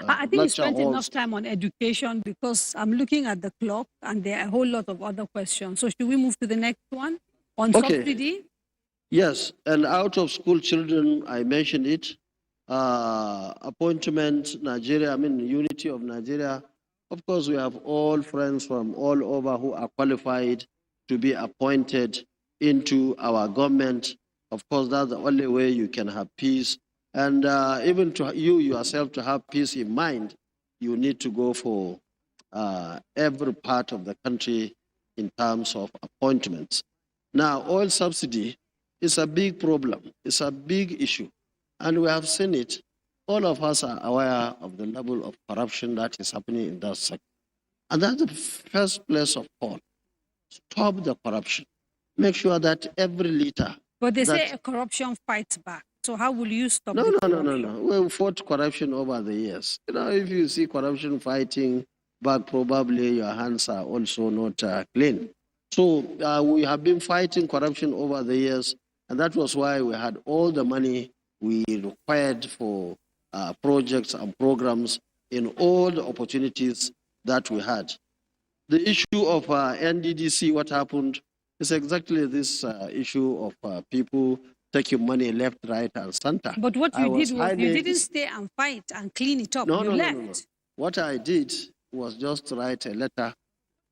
I think you lecture spent halls. enough time on education because I'm looking at the clock and there are a whole lot of other questions. So should we move to the next one on Okay. subsidy? Yes, and out of school children, I mentioned it. Appointment, Nigeria, unity of Nigeria. Of course, we have all friends from all over who are qualified to be appointed into our government. Of course, that's the only way you can have peace. And even to you yourself to have peace in mind, you need to go for every part of the country in terms of appointments. Now, oil subsidy is a big problem. It's a big issue. And we have seen it. All of us are aware of the level of corruption that is happening in that sector. And that's the first place of call. Stop the corruption. Make sure that every liter. But they that- say corruption fights back. So how will you stop No, the no, corruption? no. We fought corruption over the years. If you see corruption fighting back, probably your hands are also not clean. So we have been fighting corruption over the years, and that was why we had all the money we required for projects and programs in all the opportunities that we had. The issue of NDDC, what happened, is exactly this issue of people taking money left, right, and center. But what I you did was highly you didn't stay and fight and clean it up. No, you no, left. no. What I did was just write a letter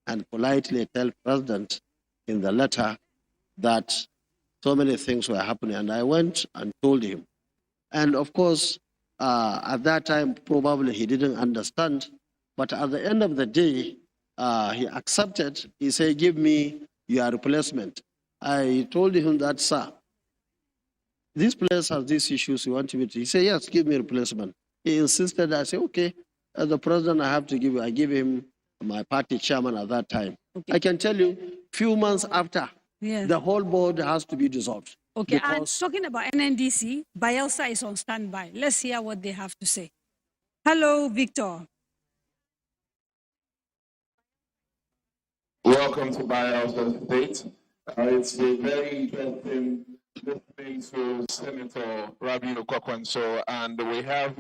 and politely tell President in the letter that so many things were happening. And I went and told him. And of course, at that time, probably he didn't understand. But at the end of the day, he accepted. He said, give me your replacement. I told him that, sir, this place has these issues. You want me to? He said, yes, give me a replacement. He insisted. I said, okay, as the president, I have to give you. I give him my party chairman at that time. Okay. I can tell you, few months after, Yes. the whole board has to be dissolved. Okay, and Because talking about NNDC, Bielsa is on standby. Let's hear what they have to say. Hello, Victor. Welcome to Bielsa State. It's been very interesting listening to Senator Rabiu Kwankwaso, and we have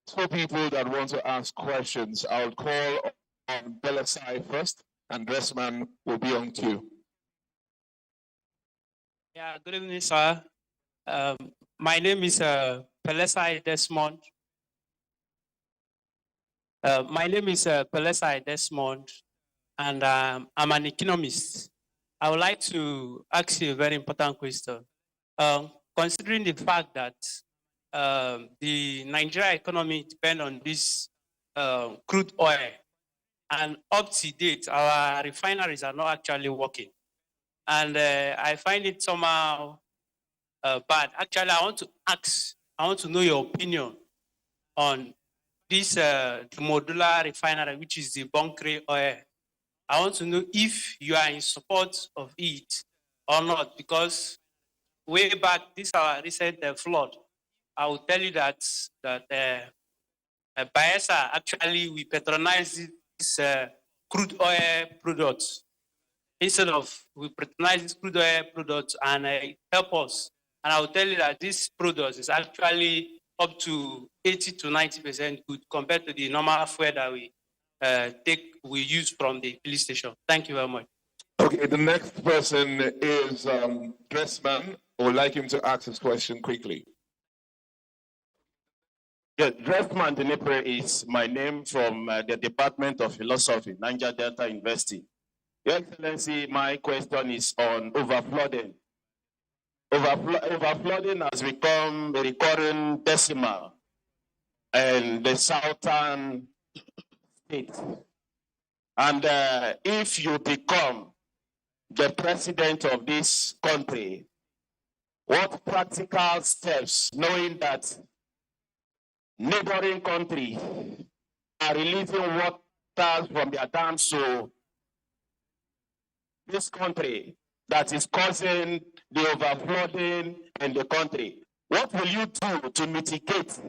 two people that want to ask questions. I'll call on Belasai first, and Dressman will be on cue. Yeah, good evening, sir. My name is Pelesai Desmond. My name is Pelesai Desmond, and I'm an economist. I would like to ask you a very important question. Considering the fact that the Nigerian economy depends on this crude oil, and up to date, our refineries are not actually working. And I find it somehow bad. Actually, I want to know your opinion on this the modular refinery, which is the bunkering oil. I want to know if you are in support of it or not, because way back, this our recent flood, I will tell you that Bayelsa actually we patronize this crude oil products instead of we patronize this crude oil products and help us. And I will tell you that this product is actually up to 80 to 90% good compared to the normal fuel that we use from the police station. Thank you very much. Okay, the next person is Dressman. I would like him to ask his question quickly. Yeah, Dressman Dnipro is my name from the Department of Philosophy, Niger Delta University. Your Excellency, my question is on overflooding. Overflooding has become a recurring decimal in the southern states. And if you become the president of this country, what practical steps, knowing that neighboring countries are releasing water from their dams to this country that is causing the overflooding in the country? What will you do to mitigate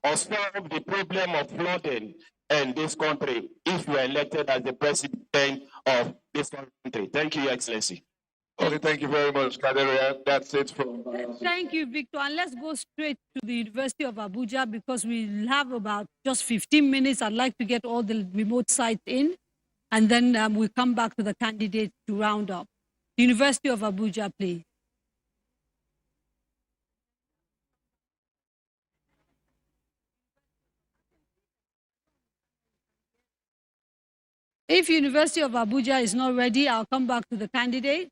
or solve the problem of flooding in this country if you are elected as the president of this country? Thank you, Your Excellency. Okay, thank you very much, Kaderia. That's it from Thank you, Victor. And let's go straight to the University of Abuja because we have about just 15 minutes. I'd like to get all the remote sites in, and then we come back to the candidates to round up. University of Abuja, please. If University of Abuja is not ready, I'll come back to the candidate.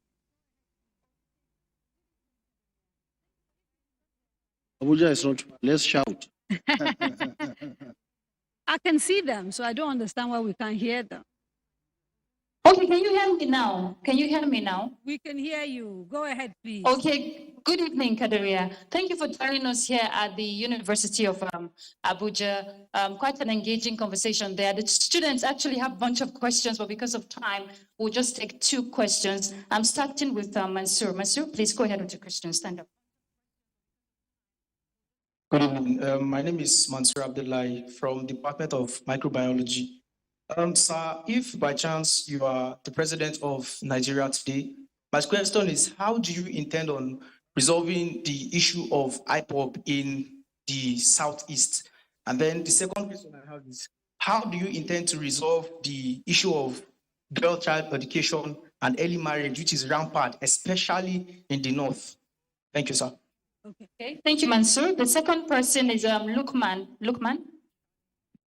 Abuja is not. Let's shout. I can see them, so I don't understand why we can't hear them. Okay, can you hear me now? Can you hear me now? We can hear you. Go ahead, please. Okay, good evening, Kaderia. Thank you for joining us here at the University of Abuja. Quite an engaging conversation there. The students actually have a bunch of questions, but because of time, we'll just take 2 questions. I'm starting with Mansour. Mansour, please go ahead with your question. Stand up. Good evening. My name is Mansour Abdullahi from Department of Microbiology. Sir, if by chance you are the president of Nigeria today, my question is, how do you intend on resolving the issue of IPOB in the Southeast? And then the second question I have is, how do you intend to resolve the issue of girl-child education and early marriage, which is rampant, especially in the North? Thank you, sir. Okay, thank you, Mansour. The second person is Lukman. Lukman?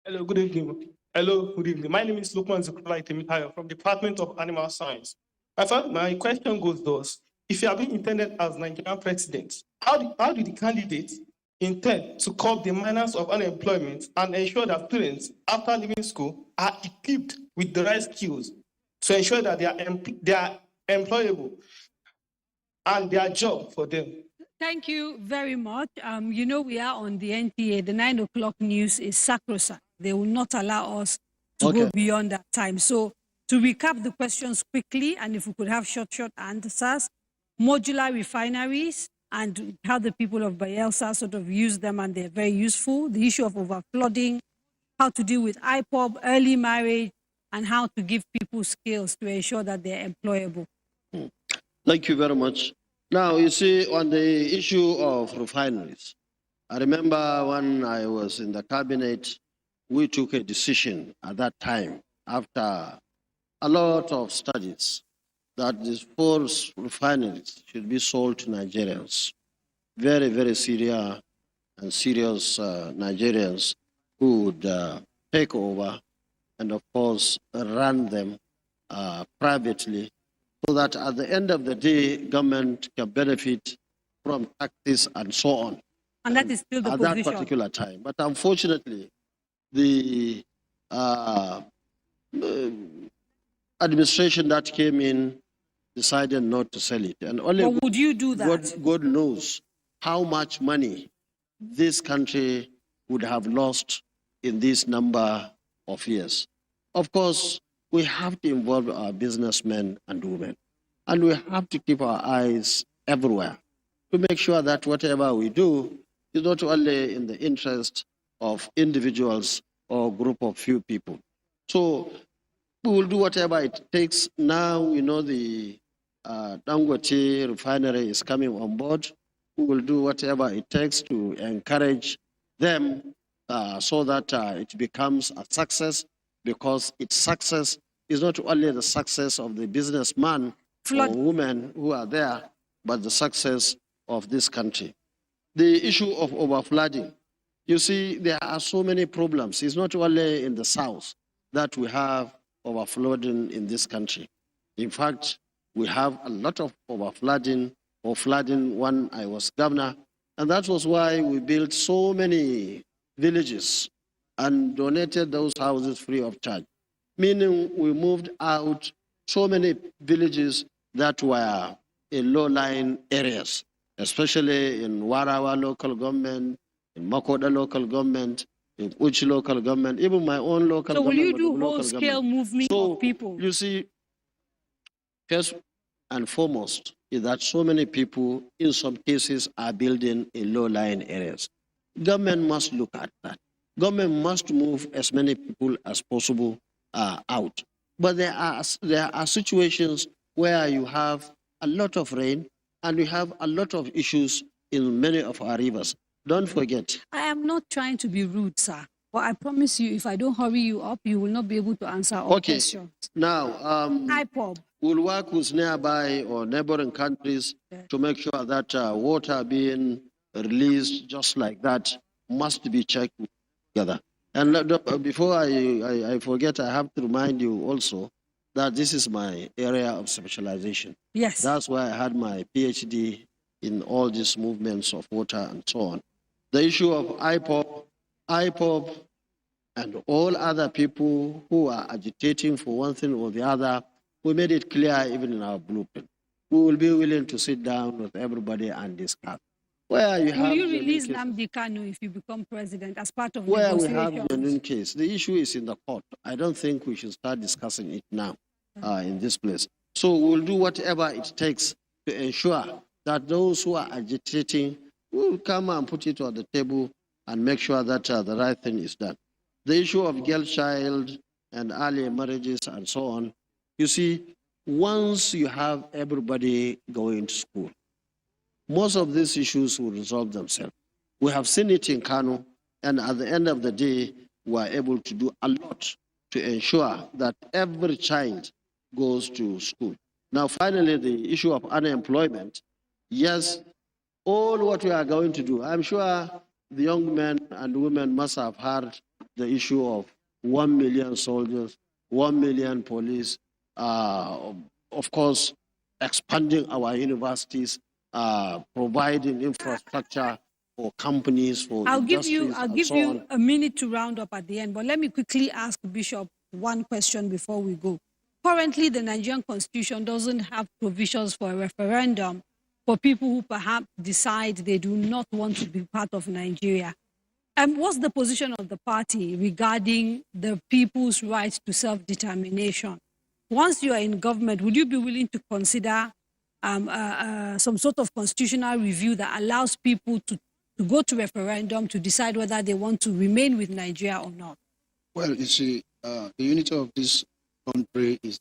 Hello, good evening. Hello, good evening. My name is Lukman Zukulai Temitayo from Department of Animal Science. My question goes thus. If you are being intended as Nigerian president, how do the candidates intend to curb the menace of unemployment and ensure that students, after leaving school, are equipped with the right skills to ensure that they are employable and their job for them? Thank you very much. You know, we are on the NTA. The 9 o'clock news is sacrosanct. They will not allow us to go beyond that time. So to recap the questions quickly, and if we could have short answers, modular refineries and how the people of Bayelsa sort of use them, and they're very useful. The issue of overflooding, how to deal with IPOB, early marriage, and how to give people skills to ensure that they're employable. Thank you very much. Now, you see, on the issue of refineries, I remember when I was in the cabinet, we took a decision at that time, after a lot of studies, that these 4 refineries should be sold to Nigerians. Very, very serious Nigerians who would take over and, of course, run them privately, so that at the end of the day, government can benefit from taxes and so on. And that is still the at position. That particular time. But unfortunately, the administration that came in decided not to sell it. And only But would you do that? God knows how much money this country would have lost in this number of years. Of course, we have to involve our businessmen and women, and we have to keep our eyes everywhere to make sure that whatever we do is not only in the interest of individuals or group of few people. So we will do whatever it takes. Now we know the Dangote refinery is coming on board. We will do whatever it takes to encourage them so that it becomes a success, because its success is not only the success of the businessman or women who are there, but the success of this country. The issue of overflooding, you see, there are so many problems. It's not only in the south that we have overflooding in this country. In fact, we have a lot of overflooding or flooding when I was governor, and that was why we built so many villages and donated those houses free of charge, meaning we moved out so many villages that were in low-lying areas, especially in Warawa local government, in Makoda local government, in Uchi local government, even my own local So will government. you do whole-scale movement of people? You see, first and foremost is that so many people, in some cases, are building in low-lying areas. Government must look at that. Government must move as many people as possible out. But there are situations where you have a lot of rain and we have a lot of issues in many of our rivers. Don't forget. I am not trying to be rude, sir. But I promise you, if I don't hurry you up, you will not be able to answer all questions. Now, IPOB. We'll work with nearby or neighboring countries to make sure that water being released just like that must be checked together. And before I forget, I have to remind you also that this is my area of specialization. Yes. That's why I had my PhD in all these movements of water and so on. The issue of IPOB, and all other people who are agitating for one thing or the other, we made it clear even in our blueprint. We will be willing to sit down with everybody and discuss. Will you release Nnamdi Kanu if you become president as part of where we negotiations? have genuine case. The issue is in the court. I don't think we should start discussing it now in this place. So we'll do whatever it takes to ensure that those who are agitating will come and put it on the table and make sure that the right thing is done. The issue of girl child and early marriages and so on, you see, once you have everybody going to school, most of these issues will resolve themselves. We have seen it in Kano, and at the end of the day, we are able to do a lot to ensure that every child goes to school. Now, finally, the issue of unemployment. Yes, all what we are going to do, I'm sure the young men and women must have heard the issue of 1 million soldiers, 1 million police, of course, expanding our universities, providing infrastructure for companies, for industries. I'll give you a minute to round up at the end, but let me quickly ask Bishop one question before we go. Currently, the Nigerian Constitution doesn't have provisions for a referendum for people who perhaps decide they do not want to be part of Nigeria. And what's the position of the party regarding the people's right to self-determination? Once you are in government, would you be willing to consider some sort of constitutional review that allows people to go to referendum to decide whether they want to remain with Nigeria or not? Well, you see, the unity of this country is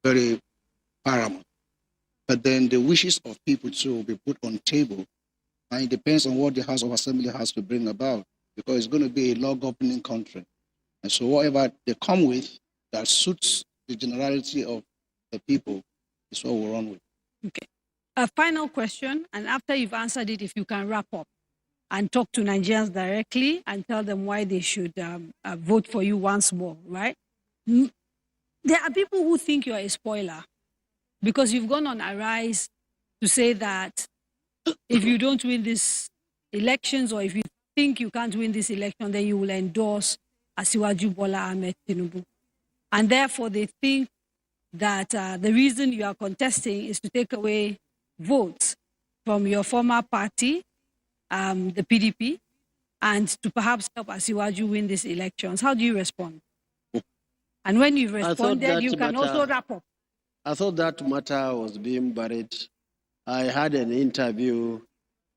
very paramount. but then the wishes of people too will be put on table. And it depends on what the House of Assembly has to bring about, because it's going to be a law-governing country. And so whatever they come with that suits the generality of the people is what we'll run with. Okay. A final question, and after you've answered it, if you can wrap up and talk to Nigerians directly and tell them why they should vote for you once more, right? There are people who think you're a spoiler because you've gone on Arise to say that if you don't win these elections, or if you think you can't win this election, then you will endorse Asiwaju Bola Ahmed Tinubu. And therefore, they think that the reason you are contesting is to take away votes from your former party, the PDP, and to perhaps help Asiwaju win these elections. How do you respond? And when you've responded, you can also wrap up. I thought that matter was being buried. I had an interview,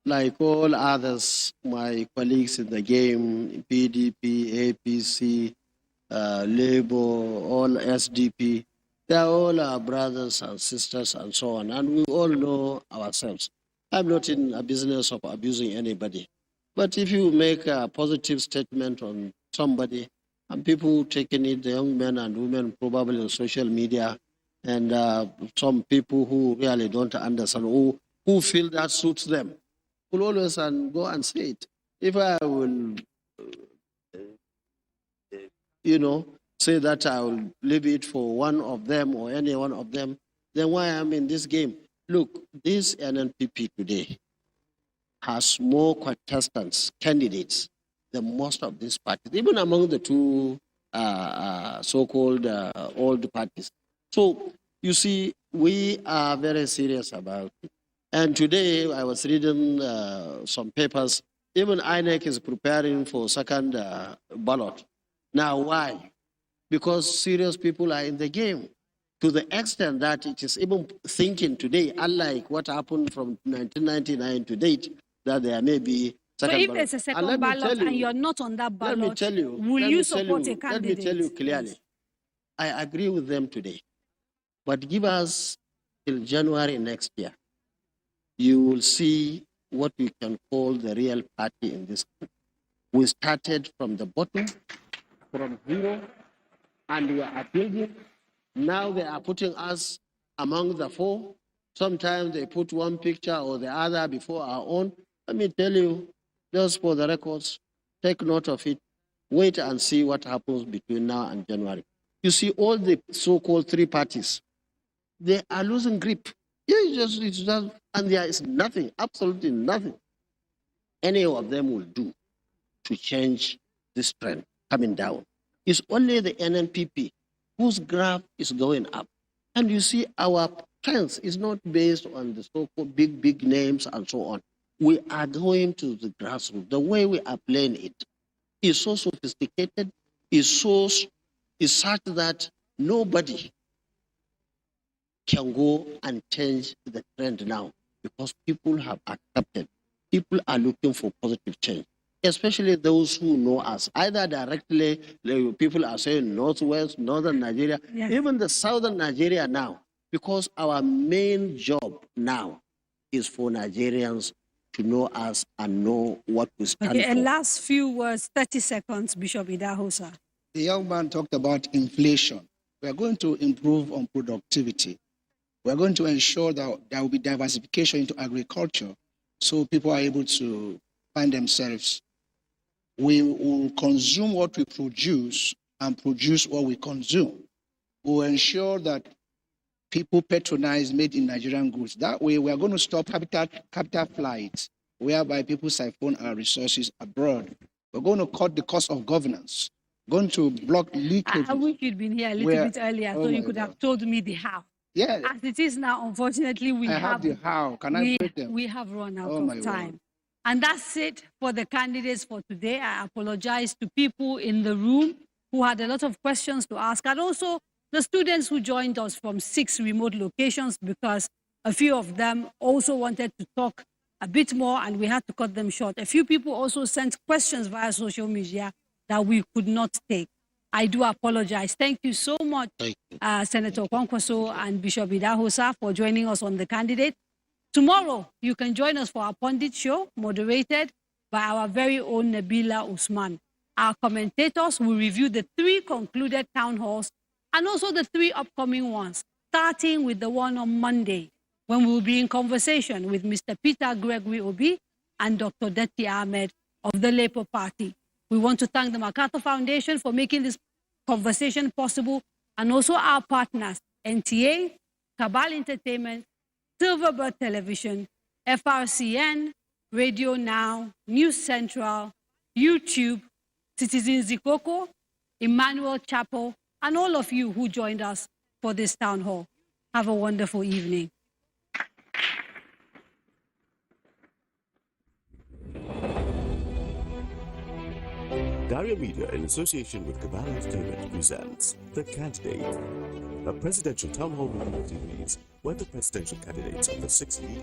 like all others, my colleagues in the game, PDP, APC, Labour, all SDP. They are all our brothers and sisters and so on, and we all know ourselves. I'm not in a business of abusing anybody. But if you make a positive statement on somebody, and people taking it, the young men and women probably on social media, and some people who really don't understand, who feel that suits them, will always go and say it. If I will, say that I will leave it for one of them or any one of them, then why am I in this game? Look, this NNPP today has more contestants, candidates, than most of these parties, even among the two so-called old parties. So, you see, we are very serious about it. And today I was reading some papers. Even INEC is preparing for second ballot. Now, why? Because serious people are in the game, to the extent that it is even thinking today, unlike what happened from 1999 to date, that there may be second so if ballot. there's a second ballot and you're not on that ballot, will you support a candidate? Let me tell you clearly. Yes. I agree with them today. But give us till January next year. You will see what we can call the real party in this country. We started from the bottom, from zero, and we are building. Now they are putting us among the four. Sometimes they put one picture or the other before our own. Let me tell you, just for the records, take note of it. Wait and see what happens between now and January. You see, all the so-called three parties, they are losing grip. Yeah, it's just, and there is nothing, absolutely nothing any of them will do to change this trend coming down. It's only the NNPP whose graph is going up. And you see, our trends is not based on the so-called big names and so on. We are going to the grassroots. The way we are playing it is so sophisticated, is such that nobody can go and change the trend now, because people have accepted. People are looking for positive change, especially those who know us, either directly, people are saying Northwest, Northern Nigeria, yes, even the Southern Nigeria now, because our main job now is for Nigerians to know us and know what we stand for. And last few words, 30 seconds, Bishop Idahosa. The young man talked about inflation. We are going to improve on productivity. We are going to ensure that there will be diversification into agriculture so people are able to find themselves. We will consume what we produce and produce what we consume. We will ensure that people patronize made in Nigerian goods. That way, we are going to stop capital flights, whereby people siphon our resources abroad. We're going to cut the cost of governance. We're going to block leakage. I wish you'd been here a little bit earlier, so you could have told me the how. Yeah. As it is now, unfortunately, we have the how. Can I break them? We have run out of time. Word. And that's it for the candidates for today. I apologize to people in the room who had a lot of questions to ask, and also the students who joined us from 6 remote locations, because a few of them also wanted to talk a bit more and we had to cut them short. A few people also sent questions via social media that we could not take. I do apologize. Thank you so much, Senator Kwankwaso and Bishop Idahosa, for joining us on The Candidate. Tomorrow, you can join us for our Pundit show, moderated by our very own Nabila Usman. Our commentators will review the 3 concluded town halls and also the 3 upcoming ones, starting with the one on Monday, when we'll be in conversation with Mr. Peter Gregory Obi and Dr. Detti Ahmed of the Labour Party. We want to thank the MacArthur Foundation for making this conversation possible, and also our partners, NTA, Cabal Entertainment, Silverbird Television, FRCN, Radio Now, News Central, YouTube, Citizen Zikoko, Emmanuel Chapel, and all of you who joined us for this town hall. Have a wonderful evening. Daria Media, in association with Cabal Entertainment, presents The Candidate, a presidential town hall meeting series where the presidential candidates of the 6 leading